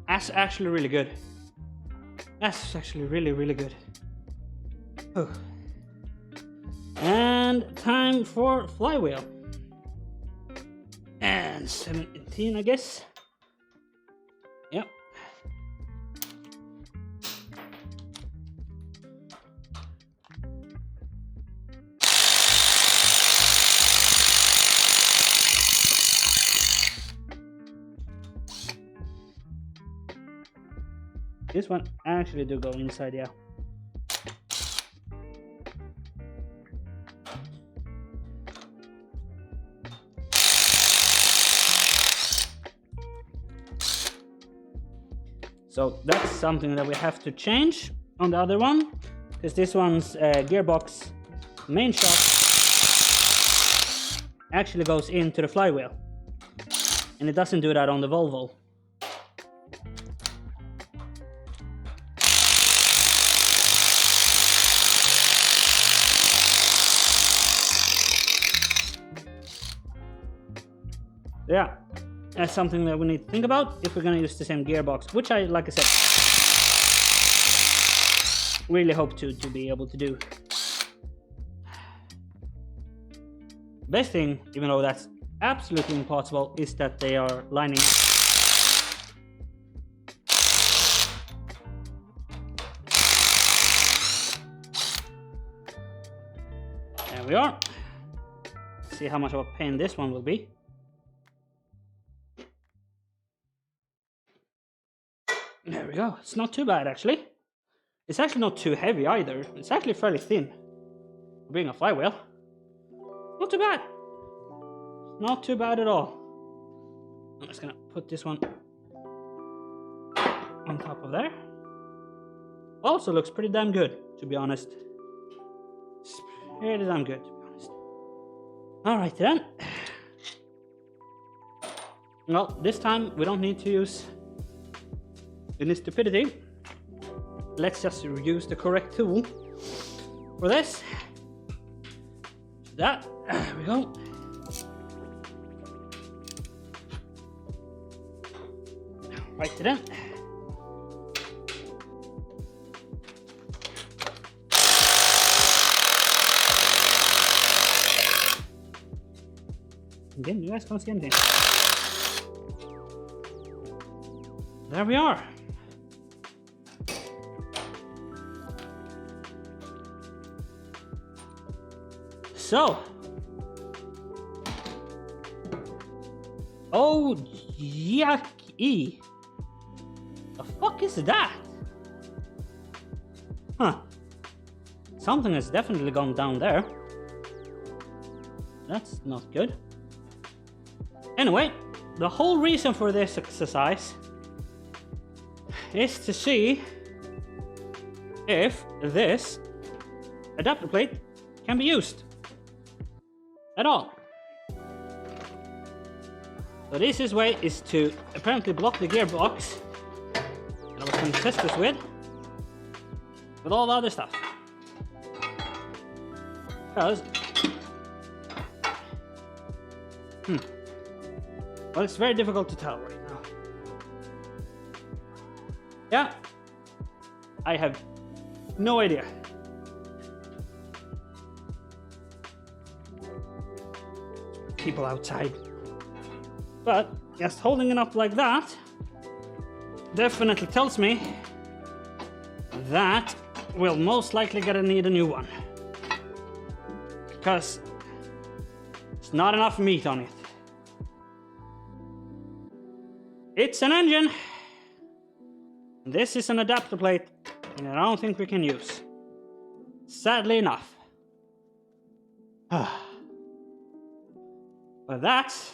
That's actually really good. That's actually really, really good. Oh. And time for flywheel. And 17, I guess. Yep. This one actually do go inside, yeah. So that's something that we have to change on the other one, because this one's gearbox main shaft actually goes into the flywheel, and it doesn't do that on the Volvo. Yeah, that's something that we need to think about if we're gonna use the same gearbox, which I, like I said, really hope to be able to do. Best thing, even though that's absolutely impossible, is that they are lining up. There we are. Let's see how much of a pain this one will be. There we go. It's not too bad, actually. It's actually not too heavy either. It's actually fairly thin for being a flywheel. Not too bad. Not too bad at all. I'm just gonna put this one on top of there. Also looks pretty damn good, to be honest. It's pretty damn good, to be honest. Alright then. Well, this time we don't need to use any stupidity. Let's just use the correct tool for this. There we go. Right then. Again, you guys can't see anything. There we are. So. Oh, yucky. The fuck is that? Huh. Something has definitely gone down there. That's not good. Anyway, the whole reason for this exercise is to see if this adapter plate can be used at all. So the easiest way is to apparently block the gearbox that I was going to test this with all the other stuff. Because well, it's very difficult to tell right now. Yeah, I have no idea. People outside. But just holding it up like that definitely tells me that we'll most likely gonna need a new one. Because it's not enough meat on it. It's an engine. This is an adapter plate, and I don't think we can use. Sadly enough. But that's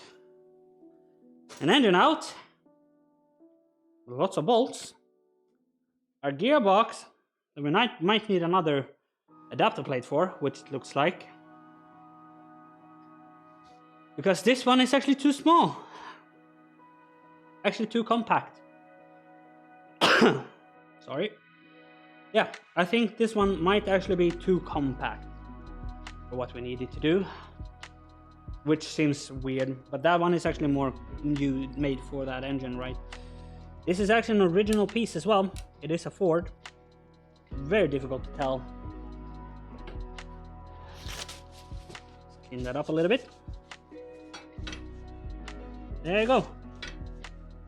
an engine out. Lots of bolts. Our gearbox that we might need another adapter plate for, which it looks like. Because this one is actually too small. Actually too compact. Sorry. Yeah, I think this one might actually be too compact for what we needed to do. Which seems weird, but that one is actually more made for that engine, right? This is actually an original piece as well. It is a Ford. Very difficult to tell. Let's clean that up a little bit. There you go.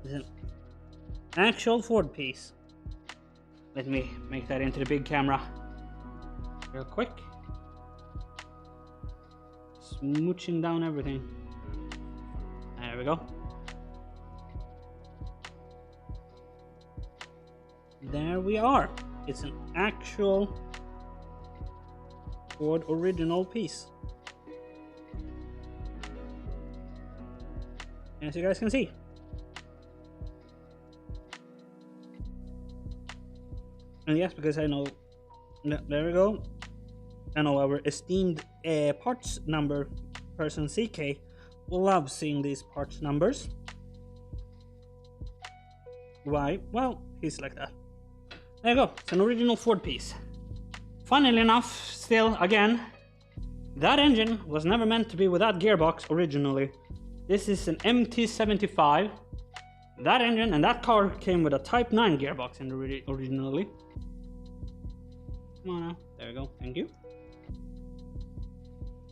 It's an actual Ford piece. Let me make that into the big camera real quick. Smooching down everything. There we go. There we are. It's an actual Ford original piece. As you guys can see. And yes, because I know, there we go. I know our esteemed parts number person CK loves seeing these parts numbers. Why? Well, he's like that. There you go. It's an original Ford piece. Funnily enough, still, again, that engine was never meant to be with that gearbox originally. This is an MT75. That engine and that car came with a Type 9 gearbox originally. Come on now. There we go. Thank you.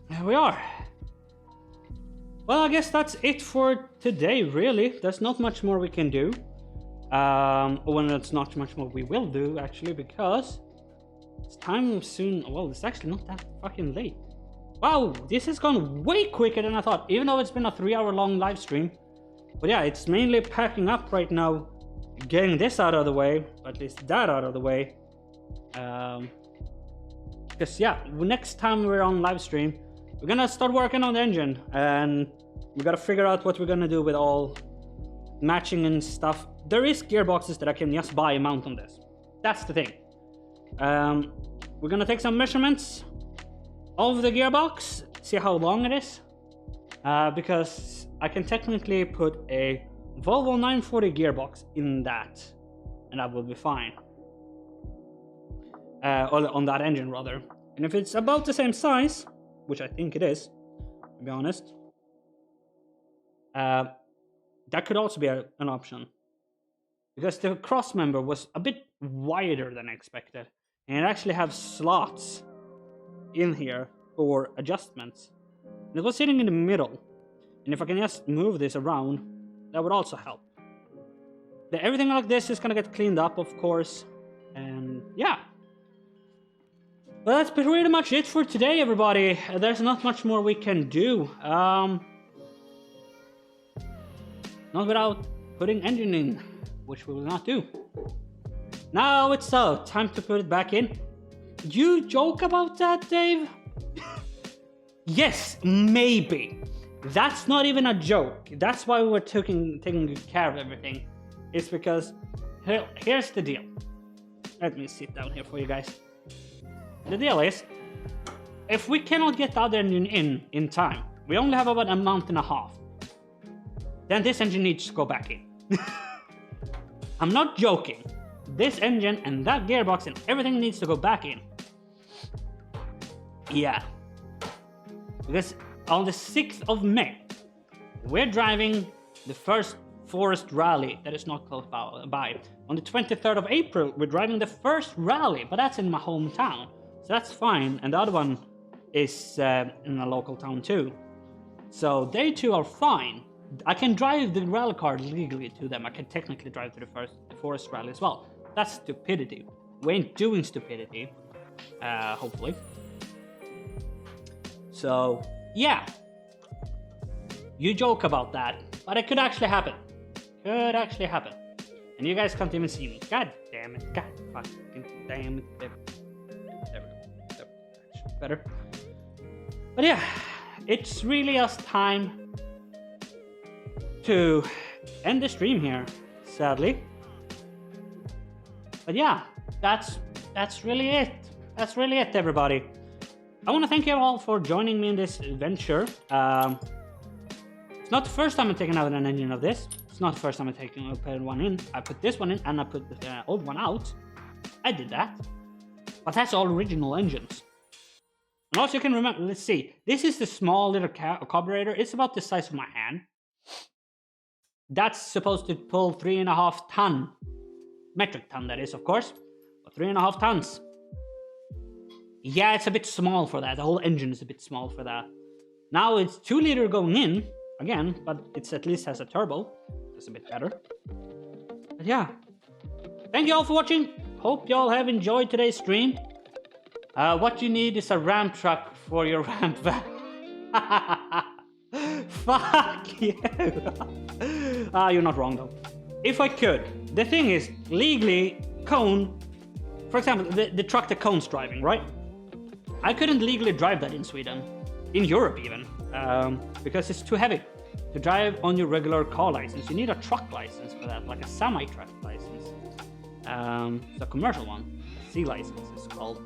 There we are. Well, I guess that's it for today, really. There's not much more we can do. Well, it's not much more we will do, actually, because it's time soon. Well, it's actually not that fucking late. Wow, this has gone way quicker than I thought, even though it's been a 3-hour long live stream. But yeah, it's mainly packing up right now, getting this out of the way, or at least that out of the way. Because yeah, next time we're on live stream, we're gonna start working on the engine, and we gotta figure out what we're gonna do with all matching and stuff. There is gearboxes that I can just buy and mount on this. That's the thing. We're gonna take some measurements of the gearbox, see how long it is, because I can technically put a Volvo 940 gearbox in that, and that will be fine. Or on that engine rather. And if it's about the same size, which I think it is, to be honest, that could also be an option. Because the cross member was a bit wider than I expected. And it actually has slots in here for adjustments. And it was sitting in the middle. And if I can just move this around, that would also help. Everything like this is gonna get cleaned up, of course. And yeah. Well, that's pretty much it for today, everybody. There's not much more we can do. Not without putting engine in, which we will not do. Now it's time to put it back in. You joke about that, Dave? Yes, maybe. That's not even a joke. That's why we're taking good care of everything. It's because here's the deal. Let me sit down here for you guys. The deal is, if we cannot get the other engine in time, we only have about a month and a half, then this engine needs to go back in. I'm not joking. This engine and that gearbox and everything needs to go back in. Yeah. Because on the 6th of May, we're driving the first forest rally that is not close by. On the 23rd of April, we're driving the first rally, but that's in my hometown. So that's fine, and the other one is in a local town too. So they two are fine. I can drive the rally car legally to them. I can technically drive to the forest rally as well. That's stupidity. We ain't doing stupidity, hopefully. So, yeah. You joke about that, but it could actually happen. Could actually happen. And you guys can't even see me. God damn it. God fucking damn it. There we go. Better. But yeah, it's really just time to end the stream here, sadly. But yeah, that's really it. That's really it, everybody. I want to thank you all for joining me in this adventure. It's not the first time I'm taking out an engine of this. It's not the first time I'm putting one in. I put this one in and I put the old one out. I did that. But that's all original engines. And also you can remember, let's see. This is the small little carburetor. It's about the size of my hand. That's supposed to pull 3.5 ton. Metric ton, that is, of course. But 3.5 tons. Yeah, it's a bit small for that. The whole engine is a bit small for that. Now it's 2 liter going in, again, but it's at least has a turbo. It's a bit better. But yeah. Thank you all for watching. Hope you all have enjoyed today's stream. What you need is a ramp truck for your ramp van. Fuck you. You're not wrong though. If I could. The thing is, legally, Cone, for example, the truck that Cone's driving, right? I couldn't legally drive that in Sweden. In Europe even. Because it's too heavy to drive on your regular car license. You need a truck license for that, like a semi-truck license. It's a commercial one. C license is called.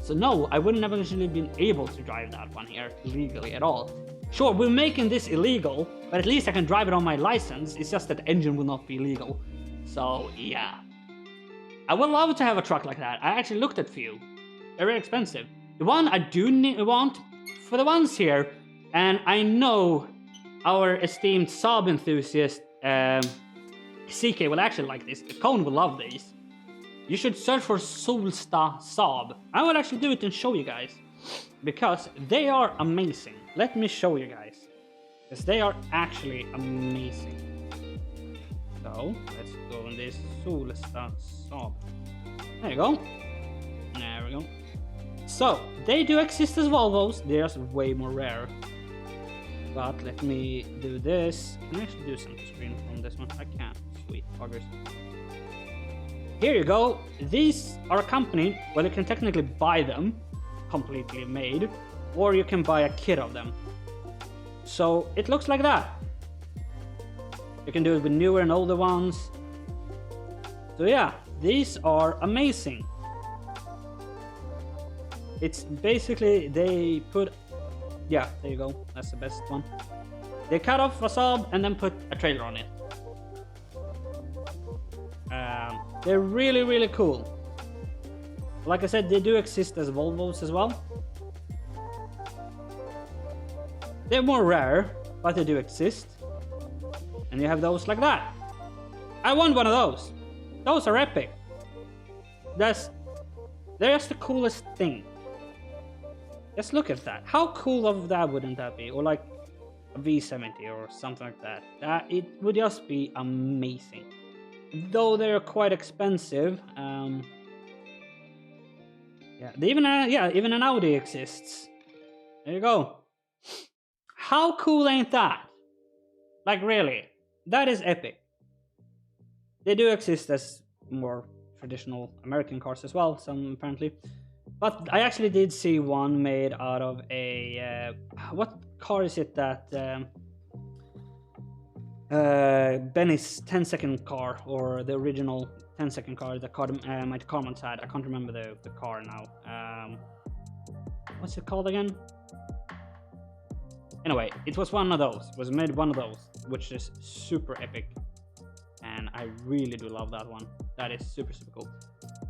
So no, I wouldn't have actually been able to drive that one here legally at all. Sure, we're making this illegal, but at least I can drive it on my license. It's just that the engine will not be legal. So yeah. I would love to have a truck like that. I actually looked at a few. Very expensive. The one I do want for the ones here, and I know our esteemed Saab enthusiast CK will actually like this. The Cone will love these. You should search for Solsta Saab. I will actually do it and show you guys. Because they are amazing. Let me show you guys. Because they are actually amazing. So, let's go on this Solsta Saab. There you go. There we go. So, they do exist as Volvos. They're just way more rare. But let me do this. Can I actually do some screen from this one? I can. Sweet buggers. Here you go. These are a company where you can technically buy them completely made, or you can buy a kit of them. So it looks like that. You can do it with newer and older ones. So yeah, these are amazing. It's basically they put Yeah, there you go. That's the best one. They cut off facade and then put a trailer on it. They're really, really cool. Like I said, they do exist as Volvos as well. They're more rare, but they do exist. And you have those like that. I want one of those. Those are epic. They're just the coolest thing. Just look at that. How cool of that wouldn't that be? Or like a V70 or something like that. It would just be amazing. Though they're quite expensive. Yeah, even an Audi exists. There you go. How cool ain't that? Like really, that is epic. They do exist as more traditional American cars as well, some apparently. But I actually did see one made out of a what car is it that Benny's 10-second car, or the original 10-second car that my Carmans had. I can't remember the car now. What's it called again? Anyway, it was one of those. It was made one of those, which is super epic. And I really do love that one. That is super, super cool.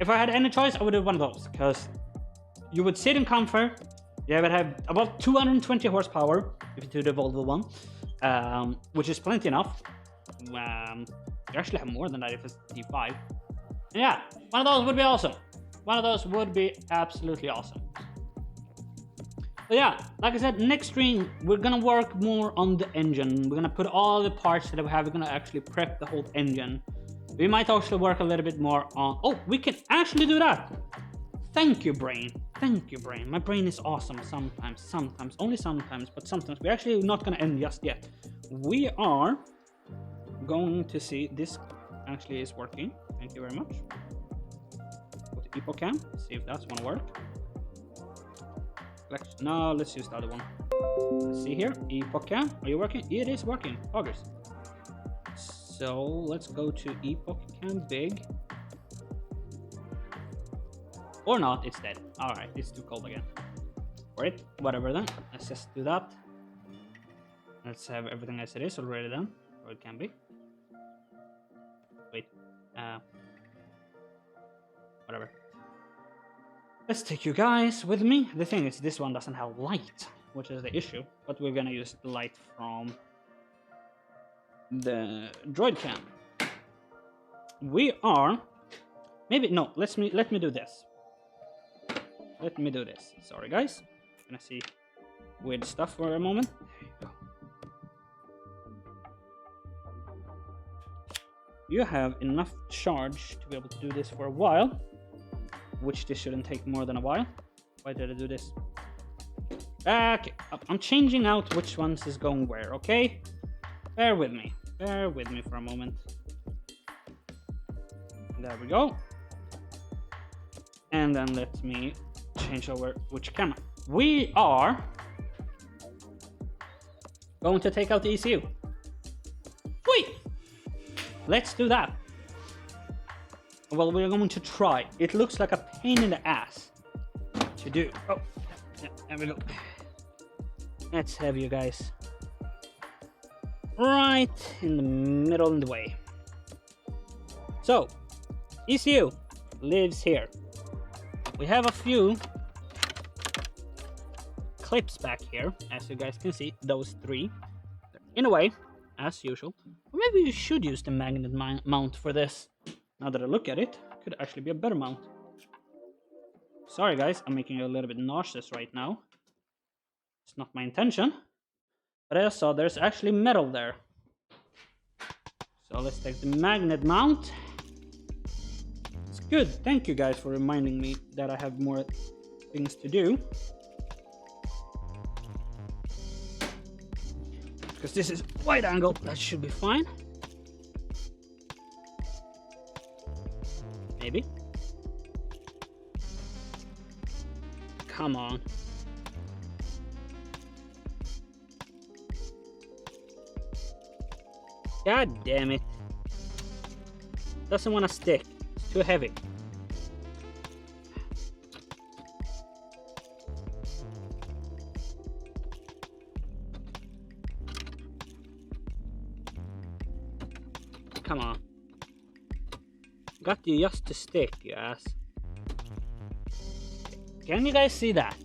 If I had any choice, I would do one of those, because you would sit in comfort. You would have about 220 horsepower if you do the Volvo one, which is plenty enough. You actually have more than that if it's D5. And yeah, one of those would be awesome. One of those would be absolutely awesome. But yeah, like I said, next stream, we're gonna work more on the engine. We're gonna put all the parts that we have, we're gonna actually prep the whole engine. We might also work a little bit more on... Oh, we can actually do that! Thank you, brain. Thank you, brain. My brain is awesome sometimes, only sometimes, but sometimes. We're actually not gonna end just yet. We are going to see this actually is working. Thank you very much. Go to EpoCam, see if that's gonna work. No, let's use the other one. Let's see here. EpoCam, are you working? It is working. Progress. So let's go to EpoCam big. Or not, it's dead. Alright, it's too cold again. For it, whatever then. Let's just do that. Let's have everything as it is already then. Or it can be. Wait. Whatever. Let's take you guys with me. The thing is, this one doesn't have light, which is the issue. But we're gonna use the light from the droid cam. We are... Maybe, no, let me do this. Let me do this. Sorry, guys. Gonna see weird stuff for a moment. There you go. You have enough charge to be able to do this for a while. Which this shouldn't take more than a while. Why did I do this? Okay, I'm changing out which ones is going where, okay? Bear with me. Bear with me for a moment. There we go. And then let me change over which camera. We are going to take out the ECU. Wait! Let's do that. Well, we're going to try. It looks like a pain in the ass to do. Oh, yeah, there we go. Let's have you guys right in the middle of the way. So, ECU lives here. We have a few clips back here, as you guys can see, those three. In a way, as usual. Or maybe you should use the magnet mount for this. Now that I look at it, could actually be a better mount. Sorry guys, I'm making you a little bit nauseous right now. It's not my intention. But I saw there's actually metal there. So let's take the magnet mount. It's good. Thank you guys for reminding me that I have more things to do. Because this is wide angle, that should be fine. Maybe. Come on. God damn it. Doesn't want to stick. It's too heavy. come on. Got you just to stick, you ass. Can you guys see that?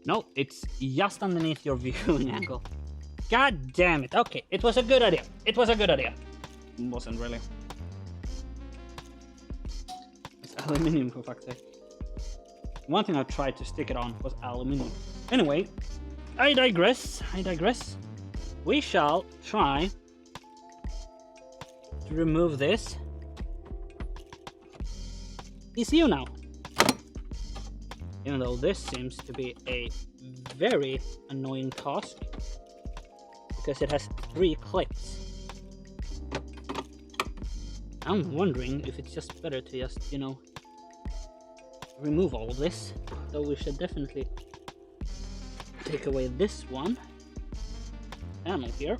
No, it's just underneath your viewing angle. God damn it. Okay, it was a good idea. It was a good idea. It wasn't really. It's aluminium, for fuck's sake. One thing I tried to stick it on was aluminium. Anyway, I digress. We shall try to remove this ECU now. Even though this seems to be a very annoying task because it has 3 clips. I'm wondering if it's just better to just, you know, remove all of this. So we should definitely take away this one panel here.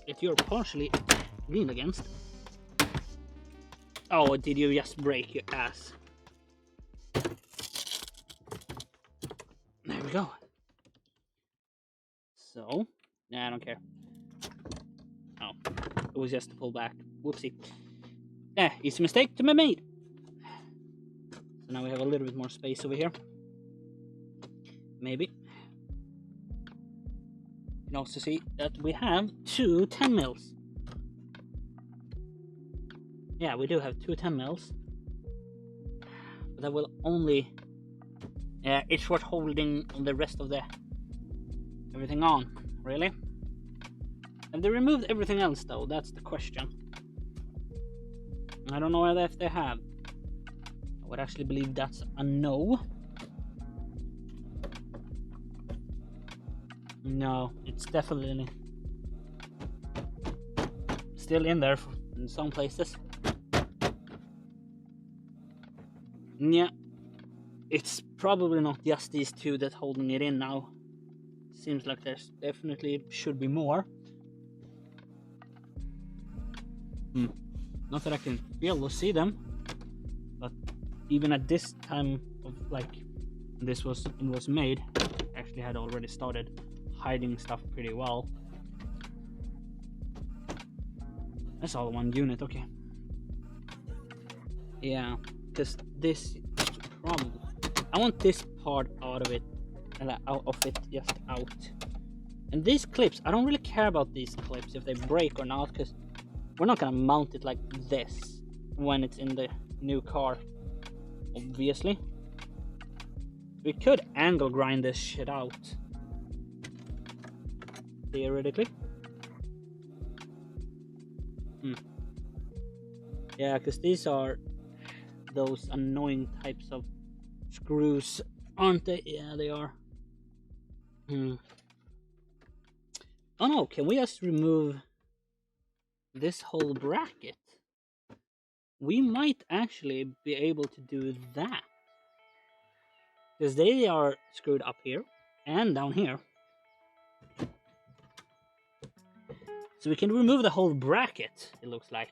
That you're partially leaned against. Oh, did you just break your ass? There we go. So, nah, I don't care. Oh, it was just to pull back. Whoopsie. Yeah, easy mistake to be made. So now we have a little bit more space over here. Maybe. You can also see that we have 2 10 mils. Yeah, we do have 2 10 mils. But that will only... it's short holding on the rest of the... everything on. Really? Have they removed everything else though? That's the question. I don't know if they have. I would actually believe that's a no. No, it's definitely still in there in some places. Yeah, it's probably not just these 2 that's holding it in now. Seems like there's definitely should be more. Not that I can be able to see them, but even at this time of like it was made, actually had already started hiding stuff pretty well. That's all one unit, okay. Yeah, because this probably I want this part out of it, out of it just out. And these clips, I don't really care about these clips if they break or not, because we're not gonna mount it like this when it's in the new car, obviously. We could angle grind this shit out, theoretically. Yeah, because these are those annoying types of screws, aren't they? Yeah, they are. Oh no, can we just remove this whole bracket? We might actually be able to do that. Because they are screwed up here and down here. So we can remove the whole bracket, it looks like.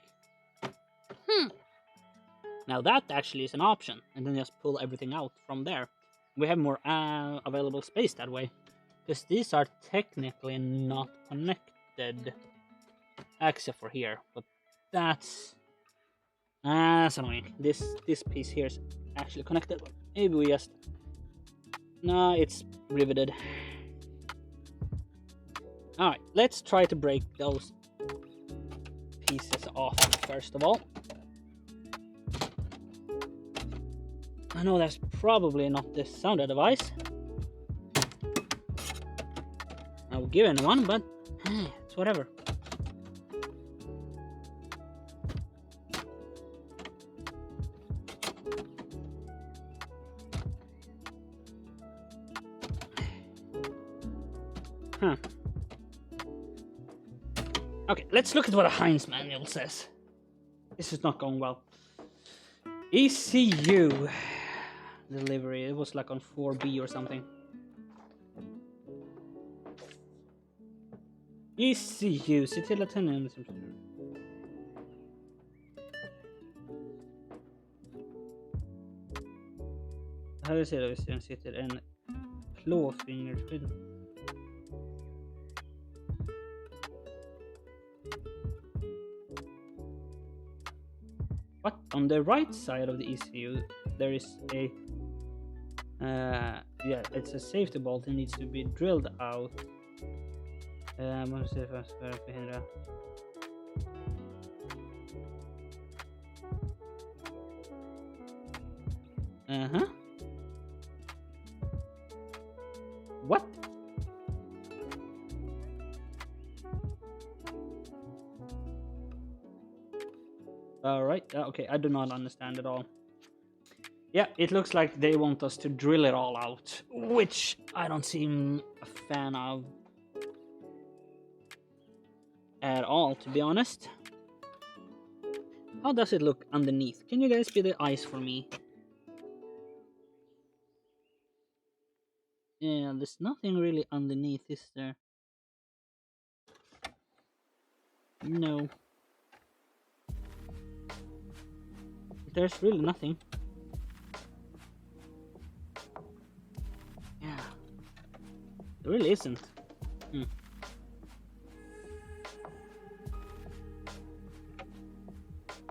Now that actually is an option. And then just pull everything out from there. We have more available space that way. Because these are technically not connected. Except for here. But that's annoying. This piece here is actually connected. Maybe we just... No, it's riveted. Alright, let's try to break those pieces off first of all. I know that's probably not the sounder device I will give anyone, but it's whatever. Okay, let's look at what a Heinz manual says. This is not going well. ECU delivery, it was like on 4B or something. ECU, se till att tända. Här ser vi att det sitter en klåfingers. But on the right side of the ECU, there is a yeah, it's a safety bolt that needs to be drilled out. What? Alright, okay, I do not understand at all. Yeah, it looks like they want us to drill it all out, which I don't seem a fan of at all, to be honest. How does it look underneath? Can you guys be the eyes for me? Yeah, there's nothing really underneath, is there? No. There's really nothing. Yeah. There really isn't.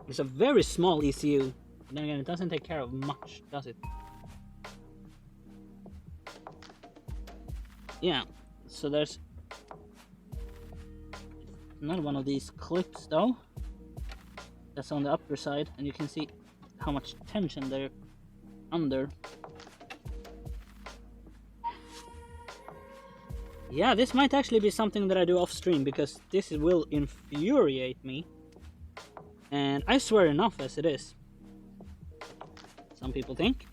It's a very small ECU. But then again, it doesn't take care of much, does it? Yeah, so there's another one of these clips though. That's on the upper side, and you can see how much tension they're under. Yeah, this might actually be something that I do off stream, because this will infuriate me. And I swear enough as it is. Some people think.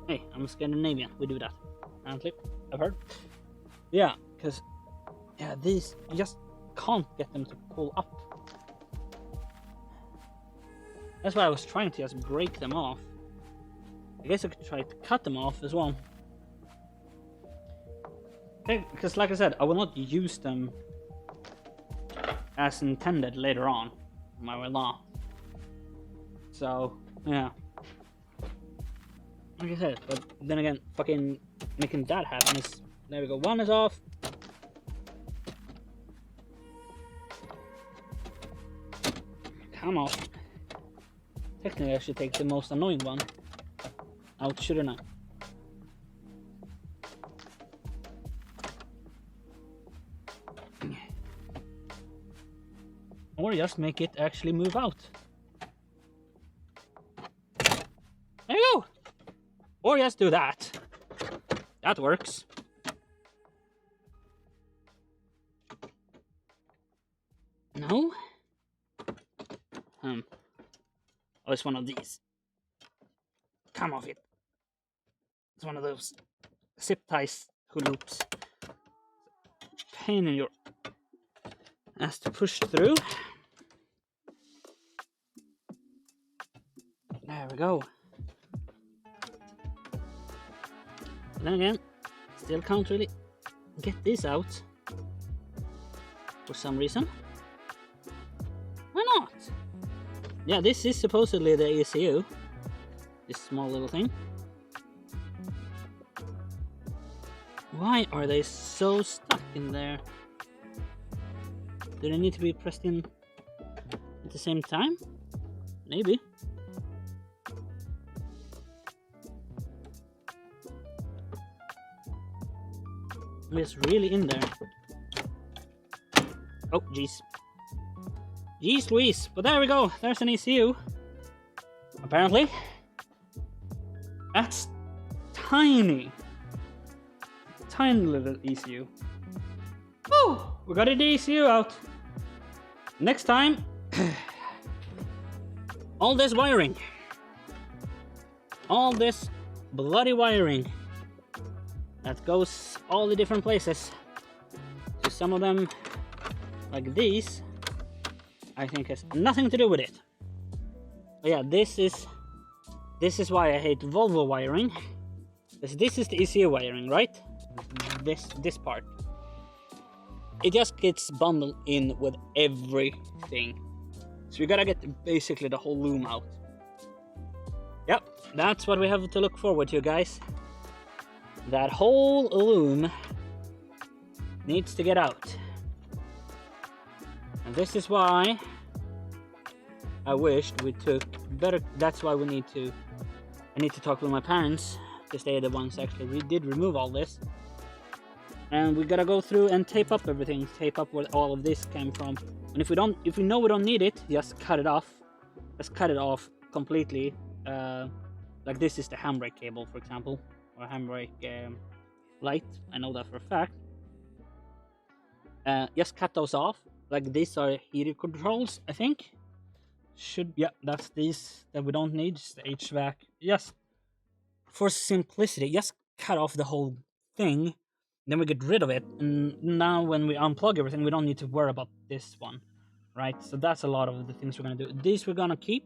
Hey, I'm a Scandinavian, we do that. Apparently, I've heard. Yeah, because yeah, these, you just can't get them to pull up. That's why I was trying to just break them off. I guess I could try to cut them off as well. Okay, because like I said, I will not use them as intended later on. I will not. So, yeah. Like I said, but then again, fucking making that happen is... There we go, one is off. Come on. Technically, I should take the most annoying one out, shouldn't I? Or just make it actually move out. There you go! Or just do that. That works. No? Oh, it's one of these. Come off it. It's one of those zip ties loops. Pain in your ass to push through. There we go. Then again, still can't really get this out for some reason. Why not? Yeah, this is supposedly the ECU. This small little thing. Why are they so stuck in there? Do they need to be pressed in at the same time? Maybe. It's really in there. Oh, jeez. Jeez Louise. But there we go. There's an ECU. Apparently. That's tiny. Tiny little ECU. Woo! We got the ECU out. Next time, all this wiring. All this bloody wiring. That goes all the different places. So some of them, like these, I think has nothing to do with it. But yeah, this is why I hate Volvo wiring. This is the ECU wiring, right? This part. It just gets bundled in with everything. So you gotta get basically the whole loom out. Yep, that's what we have to look forward to, guys. That whole loom needs to get out. And this is why I wished we took better. That's why I need to talk with my parents, because they are the ones actually did remove all this. And we gotta go through and tape up everything, tape up where all of this came from. And if we know we don't need it, just cut it off. Just cut it off completely. Like this is the handbrake cable, for example, or handbrake light. I know that for a fact. Just cut those off. Like these are heater controls, I think. Yeah, that's these that we don't need. Just the HVAC. Just for simplicity, just cut off the whole thing. Then we get rid of it, and now when we unplug everything, we don't need to worry about this one, right? So that's a lot of the things we're gonna do. These we're gonna keep.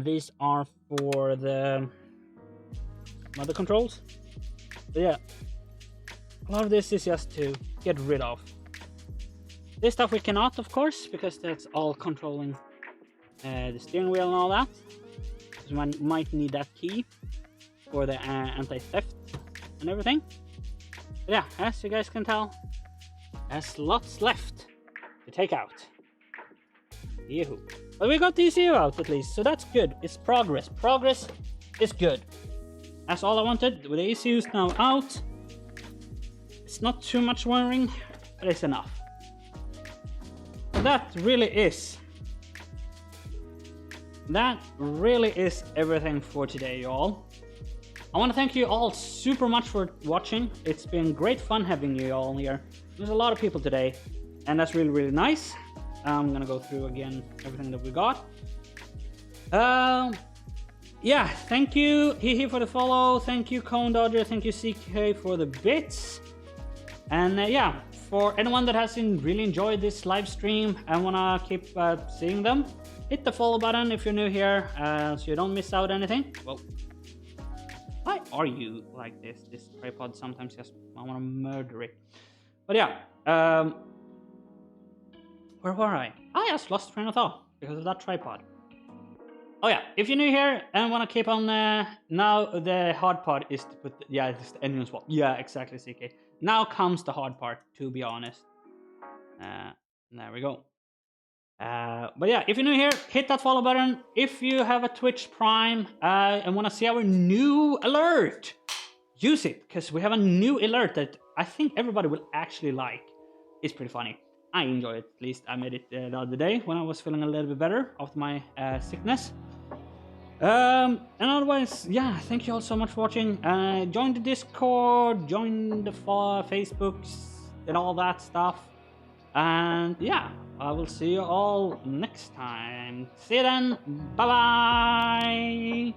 These are for the mother controls. But yeah, a lot of this is just to get rid of. This stuff we cannot, of course, because that's all controlling the steering wheel and all that. So we might need that key for the anti-theft and everything. But yeah, as you guys can tell, there's lots left to take out. Yahoo! But we got the ECU out at least, so that's good. It's progress. Progress is good. That's all I wanted. With the ECUs now out, it's not too much wiring, but it's enough. So that really is everything for today, y'all. I want to thank you all super much for watching. It's been great fun having you all here. There's a lot of people today, and that's really, really nice. I'm gonna go through again everything that we got. Yeah, thank you Hihi for the follow. Thank you Cone Dodger. Thank you CK for the bits. And yeah, for anyone that hasn't really enjoyed this live stream and wanna keep seeing them, hit the follow button if you're new here, so you don't miss out anything. Well, why are you like this? This tripod sometimes just, I want to murder it. But yeah, where were I? I just lost train of thought because of that tripod. Oh yeah, if you're new here and want to keep on, now the hard part is to put, yeah, it's the engine swap. Yeah, exactly, CK. Now comes the hard part, to be honest. There we go. But yeah, if you're new here, hit that follow button. If you have a Twitch Prime and want to see our new alert, use it, because we have a new alert that I think everybody will actually like. It's pretty funny. I enjoy it, at least. I made it the other day when I was feeling a little bit better after my sickness. And otherwise, yeah, thank you all so much for watching. Join the Discord, join the Facebooks and all that stuff. And yeah, I will see you all next time. See you then. Bye bye.